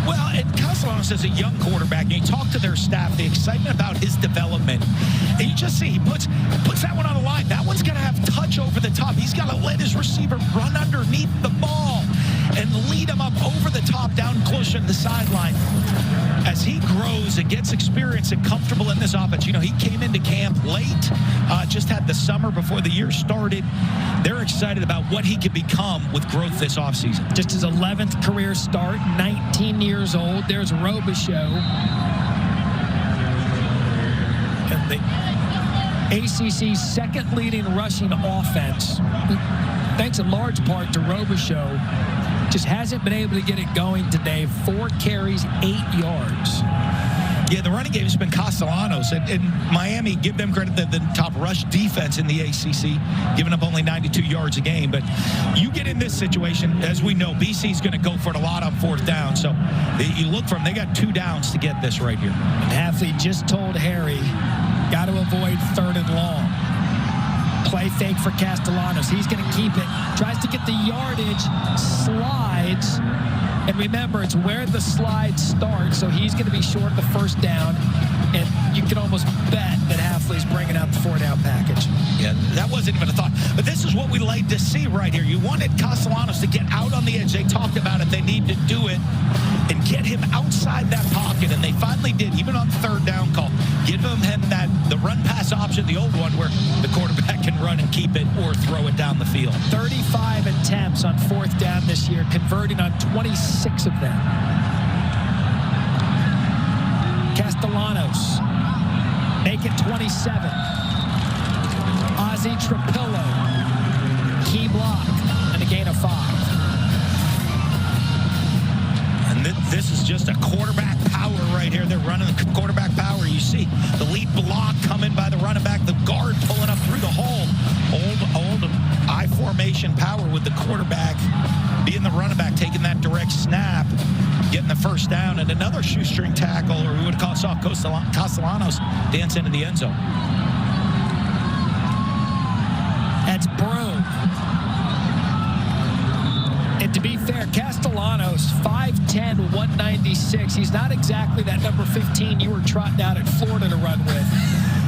Well, and Castellanos is a young quarterback, and you talk to their staff, the excitement about his development, and you just see he puts that one on the line. That one's got to have touch over the top. He's got to let his receiver run underneath the ball and lead him up over the top, down closer to the sideline. As he grows and gets experience and comfortable in this offense, you know, he came into camp late, just had the summer before the year started. They're excited about what he could become with growth this offseason. Just his 11th career start, 19 years old. There's Robichaux. And the ACC's second leading rushing offense, thanks in large part to Robichaux, just hasn't been able to get it going today. 4 carries, 8 yards. Yeah, the running game has been Castellanos. And Miami, give them credit, the top rush defense in the ACC, giving up only 92 yards a game. But you get in this situation, as we know, BC's going to go for it a lot on 4th down. So you look for them. They got 2 downs to get this right here. And Hafley just told Harry, got to avoid 3rd and long. Play fake for Castellanos. He's going to keep it. Tries to get the yardage. Slides. And remember, it's where the slide starts. So he's going to be short the 1st down. And you can almost bet that hopefully he's bringing out the 4-down package. Yeah, that wasn't even a thought. But this is what we like to see right here. You wanted Castellanos to get out on the edge. They talked about it. They need to do it and get him outside that pocket, and they finally did, even on 3rd down call. Give him the run-pass option, the old one, where the quarterback can run and keep it or throw it down the field. 35 attempts on 4th down this year, converting on 26 of them. Castellanos, make it 27. Ozzie Trapillo, key block, and a gain of 5. And this is just a quarterback power right here. They're running the quarterback power. You see the lead block coming by the running back, the guard pulling up through the hole. Old I formation power with the quarterback being the running back, taking that direct snap, getting the 1st down, and another shoestring tackle, or we would have saw Castellanos dance into the end zone. That's Broom. And to be fair, Castellanos, 5'10", 196. He's not exactly that number 15 you were trotting out at Florida to run with.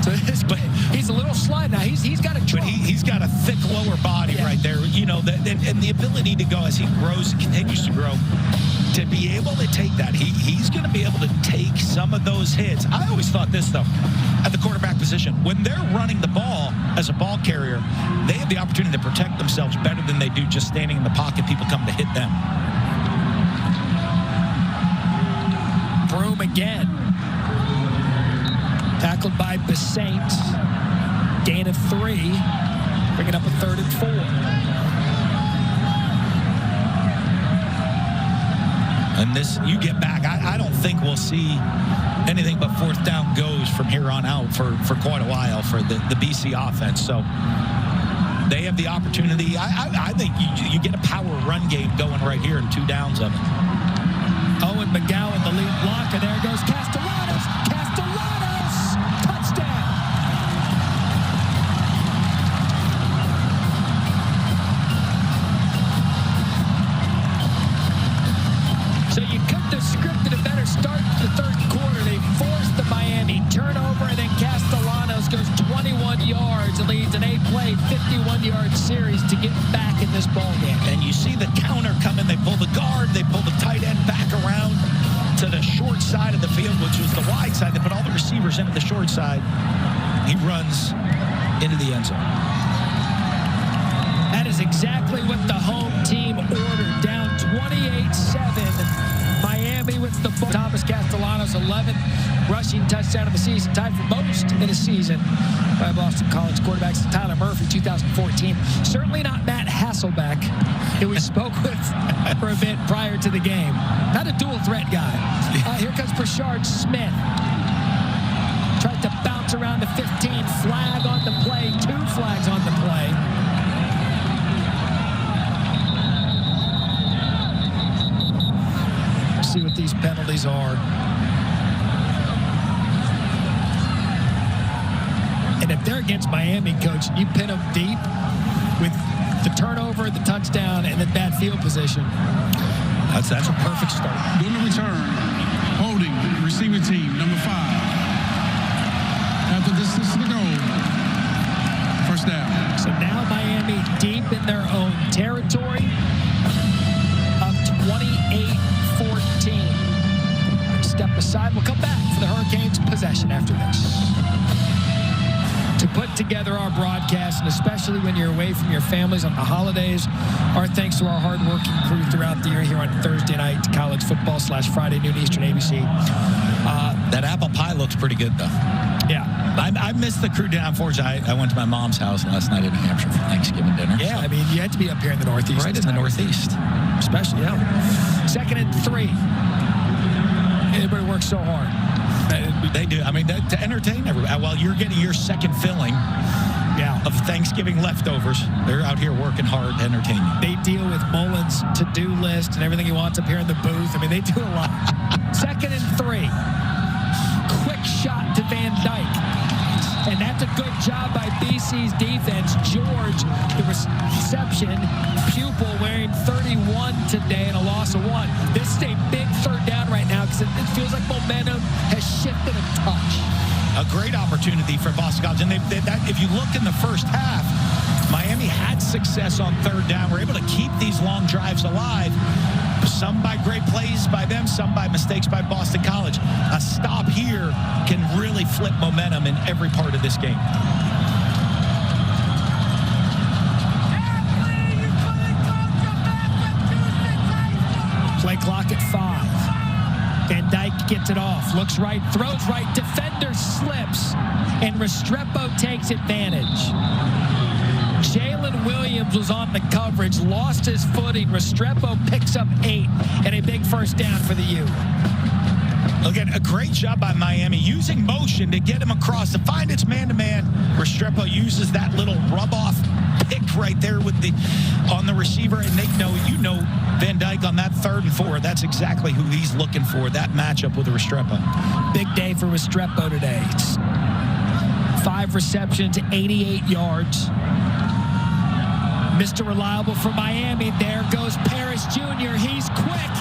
So but he's a little slight now. He's got a But he's got a thick lower body right there. You know, and the ability to go as he grows, continues to grow, to be able to take that. He's going to be able to take some of those hits. I always thought this, though, at the quarterback position. When they're running the ball as a ball carrier, they have the opportunity to protect themselves better than they do just standing in the pocket. People come to hit them. Broom again. Tackled by Besaint. Gain of 3. Bringing up a 3rd and 4. And this, you get back. I don't think we'll see anything but 4th down goes from here on out for quite a while for the BC offense. So they have the opportunity. I think you get a power run game going right here in 2 downs of it. Owen McGowan, the lead blocker. There goes Castellanos. Castellanos! Touchdown! So you couldn't have scripted a better start to the 3rd quarter. They forced the Miami turnover, and then Castellanos goes 21 yards and leads an 8-play, 51-yard series to get back in this ballgame. And you see the counter coming. They pull the guard. They pull the tight end back around to the short side of the field, which was the wide side. They put all the receivers into the short side. He runs into the end zone. That is exactly what the home team ordered. Down 28-7. Miami with the ball. Thomas Castellanos, 11th rushing touchdown of the season, tied for most in a season by Boston College quarterbacks. Tyler Murphy, 2014. Certainly not Matt Hasselbeck, who we spoke with for a bit prior to the game. Not a dual threat guy. Here comes Prashard Smith. Tried to bounce around the 15. Flag on the play. 2 flags on the play. See what these penalties are. And if they're against Miami, coach, you pin them deep with the turnover, the touchdown, and the bad field position. That's a perfect start. Doing the return, holding, receiving team, number 5. After distance to the goal, 1st down. So now Miami deep in their own territory, up 28-14. Step aside. We'll come back for the Hurricanes' possession after this. To put together our broadcast, and especially when you're away from your families on the holidays, our thanks to our hardworking crew throughout the year here on Thursday night, college football / Friday noon Eastern ABC. That apple pie looks pretty good, though. Yeah. I missed the crew down. Unfortunately, I went to my mom's house last night in New Hampshire for Thanksgiving dinner. Yeah, so. I mean, you had to be up here in the Northeast. Right in the Northeast. Especially, yeah. 2nd and 3. Everybody works so hard. They do. I mean, to entertain everybody. While you're getting your second filling of Thanksgiving leftovers, they're out here working hard to entertain you. They deal with Mullins' to-do list and everything he wants up here in the booth. I mean, they do a lot. 2nd and 3. Quick shot to Van Dyke. And that's a good job by BC's defense. George, the reception, pupil wearing 31 today and a loss of 1. This is a big 3rd down right now because it feels like momentum has shifted a touch. A great opportunity for Boston College. And if you look in the first half, Miami had success on third down. We're able to keep these long drives alive. Some by great plays by them, some by mistakes by Boston College. A stop here can really flip momentum in every part of this game. Play clock at 5. Van Dyke gets it off, looks right, throws right, defender slips, and Restrepo takes advantage. Jalen Williams was on the coverage, lost his footing. Restrepo picks up 8 and a big first down for the U. Again, a great job by Miami using motion to get him across, to find its man-to-man. Restrepo uses that little rub-off pick right there with on the receiver. And you know Van Dyke on that 3rd and 4. That's exactly who he's looking for, that matchup with Restrepo. Big day for Restrepo today. 5 receptions, 88 yards. Mr. Reliable for Miami. There goes Parrish Jr. He's quick.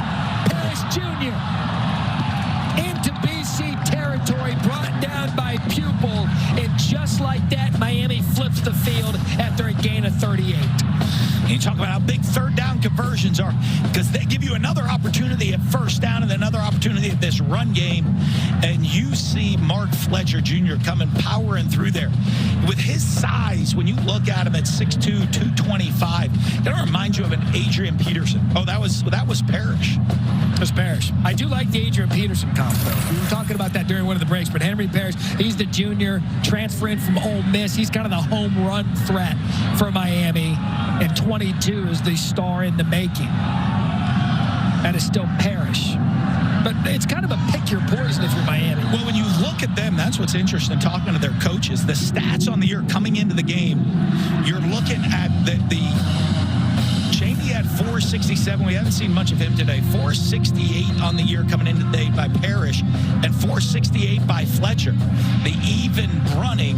Parrish Jr. into BC territory, brought down by Pupil. And just like that, Miami flips the field after a gain of 38. And you talk about how big third down conversions are, because they give you another opportunity at first down and another opportunity at this run game. And you see Mark Fletcher Jr. coming powering through there. With his size, when you look at him at 6'2", 225, it'll remind you of an Adrian Peterson. Oh, that was Parrish. It was Parrish. I do like the Adrian Peterson comp, though. We were talking about that during one of the breaks, but Henry Parrish, he's the junior transferring from Ole Miss. He's kind of the home run threat for Miami. And 22 is the star in the making. That is still Parrish. But it's kind of a pick your poison if you're Miami. Well, when you look at them, that's what's interesting, talking to their coaches. The stats on the year coming into the game, you're looking at the Cheney had 467. We haven't seen much of him today. 468 on the year coming into the day by Parrish, and 468 by Fletcher. The even running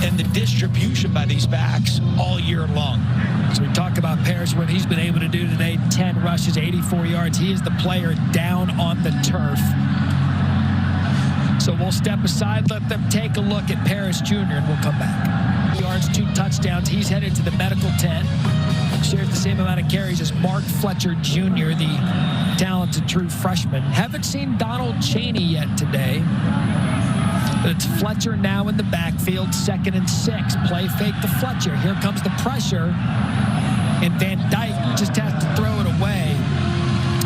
and the distribution by these backs all year long. So we talk about Parrish, what he's been able to do today. 10 rushes, 84 yards. He is the player down on the turf. So we'll step aside, let them take a look at Parrish Jr., and we'll come back. Yards, 2 touchdowns. He's headed to the medical tent. Shares the same amount of carries as Mark Fletcher Jr., the talented true freshman. Haven't seen Donald Cheney yet today. It's Fletcher now in the backfield, 2nd and 6. Play fake to Fletcher. Here comes the pressure. And Van Dyke just has to throw it away.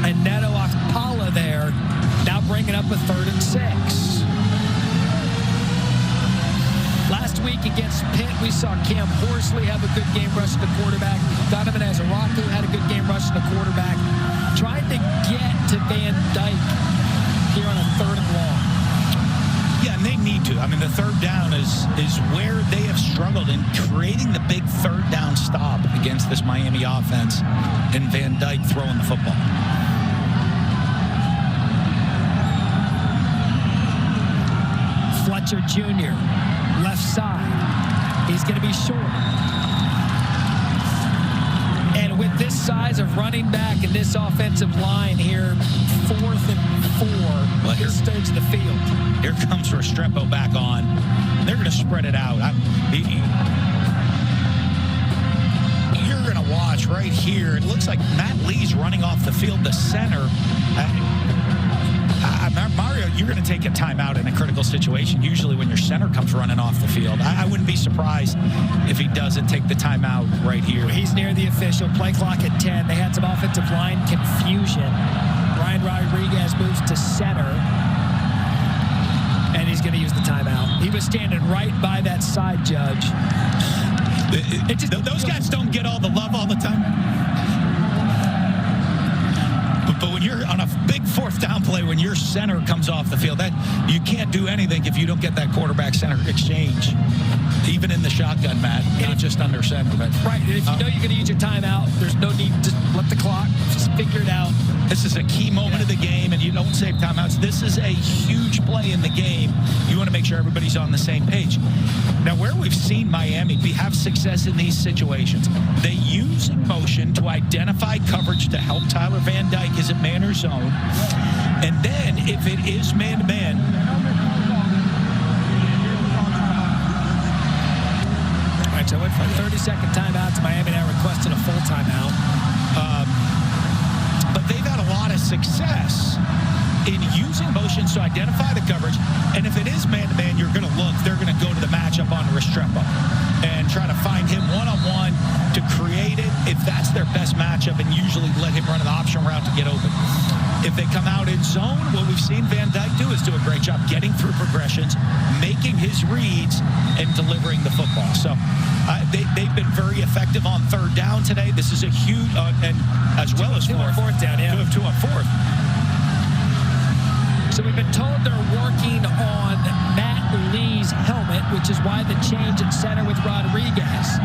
And Neto Akpala there, now bringing up a 3rd and 6. Last week against Pitt, we saw Cam Horsley have a good game rushing the quarterback. Donovan Azaraku had a good game rushing the quarterback. Trying to get to Van Dyke here on a 3rd and long. Yeah, and they need to. I mean, the third down is where they have struggled in creating the big third down stop against this Miami offense, and Van Dyke throwing the football. Fletcher Jr., left side. He's going to be short. And with this size of running back and this offensive line here, 4th and 4, well, this thirds of the field. Here comes Restrepo back on. They're going to spread it out. You're going to watch right here. It looks like Matt Lee's running off the field, the center. Mario, you're going to take a timeout in a critical situation, usually when your center comes running off the field. I wouldn't be surprised if he doesn't take the timeout right here. He's near the official. Play clock at 10. They had some offensive line confusion. Brian Rodriguez moves to center. And he's going to use the timeout. He was standing right by that side, Judge. Those guys don't get all the love all the time. But when you're on a big 4th down play, when your center comes off the field, that you can't do anything if you don't get that quarterback-center exchange, even in the shotgun, Matt, not just under center. But right, and if you know you're going to use your timeout, there's no need to let the clock, just figure it out. This is a key moment of the game, and you don't save timeouts. This is a huge play in the game. You want to make sure everybody's on the same page. Now, where we've seen Miami have success in these situations, they use motion to identify coverage to help Tyler Van Dyke. Is it man or zone? And then, if it is man-to-man, match. I went from a 30-second timeout to Miami now requesting a full timeout. But they've had a lot of success in using motions to identify the coverage. And if it is man-to-man, you're going to look. They're going to go to the matchup on Restrepo and try to find him one-on-one to create it if that's their best matchup, and usually let him run an option route to get open. If they come out in zone, what we've seen Van Dyke do is do a great job getting through progressions, making his reads, and delivering the football. So they've been very effective on third down today. This is a huge, and as well as fourth down. Yeah, 2 on fourth. So we've been told they're working on Matt Lee's helmet, which is why the change at center with Rodriguez.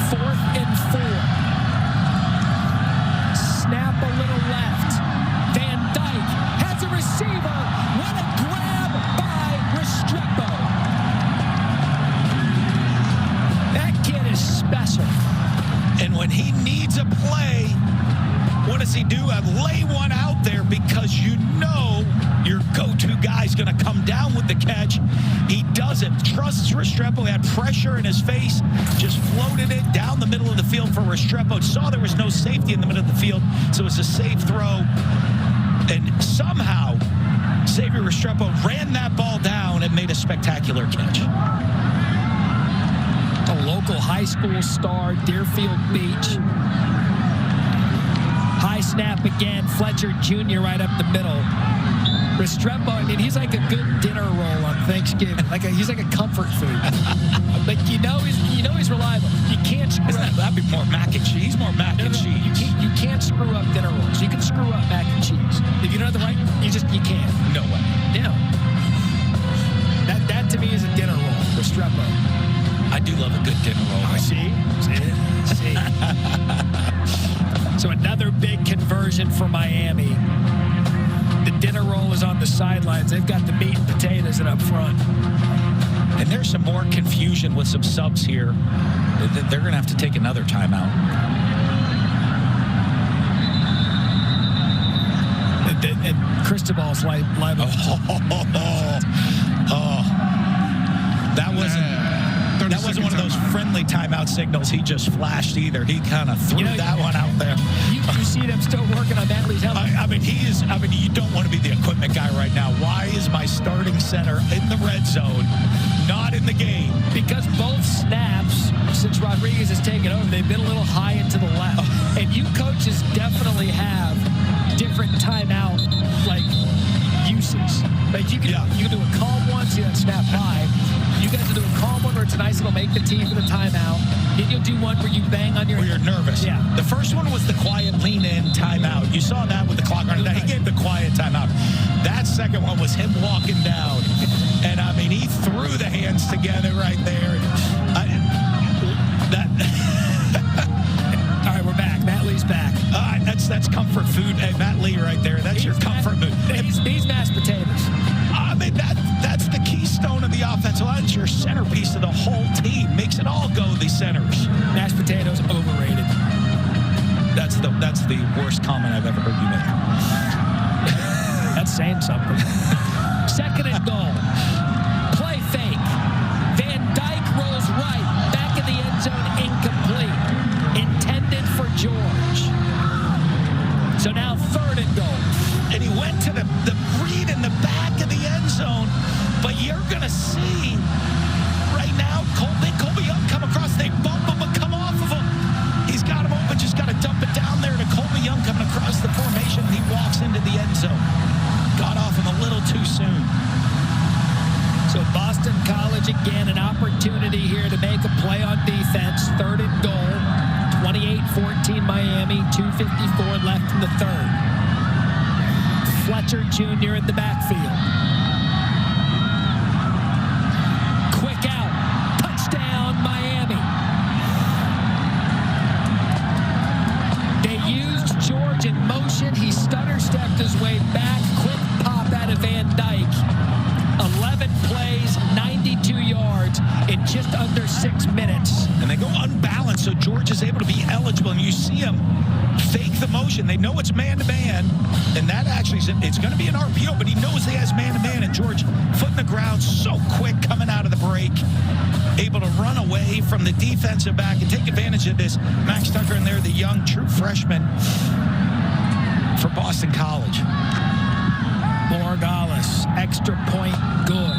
4th and 4. Snap a little left. Van Dyke has a receiver. What a grab by Restrepo. That kid is special. And when he needs a play, what does he do? Lay one out there, because you know your go-to guy's going to come down with the catch. He doesn't. Trusts Restrepo. Had pressure in his face. Just floated it down the middle of the field for Restrepo. Saw there was no safety in the middle of the field, so it was a safe throw. And somehow, Xavier Restrepo ran that ball down and made a spectacular catch. A local high school star, Deerfield Beach. High snap again. Fletcher Jr. right up the middle. Restrepo, I mean, he's like a good dinner roll on Thanksgiving. He's like a comfort food. Like, you know he's reliable. You can't screw up. That'd be more mac and cheese. He's more mac and cheese. You can't screw up dinner rolls. You can screw up mac and cheese. If you don't have the right, you can't. No way. Yeah. That to me is a dinner roll, Restrepo. I do love a good dinner roll. Oh, see? So another big conversion for Miami. The dinner roll is on the sidelines. They've got the meat and potatoes and up front. And there's some more confusion with some subs here. They're going to have to take another timeout. And Cristobal's live. That wasn't one of those friendly timeout signals he just flashed either. He kind of threw that one out there. You see them still working on Matt Lee's helmet. You don't want to be the equipment guy right now. Why is my starting center in the red zone, not in the game? Because both snaps, since Rodriguez has taken over, they've been a little high and to the left. And you coaches definitely have different timeout, uses. You can do a calm one, see that snap high. You guys will do a calm one where it's nice, it'll make the tee for the timeout. Then you'll do one where you bang on your where you're nervous. Yeah. The first one was the quiet lean-in timeout. You saw that with the clock running down. He gave the quiet timeout. That second one was him walking down. And, he threw the hands together right there. All right, we're back. Matt Lee's back. That's comfort food. Hey, Matt Lee right there. That's your comfort food. He's mashed potatoes. That's the keystone of the offensive line. It's your centerpiece of the whole team. Makes it all go the centers. Mashed potatoes overrated. That's the worst comment I've ever heard you make. That's saying something. 2nd and goal. Play fake. Van Dyke rolls right. Back in the end zone, incomplete. Intended for George. So now 3rd and goal. And he went to the read in the back of the end zone. But you're going to see right now, Colbie Young come across. They bump him but come off of him. He's got him open, just got to dump it down there to Colbie Young coming across the formation. He walks into the end zone. Got off him a little too soon. So Boston College again, an opportunity here to make a play on defense. 3rd and goal. 28-14 Miami. 2:54 left in the 3rd. Fletcher Jr. in the backfield. Quick out. Touchdown, Miami. They used George in motion. He stutter-stepped his way back. Quick pop out of Van Dyke. 11 plays, 92 yards in just under 6 minutes. And they go unbalanced, so George is able to be eligible. And you see him fake the motion. They know it's man-to-man, and that actually, it's going to be an RPO, but he knows he has man-to-man, and George, foot in the ground, so quick coming out of the break, able to run away from the defensive back and take advantage of this. Max Tucker in there, the young true freshman for Boston College. Borregales, extra point, good.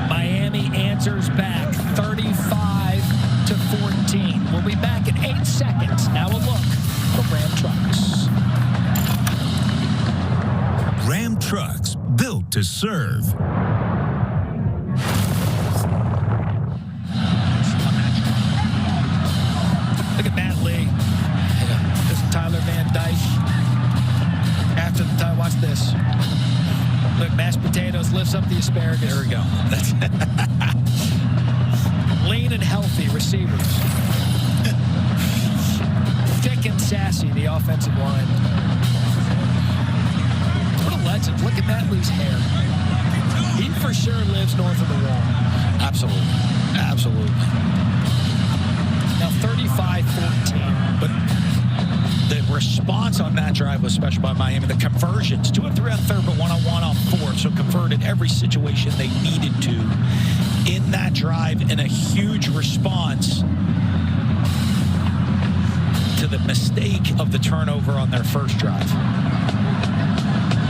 Miami answers back, 35-14. We'll be back in 8 seconds. Now a look from Ram Trucks. Ram Trucks, built to serve. Look at Matt Lee. This is Tyler Van Dyke. After the time, watch this. Look, mashed potatoes lifts up the asparagus. There we go. Lean and healthy receivers. Thick and sassy, the offensive line. What a legend. Look at Matt Lee's hair. He for sure lives north of the wall. Absolutely. Absolutely. Now 35-14. But the response on that drive was special by Miami. The conversions, 2 of 3 on third, but 1 on 1 on fourth. So converted every situation they needed to in that drive, and a huge response to the mistake of the turnover on their first drive.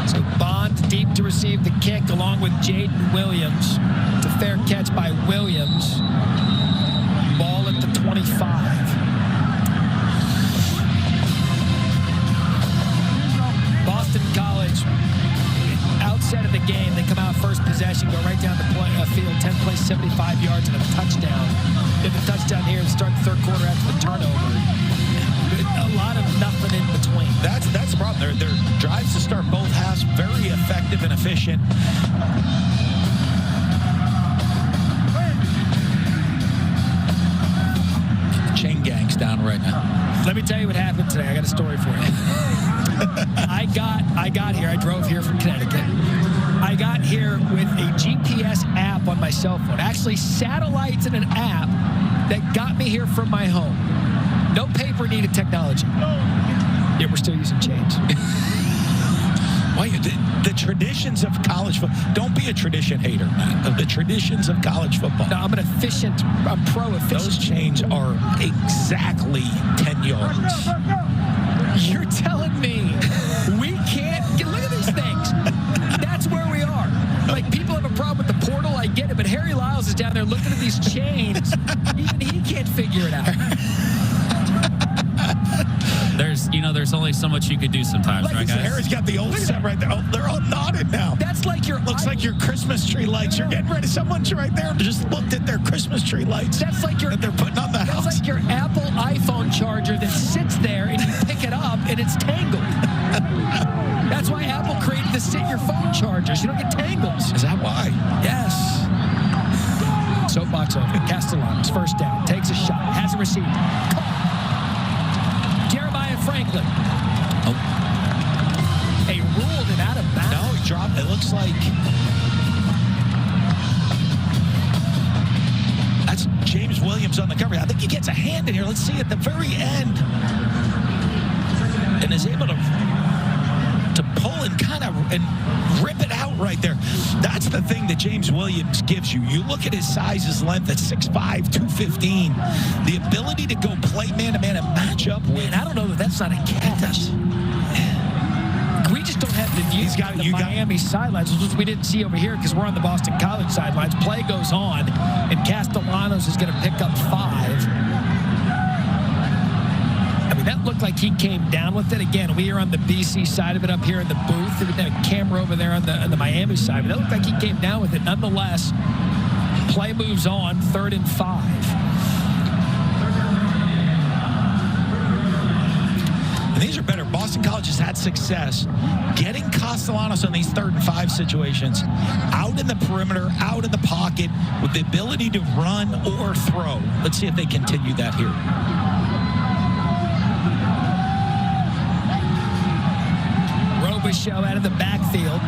So Bond deep to receive the kick along with Jaden Williams. It's a fair catch by Williams. Ball at the 25. Boston College, outset of the game, they come out first possession, go right down the field, 10 plays, 75 yards, and a touchdown. They have a touchdown here to start the third quarter after the turnover. A lot of nothing in between. That's the problem. Their drives to start both halves, very effective and efficient. Chain gang's down right now. Let me tell you what happened today. I got a story for you. I got here. I drove here from Connecticut. I got here with a GPS app on my cell phone. Actually, satellites and an app that got me here from my home. No paper needed technology. Yet we're still using change. Well, the traditions of college football. Don't be a tradition hater, man. Of the traditions of college football. No, I'm a pro-efficient. Those chains are exactly 10 yards. You're telling me we can't look at these things. That's where we are. Like, people have a problem with the portal, I get it, but Harry Lyles is down there looking at these chains. Even he can't figure it out. There's only so much you could do sometimes, Like right, guys? Harry's got the old set right there. Oh, they're all knotted now. That's like your Looks like your Christmas tree lights. You're getting ready. Someone's right there just looked at their Christmas tree lights. That's like that they're putting on the house. That's like your Apple iPhone charger that sits there and you pick it up and it's tangled. That's why Apple created the sit your phone chargers. You don't get tangles. Is that why? Yes. Soapbox over. Castellanos, first down, takes a shot, has a receiver. Jeremiah Franklin. Oh. They ruled it out of bounds. No, he dropped. It looks like that's James Williams on the cover. I think he gets a hand in here. Let's see at the very end. And is able to pull and kind of rip it out right there. That's the thing that James Williams gives you. You look at his size, his length at 6'5", 215. The ability to go play man-to-man and match up with. And I don't know that that's not a catch. We just don't have the view of the Miami sidelines, which we didn't see over here because we're on the Boston College sidelines. Play goes on, and Castellanos is going to pick up 5. I mean, that looked like he came down with it. Again, we are on the BC side of it up here in the booth. We have a camera over there on the Miami side. But that looked like he came down with it. Nonetheless, play moves on, 3rd and 5. And these are better. Boston College has had success getting Castellanos on these 3rd and 5 situations out in the perimeter, out in the pocket, with the ability to run or throw. Let's see if they continue that here. Show out of the backfield.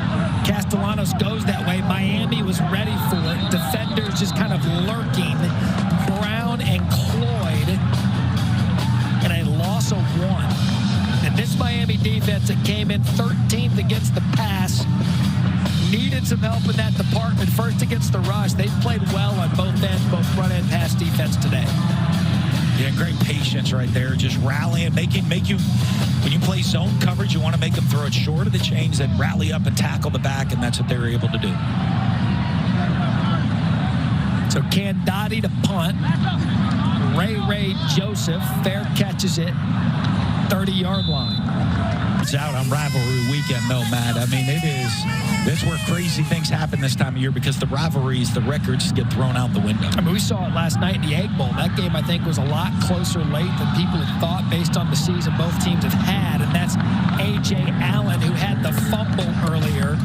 Castellanos goes that way. Miami was ready for it. Defenders just kind of lurking. Brown and Cloyd. And a loss of 1. And this this Miami defense that came in 13th against the pass needed some help in that department. First against the rush. They played well on both ends, both front and pass defense today. Yeah, great patience right there. Just rallying, make you, when you play zone coverage, you want to make them throw it short of the chains, then rally up and tackle the back, and that's what they were able to do. So Candotti to punt. Ray Joseph fair catches it, 30-yard line. It's out on rivalry weekend, though, Matt. I mean, that's where crazy things happen this time of year because the rivalries, the records get thrown out the window. I mean, we saw it last night in the Egg Bowl. That game, I think, was a lot closer late than people had thought based on the season both teams have had, and that's A.J. Allen, who had the fumble earlier.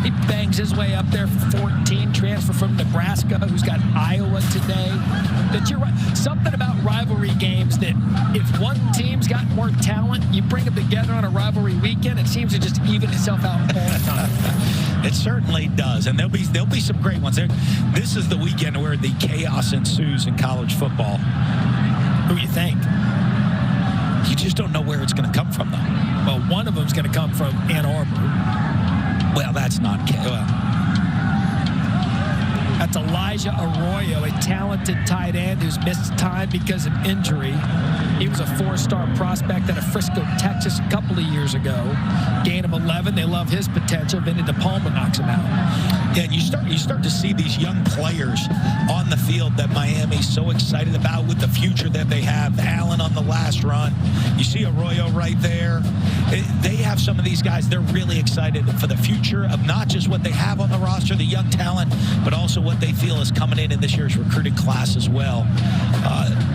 He bangs his way up there for 14, transfer from Nebraska, who's got Iowa today. But you're right. Something about rivalry games that if one team's got more talent, you bring them together on a rivalry weekend, it seems to just even itself out all the time. It certainly does, and there'll be some great ones. This is the weekend where the chaos ensues in college football. Who do you think? You just don't know where it's going to come from, though. Well, one of them's going to come from Ann Arbor. Well, that's not That's Elijah Arroyo, a talented tight end who's missed time because of injury. He was a 4-star prospect out of Frisco, Texas a couple of years ago. Gain of 11. They love his potential. Vinny DePalma knocks him out. Yeah, and you start to see these young players on the field that Miami's so excited about with the future that they have. Allen on the last run. You see Arroyo right there. They have some of these guys. They're really excited for the future of not just what they have on the roster, the young talent, but also what they feel is coming in this year's recruiting class as well.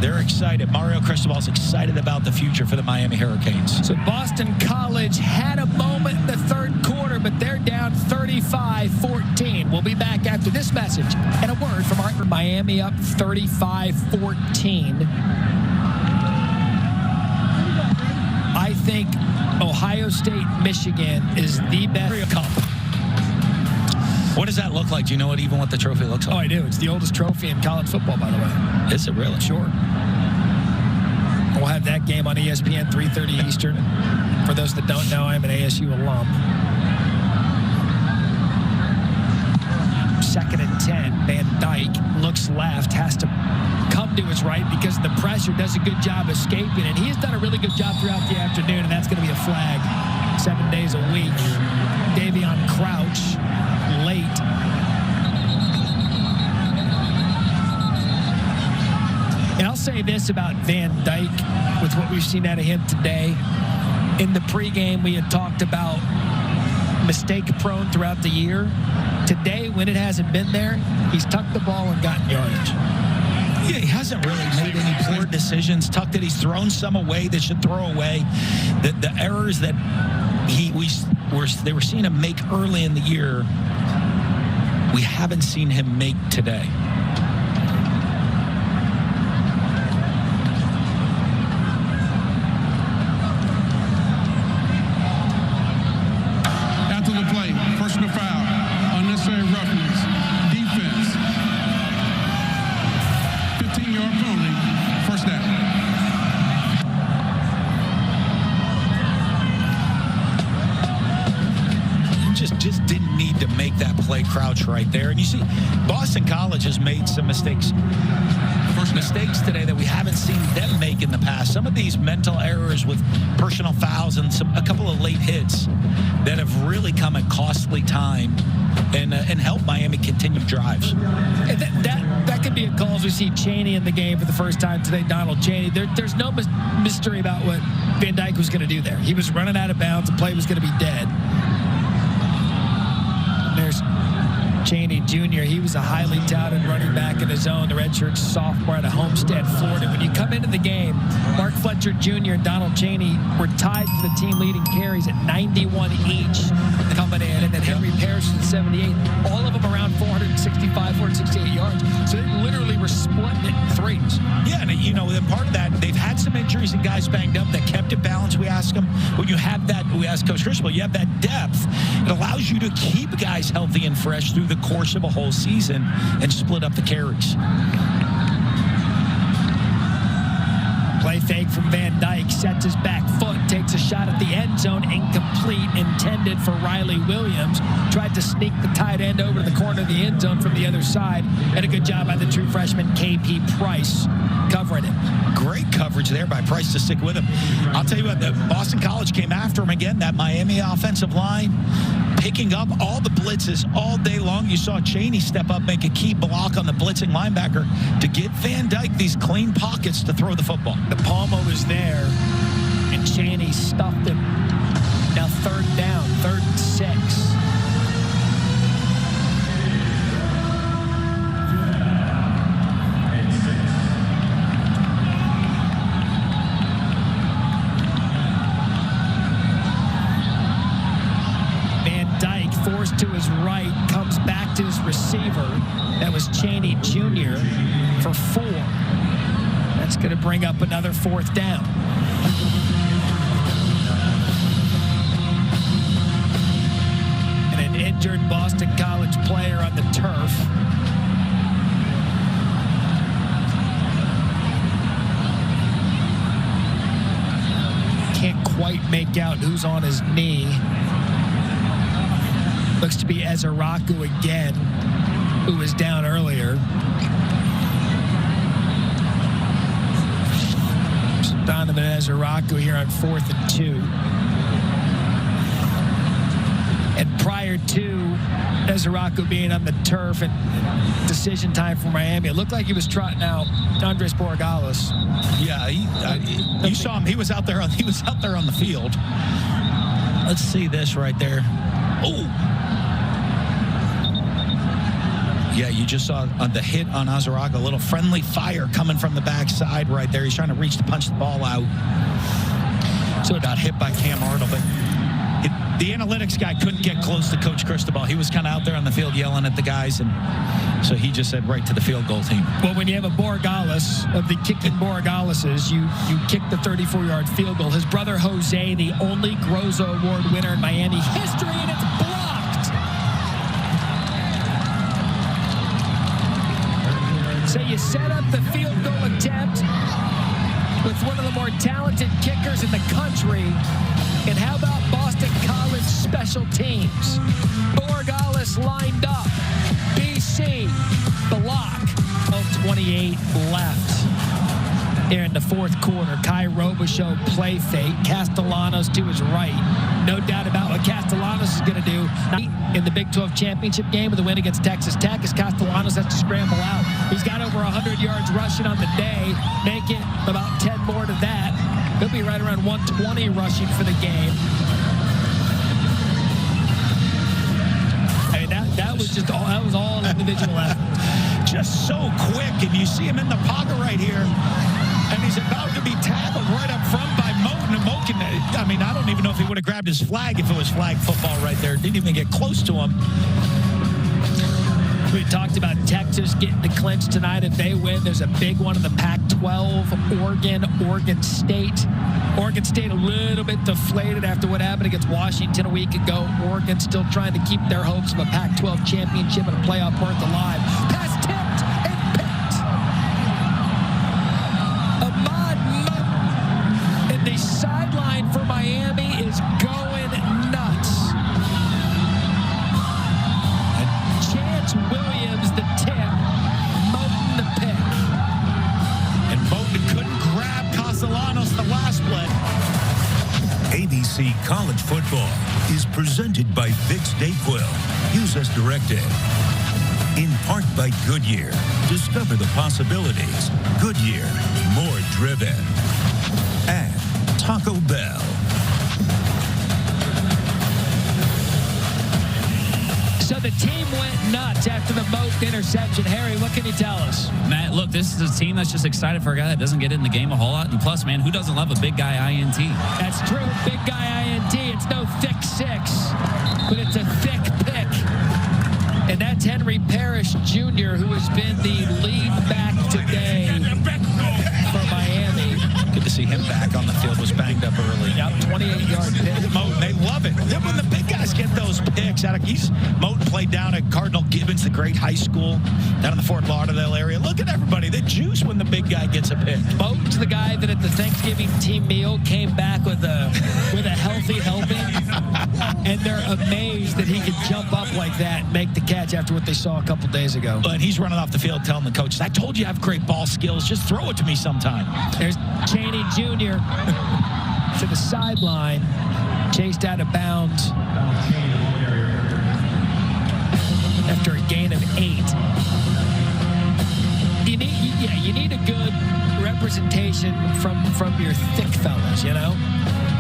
They're excited. Mario Cristobal's excited about the future for the Miami Hurricanes. So Boston College had a moment in the third quarter, but they're down 35-14. We'll be back after this message and a word from our Miami up 35-14. I think Ohio State, Michigan is the best cup. What does that look like? Do you know what the trophy looks like? Oh, I do. It's the oldest trophy in college football, by the way. Is it really? Sure. We'll have that game on ESPN, 3:30 Eastern. For those that don't know, I'm an ASU alum. 2nd and 10. Van Dyke looks left, has to come to his right because of the pressure, does a good job escaping, and he has done a really good job throughout the afternoon, and that's going to be a flag 7 days a week. Davion Crouch, late. And I'll say this about Van Dyke with what we've seen out of him today. In the pregame, we had talked about mistake-prone throughout the year. Today, when it hasn't been there, he's tucked the ball and gotten yardage. Yeah, he hasn't really made any poor decisions. Tucked it. He's thrown some away that should throw away. The errors that they were seeing him make early in the year, we haven't seen him make today. After the play, personal foul, unnecessary roughness, defense, 15-yard penalty, first down. Just didn't need to make that play. Crouch right there. And you see, Boston College has made some mistakes. Mistakes today that we haven't seen them make in the past. Some of these mental errors with personal fouls and a couple of late hits that have really come at costly time and helped Miami continue drives. And that could be a call as we see Chaney in the game for the first time today. Donald Chaney. There's no mystery about what Van Dyke was going to do there. He was running out of bounds. The play was going to be dead. There's Chaney Jr. He was a highly touted running back in his own, the redshirt sophomore out of Homestead, Florida. When you come into the game, Mark Fletcher Jr. and Donald Chaney were tied for the team leading carries at 91 each coming in, and then Henry Parrish at 78. All of them around 465, 468 yards. So they literally were splitting it in threes. Yeah, and then part of that, they've had some injuries and guys banged up that kept it balanced. We ask them, when you have that, we ask Coach Cristobal, you have that depth. It allows you to keep guys healthy and fresh through the course of a whole season and split up the carries. Play fake from Van Dyke, sets his back foot, takes a shot at the end zone, incomplete, intended for Riley Williams. Tried to sneak the tight end over to the corner of the end zone from the other side. And a good job by the true freshman KP Price covering it. Great coverage there by Price to stick with him. I'll tell you what, the Boston College came after him again. That Miami offensive line picking up all the blitzes all day long. You saw Chaney step up, make a key block on the blitzing linebacker to get Van Dyke these clean pockets to throw the football. The Palma was there, and Chaney stuffed him. Now third down, 3rd and 6. Forced to his right, comes back to his receiver. That was Chaney Jr. for 4. That's going to bring up another 4th down. And an injured Boston College player on the turf. Can't quite make out who's on his knee. Looks to be Ezeraku again, who was down earlier. Donovan Ezeraku here on 4th and 2. And prior to Ezeraku being on the turf and decision time for Miami, it looked like he was trotting out Andres Borregales. Yeah, you saw him. He was out there on the field. Let's see this right there. Oh. Yeah, you just saw the hit on Ezeraku, a little friendly fire coming from the backside right there. He's trying to reach to punch the ball out. So it got hit by Cam Arnold, but the analytics guy couldn't get close to Coach Cristobal. He was kind of out there on the field yelling at the guys, and so he just said right to the field goal team. Well, when you have a Borregales, of the kicking Borregaleses, you kick the 34-yard field goal. His brother Jose, the only Groza Award winner in Miami history, and it's blocked. So you set up the field goal attempt with one of the more talented kickers in the country. And how about Boston College special teams? Borregales lined up. BC, the lock. 28 left. Here in the 4th quarter, Kai Robichaux play fake. Castellanos to his right. No doubt about what Castellanos is going to do in the Big 12 championship game with the win against Texas Tech, as Castellanos has to scramble out. He's got over 100 yards rushing on the day, make it about 10 more to that. He'll be right around 120 rushing for the game. I mean, that was all individual effort. Just so quick, and you see him in the pocket right here. And he's about to be tackled right up front by Moten. And Moten, I mean, I don't even know if he would have grabbed his flag if it was flag football right there. Didn't even get close to him. We talked about Texas getting the clinch tonight. If they win, there's a big one in the Pac-12, Oregon State. Oregon State a little bit deflated after what happened against Washington a week ago. Oregon still trying to keep their hopes of a Pac-12 championship and a playoff berth alive. Pass tipped and picked. Ahmad Moten in the sideline for Miami is going nuts. Chance Williams the tip, Moten the pick. And Moten couldn't grab Castellanos the last play. ACC College Football is presented by Vicks Dayquil. Use as directed. In part by Goodyear. Discover the possibilities. Goodyear, more driven. And Taco Bell. So the team went nuts after the Moten interception. Harry, what can you tell us? Matt, look, this is a team that's just excited for a guy that doesn't get in the game a whole lot. And plus, man, who doesn't love a big guy INT? That's true. Big guy INT. It's no thick six, but it's a thick pick. And that's Henry Parrish Jr., who has been the lead back today for Miami. Good to see him back on the field. Was banged up early. Yep, 28-yard pick. Moten, they love love it. When the big guys get those picks, Moten played down at Cardinal Gibbons, the great high school down in the Fort Lauderdale area. Look at everybody. They juice when the big guy gets a pick. Moten's the guy that at the Thanksgiving team meal came back with a healthy helping, and they're amazed that he could jump up like that and make the catch after what they saw a couple days ago. But he's running off the field telling the coaches, I told you I have great ball skills. Just throw it to me sometime. There's Chaney Jr. to the sideline, chased out of bounds after a gain of 8. You need a good representation from your thick fellas, you know?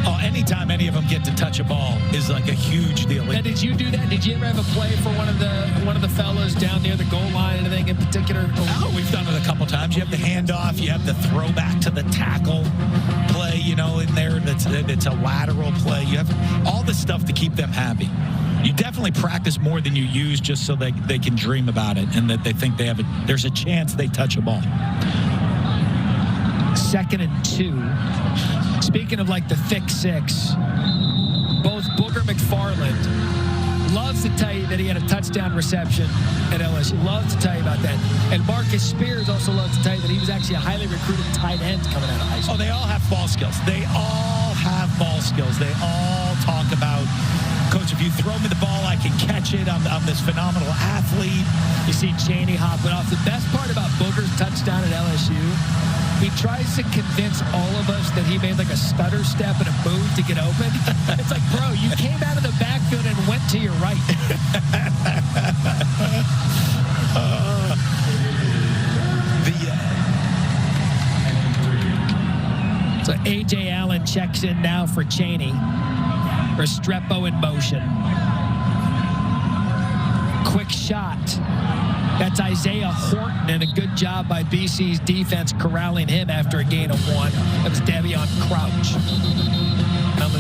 Oh, anytime any of them get to touch a ball is like a huge deal. Now, did you do that? Did you ever have a play for one of the fellas down near the goal line? Anything in particular? Oh, we've done it a couple times. You have the handoff. You have the throwback to the tackle play, you know, in there. It's a lateral play. You have all the stuff to keep them happy. You definitely practice more than you use just so they can dream about it and that they think there's a chance they touch a ball. 2nd and 2. Speaking of like the thick six, both Booger McFarland loves to tell you that he had a touchdown reception at LSU. Loves to tell you about that. And Marcus Spears also loves to tell you that he was actually a highly recruited tight end coming out of high school. Oh, they all have ball skills. They all have ball skills. They all talk about, Coach, if you throw me the ball, I can catch it. I'm this phenomenal athlete. You see Chaney hopping off. The best part about Booger's touchdown at LSU, he tries to convince all of us that he made like a stutter step and a move to get open. It's like, bro, you came out of the backfield and went to your right. So A.J. Allen checks in now for Chaney. Restrepo in motion. Quick shot. That's Isaiah Horton, and a good job by BC's defense corralling him after a gain of 1. That was Devion Crouch.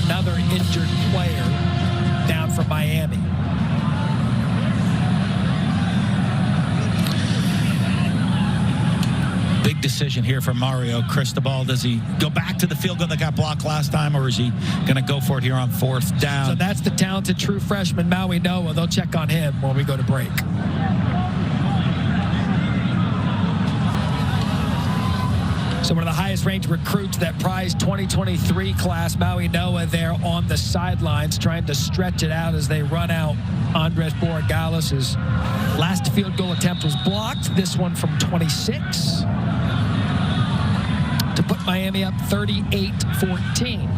Another injured player down from Miami. Big decision here for Mario Cristobal. Does he go back to the field goal that got blocked last time, or is he going to go for it here on 4th down? So that's the talented true freshman, Maui Noah. They'll check on him when we go to break. So one of the highest ranked recruits, that prize 2023 class, Maui Noah, there on the sidelines trying to stretch it out as they run out. Andres Borregales' last field goal attempt was blocked. This one from 26 to put Miami up 38-14.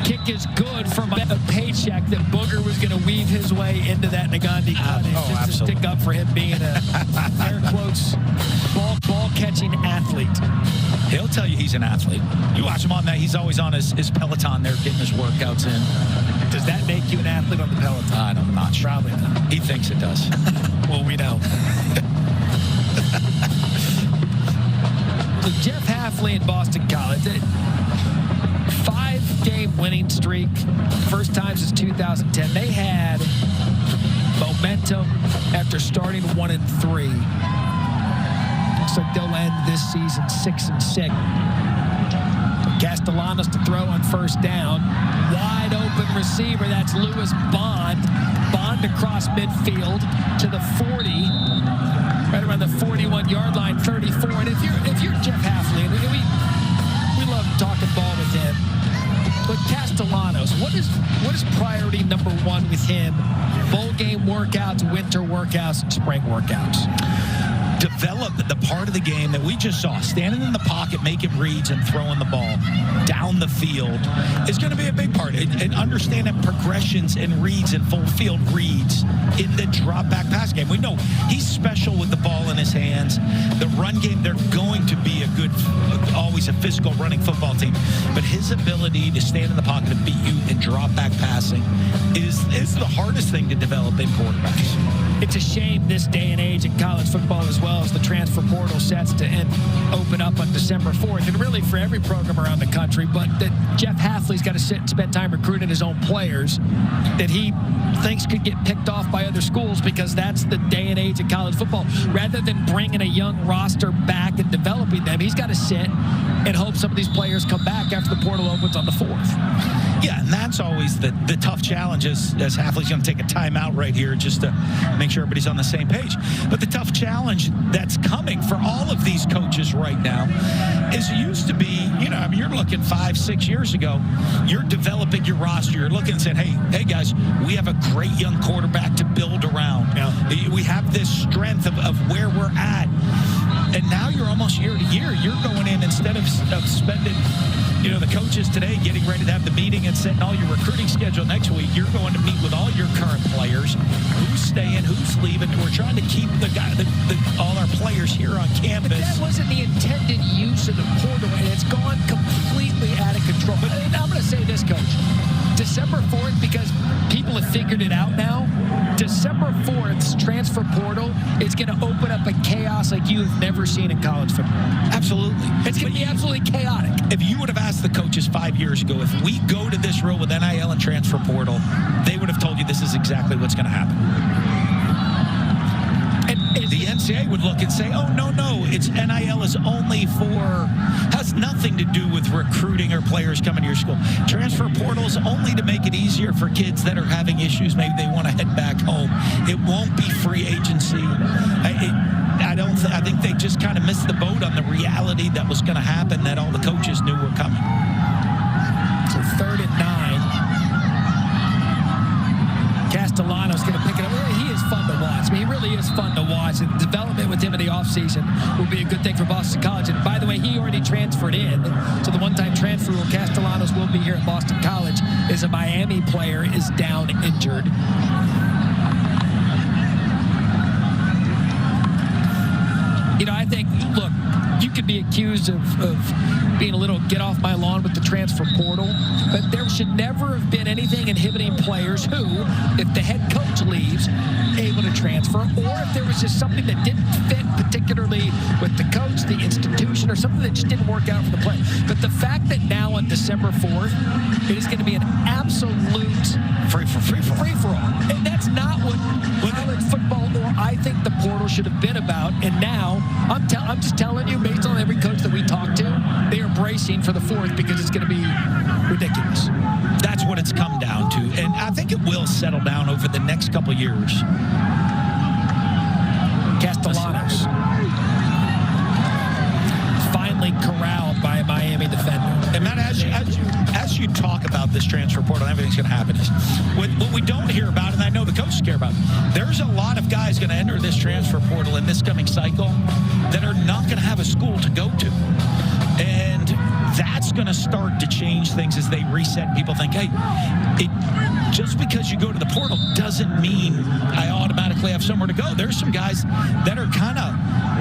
Kick is good from a paycheck that Booger was going to weave his way into that Nagandi cottage. Just to stick up for him being a, air quotes, ball-catching athlete. He'll tell you he's an athlete. You watch him on that, he's always on his Peloton there getting his workouts in. Does that make you an athlete on the Peloton? I'm not sure. Probably not. He thinks it does. Well, we know. So Jeff Hafley in Boston College. 5-game winning streak. First time since 2010. They had momentum after starting 1-3. Looks like they'll end this season 6-6. Castellanos to throw on 1st down. Wide open receiver. That's Lewis Bond. Bond across midfield to the 40. Right around the 41-yard line, 34. And if you're Jeff Hafley, we love talking ball with him. But Castellanos, what is priority number 1 with him? Bowl game workouts, winter workouts, and spring workouts. Develop the part of the game that we just saw, standing in the pocket, making reads and throwing the ball down the field is going to be a big part. And understanding progressions and reads and full field reads in the drop back pass game. We know he's special with the ball in his hands. The run game, they're going to be always a physical running football team. But his ability to stand in the pocket and beat you in drop back passing is the hardest thing to develop in quarterbacks. It's a shame this day and age in college football, as well as the transfer portal sets to open up on December 4th, and really for every program around the country, but that Jeff Hafley's got to sit and spend time recruiting his own players that he thinks could get picked off by other schools, because that's the day and age of college football. Rather than bringing a young roster back and developing them, he's got to sit and hope some of these players come back after the portal opens on the 4th. Yeah, and that's always the tough challenge, as Hafley's going to take a timeout right here just to make sure everybody's on the same page. But the tough challenge that's coming for all of these coaches right now is, it used to be, you're looking 5-6 years ago, you're developing your roster, you're looking and saying, hey guys, we have a great young quarterback to build around. Yeah. We have this strength of where we're at. And now you're almost year to year. You're going in, instead of spending, the coaches today getting ready to have the meeting and setting all your recruiting schedule next week, you're going to meet with all your current players, who's staying, who's leaving. We're trying to keep all our players here on campus. But that wasn't the intended use of the portal, and it's gone completely out of control. But I'm going to say this, Coach. December 4th, because people have figured it out now, December 4th's transfer portal is going to open up a chaos like you've never seen in college football. Absolutely. It's going to be absolutely chaotic. If you would have asked the coaches 5 years ago, if we go to this road with NIL and transfer portal, they would have told you this is exactly what's going to happen. The NCAA would look and say, oh, no, it's NIL is only has nothing to do with recruiting or players coming to your school. Transfer portal is only to make it easier for kids that are having issues. Maybe they want to head back home. It won't be free agency. I think they just kind of missed the boat on the reality that was going to happen, that all the coaches knew were coming. So 3rd and 9. Castellanos going to pick it up. He is fun to watch. I mean, he really is fun to watch. And development with him in the offseason will be a good thing for Boston College. And by the way, he already transferred in. So the one-time transfer rule, Castellanos will be here at Boston College, as a Miami player is down injured. I think, look, you could be accused of being a little get off my lawn with the transfer portal, but there should never have been anything inhibiting players who, if the head coach leaves, able to transfer, or if there was just something that didn't fit particularly with the coach, the institution, or something that just didn't work out for the play. But the fact that now on December 4th, it is going to be an absolute free-for-all. And that's not what college football, or I think the portal should have been about. And now, I'm just telling you, based on every coach that we talk to, they are bracing for the 4th because it's going to be ridiculous. That's what it's come down to. And I think it will settle down over the next couple of years. Castellanos finally corralled by a Miami defender. And Matt, as you talk about this transfer portal and everything's going to happen, is what we don't hear about, and I know the coaches care about, there's a lot of guys going to enter this transfer portal in this coming cycle that are not going to have a school to go to. And that's going to start to change things as they reset. People think, hey, just because you go to the portal doesn't mean I automatically have somewhere to go. There's some guys that are kind of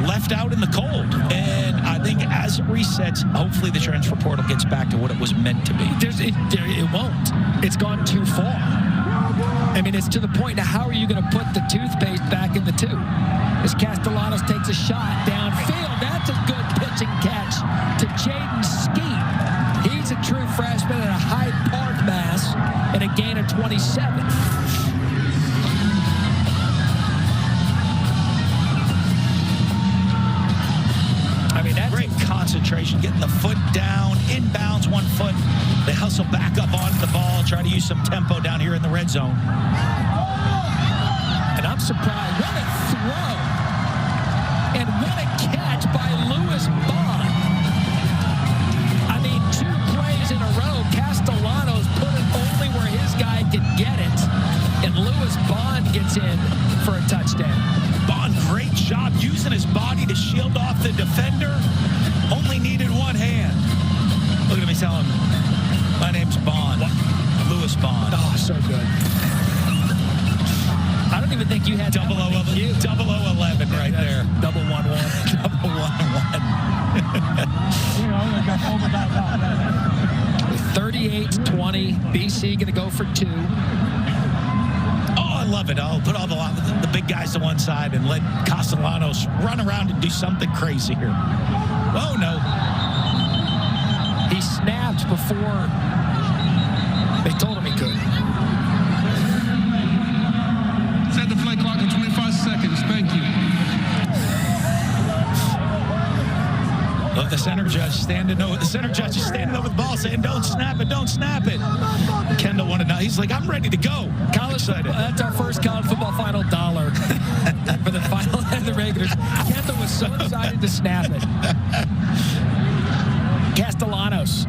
left out in the cold. And I think as it resets, hopefully the transfer portal gets back to what it was meant to be. It won't. It's gone too far. I mean, it's to the point now, how are you going to put the toothpaste back in the tube? As Castellanos takes a shot downfield, that's a good pitching catch to Jaden Skeet. He's a true freshman at a Hyde Park mass and a gain of 27. I mean, that's great concentration, getting the foot down, inbounds 1 foot. They hustle back up onto the ball, try to use some tempo down here in the red zone. And I'm surprised. What a throw. And what a catch by Lewis Bond. I mean, 2 plays in a row. Castellanos put it only where his guy could get it. And Lewis Bond gets in for a touchdown. Bond, great job using his body to shield off the defender. Only needed one hand. Look at me telling him, my name's Bond. Lewis Bond. Oh, so good. I don't even think you had 0011 right there. Double 1-1. Double 1-1. 38-20. BC going to go for 2. Oh, love it. I'll put all the big guys to one side and let Castellanos run around and do something crazy here. Oh, no. He snapped before they told him he could. Set the play clock at 25 seconds. Thank you. Look, the center judge standing over. The center judge is standing over the ball saying, don't snap it, don't snap it. Kendall wanted to know. He's like, I'm ready to go. College football, that's our first college football final dollar for the final and the regulars. Kendall was so excited to snap it. Castellanos.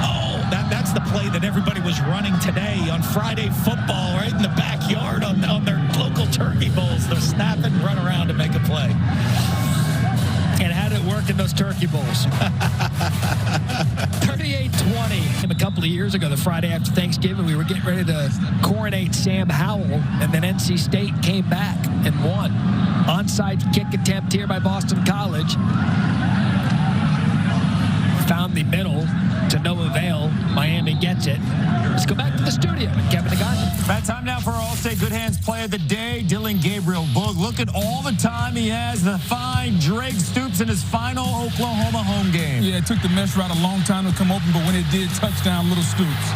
Oh, that's the play that everybody was running today on Friday football, right in the backyard on their local turkey bowls. They're snapping, run around to make a play. And how did it work in those turkey bowls? 38-20. A couple of years ago, the Friday after Thanksgiving, we were getting ready to coronate Sam Howell, and then NC State came back and won. Onside kick attempt here by Boston College. Found the middle to no avail. Miami gets it. Let's go back to the studio with Kevin DeGotti. That time now for our All-State Good Hands Play of the Day, Dylan Gabriel. Boog, look at all the time he has to find Drake Stoops in his final Oklahoma home game. Yeah, it took the mesh route a long time to come open, but when it did, touchdown, little Stoops.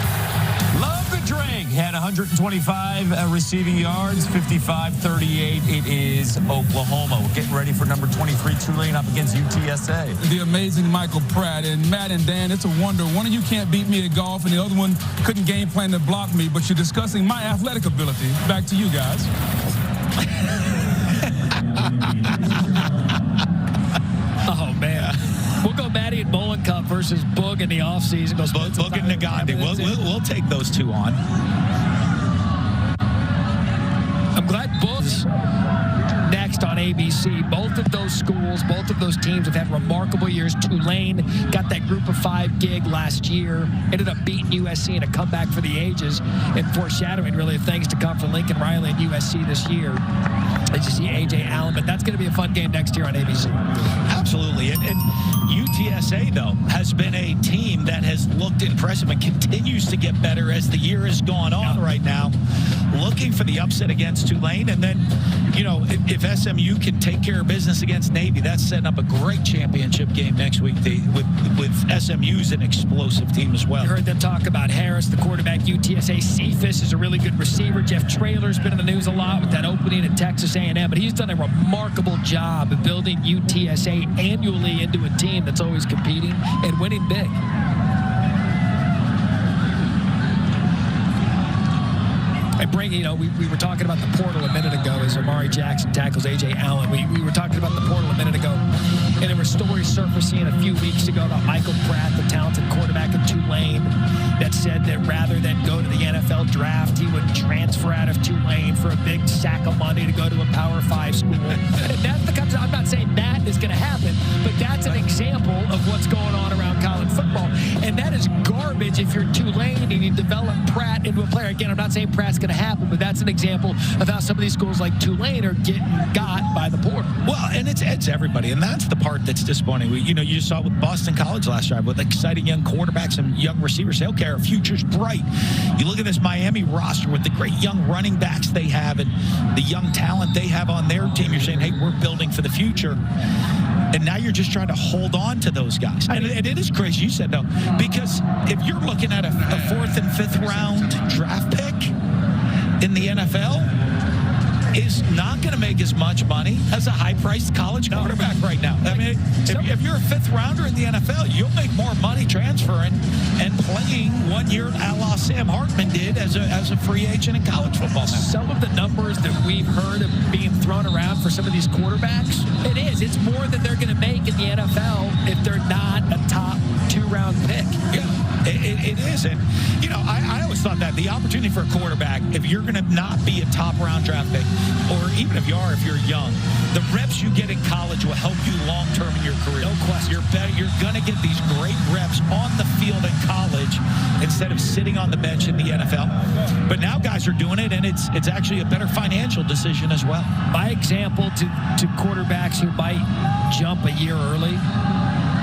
Love the Drake. Had 125 receiving yards, 55-38. It is Oklahoma. We're getting ready for number 23, Tulane up against UTSA. The amazing Michael Pratt. And Matt and Dan, it's a wonder. One of you can't beat me at golf, and the other one couldn't game plan to block me, but you're discussing my athletic ability. Back to you guys. Oh, man. We'll go Maddie and Bowling Cup versus Boog in the offseason. Boog and Nagandi. We'll take those two on. I'm glad Boog's next on ABC. Both of those schools, both of those teams have had remarkable years. Tulane got that group of 5 gig last year. Ended up beating USC in a comeback for the ages and foreshadowing really things to come for Lincoln Riley and USC this year. As you see A.J. Allen, but that's going to be a fun game next year on ABC. Absolutely. And UTSA, though, has been a team that has looked impressive and continues to get better as the year has gone on right now. Looking for the upset against Tulane. And then, you know, if SMU can take care of business against Navy, that's setting up a great championship game next week. With SMU's an explosive team as well. You heard them talk about Harris, the quarterback. UTSA Cephas is a really good receiver. Jeff Traylor's been in the news a lot with that opening at Texas A&M, but he's done a remarkable job of building UTSA annually into a team that's always competing and winning big. And bringing, you know, we were talking about the portal a minute ago as Amari Jackson tackles A.J. Allen. We were talking about the portal a minute ago, and there were stories surfacing a few weeks ago about Michael Pratt, the talented quarterback of Tulane, that said that rather than go to the NFL draft, he would transfer out of Tulane for a big sack of money to go to a Power 5 school. And that's the kind of, I'm not saying that is going to happen, but that's an example of what's going on around college football. And that is garbage if you're Tulane and you develop Pratt into a player. Again, I'm not saying Pratt's going to happen, but that's an example of how some of these schools like Tulane are getting got by the portal. Well, and it's everybody, and that's the part that's disappointing. You just saw it with Boston College last year with exciting young quarterbacks and young receivers. Say, okay, our future's bright. You look at this Miami roster with the great young running backs they have and the young talent they have on their team. You're saying, hey, we're building for the future. And now you're just trying to hold on to those guys. And it is crazy you said no, because if you're looking at a 4th and 5th round draft pick in the NFL, is not going to make as much money as a high-priced college quarterback right now. I mean, if you're a 5th rounder in the NFL, you'll make more money transferring and playing 1 year a la Sam Hartman did as a free agent in college football now. Some of the numbers that we've heard of being thrown around for some of these quarterbacks, it's more than they're going to make in the NFL if they're not a top 2-round pick. Yeah. It is. And, you know, I always thought that the opportunity for a quarterback, if you're going to not be a top-round draft pick, or even if you're young, the reps you get in college will help you long-term in your career. No question. You're going to get these great reps on the field in college instead of sitting on the bench in the NFL. But now guys are doing it, and it's actually a better financial decision as well. My example to quarterbacks who might jump a year early,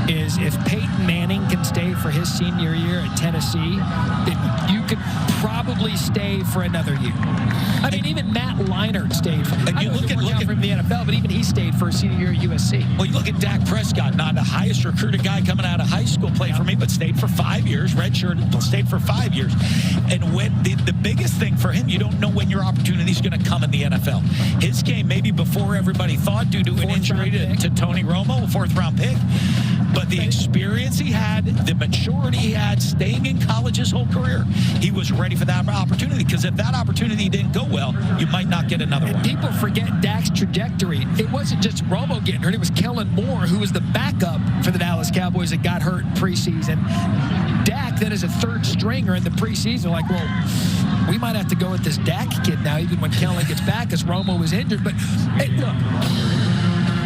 is if Peyton Manning can stay for his senior year at Tennessee, then you could probably stay for another year. I mean, even Matt Leinart stayed for. And you look at from the NFL, but even he stayed for a senior year at USC. Well, you look at Dak Prescott, not the highest recruited guy coming out of high school, played for me, but stayed for 5 years, redshirted, stayed for 5 years. And when the biggest thing for him, you don't know when your opportunity is going to come in the NFL. His game maybe before everybody thought due to an injury to Tony Romo, a fourth-round pick. But the experience he had, the maturity he had, staying in college his whole career, he was ready for that opportunity. Because if that opportunity didn't go well, you might not get another one. People forget Dak's trajectory. It wasn't just Romo getting hurt. It was Kellen Moore, who was the backup for the Dallas Cowboys that got hurt in preseason. Dak then is a third stringer in the preseason. Like, well, we might have to go with this Dak kid now, even when Kellen gets back, because Romo was injured. But, hey, look,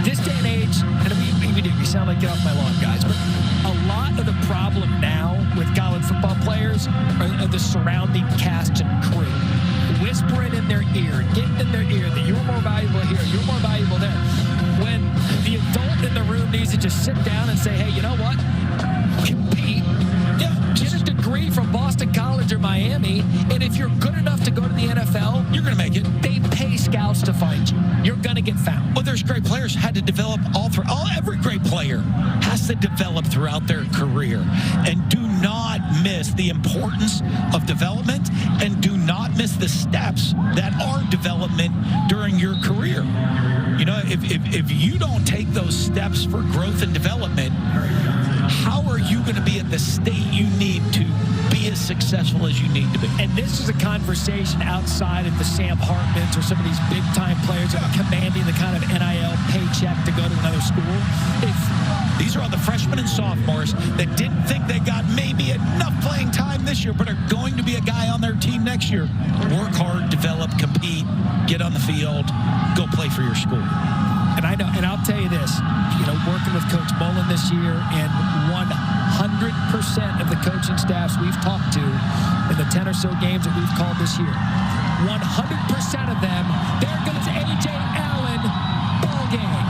this day and age, and we sound like get off my lawn, guys, but a lot of the problem now with college football players are the surrounding cast and crew. Whispering in their ear, getting in their ear that you're more valuable here, you're more valuable there. When the adult in the room needs to just sit down and say, hey, you know what? Compete. Yeah, get a degree from Boston College or Miami, and if you're good enough to go to the NFL, you're going to make it. They pay scouts to find you. You're going to get found. Well, there's great players had to develop every great player has to develop throughout their career. And do not miss the importance of development, and do not miss the steps that are development during your career. You know, if you don't take those steps for growth and development, how are you going to be at the state you need to be as successful as you need to be? And this is a conversation outside of the Sam Hartmans or some of these big-time players that are commanding the kind of NIL paycheck to go to another school. These are all the freshmen and sophomores that didn't think they got maybe enough playing time this year, but are going to be a guy on their team next year. Work hard, develop, compete, get on the field, go play for your school. And I know, and I'll tell you this, you know, working with Coach Mullen this year, and 100% of the coaching staffs we've talked to in the 10 or so games that we've called this year, 100% of them, there goes A.J. Allen, ball game.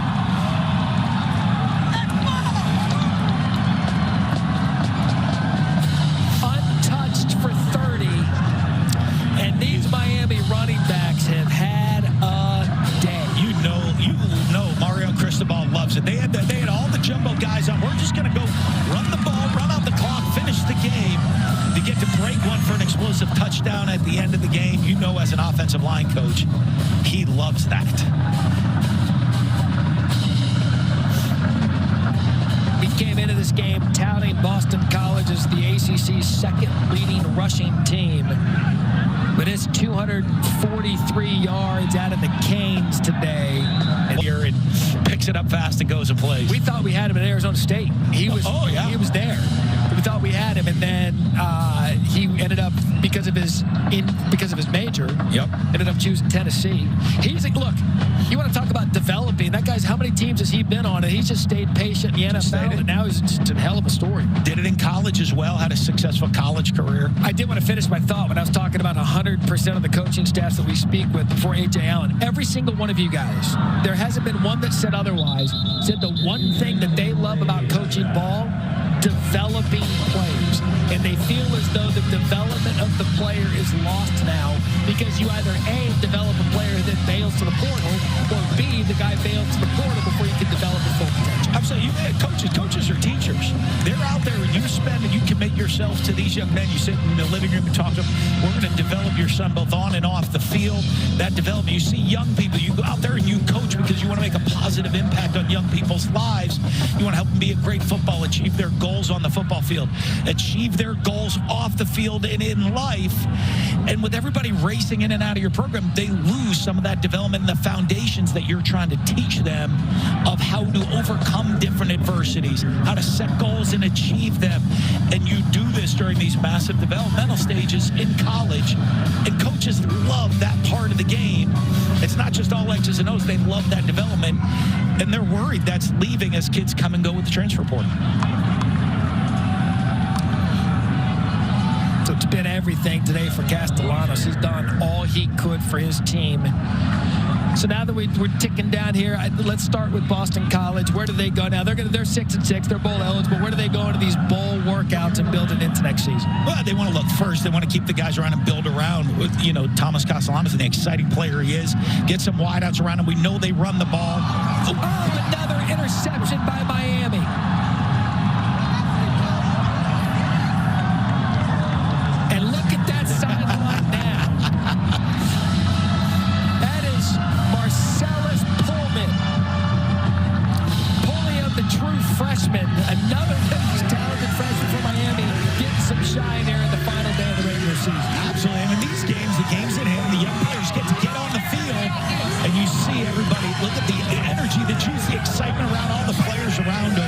Untouched for 30, and these Miami running backs have had a day. You know Mario Cristobal loves it. They had all the jumbo guys on. We're just going to go run the ball, run out the clock, finish the game. To get to break one for an explosive touchdown at the end of the game, you know, as an offensive line coach, he loves that. We came into this game touting Boston College as the ACC's second leading rushing team. But it's 243 yards out of the Canes today. And here and picks it up fast and goes and plays. We thought we had him at Arizona State. He was there. We thought we had him, and then he ended up because of his major. Yep. Ended up choosing Tennessee. He's like, look, you want to talk about developing? That guy's, how many teams has he been on? And he's just stayed patient in the NFL, and now he's just a hell of a story. Did it in college as well. Had a successful college career. I did want to finish my thought when I was talking about 100% of the coaching staffs that we speak with before A.J. Allen. Every single one of you guys, there hasn't been one that said otherwise. Said the one thing that they love about coaching ball, developing players. And they feel as though the development of the player is lost now because you either A, develop a player that bails to the portal, or B, the guy bails to the portal before you can develop his full potential. Absolutely. Coaches are teachers. They're out there, and you spend and you commit yourself to these young men. You sit in the living room and talk to them. We're going to develop your son both on and off the field. That development, you see young people, you go out there and you coach because you want to make a positive impact on young people's lives. You want to help them be a great football, achieve their goals on the football field, achieve their goals off the field and in life. And with everybody racing in and out of your program, they lose some of that development and the foundations that you're trying to teach them of how to overcome different adversities, how to set goals and achieve them. And you do this during these massive developmental stages in college. And coaches love that part of the game. It's not just all X's and O's. They love that development. And they're worried that's leaving as kids come and go with the transfer portal. So it's been everything today for Castellanos. He's done all he could for his team. So now that we're ticking down here, let's start with Boston College. Where do they go now? They're 6-6. They're bowl eligible. Where do they go into these bowl workouts and build it into next season? Well, they want to look first. They want to keep the guys around and build around with, Thomas Castellanos and the exciting player he is. Get some wideouts around him. We know they run the ball. Oh, another interception by Miami. And look at that sideline now. That is Marcellus Pullman. Pulling up the true freshman. Another talented freshman for Miami. Getting some shine here in the final day of the regular season. Absolutely. I mean, these games, the games at hand, the young players get to get on the field, and you see everybody. Look at the energy, the juice, the excitement around all the players around them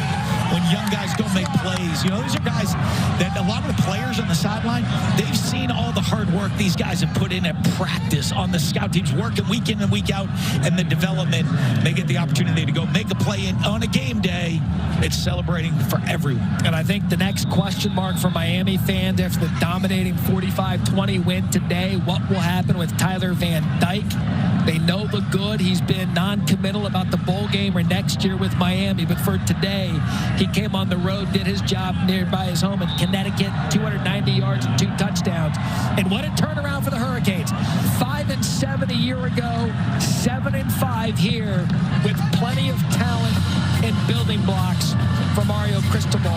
when young guys go make plays. These are guys that a lot of the players on the sideline, they've seen all the hard work these guys have put in at practice on the scout teams, working week in and week out, and the development. They get the opportunity to go make a play on a game day. It's celebrating for everyone. And I think the next question mark for Miami fans after the dominating 45-20 win today, what will happen with Tyler Van Dyke? They know the good. He's been non-committal about the bowl game or next year with Miami. But for today, he came on the road, did his job nearby his home in Connecticut, 290 yards and 2 touchdowns. And what a turnaround for the Hurricanes. 5-7 a year ago, 7-5 here with plenty of talent and building blocks for Mario Cristobal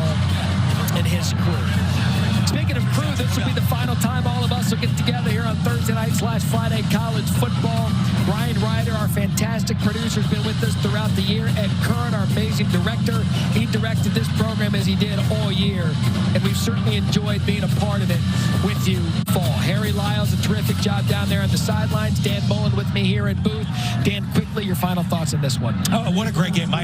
and his crew. Speaking of crew, this will be the final time all of us will get together here on Thursday night / Friday college football. Brian Ryder, our fantastic producer, has been with us throughout the year. Ed Curran, our amazing director, he directed this program as he did all year, and we've certainly enjoyed being a part of it with you fall. Harry Lyles, a terrific job down there on the sidelines. Dan Mullen with me here at booth. Dan, quickly, your final thoughts on this one. Oh, what a great game.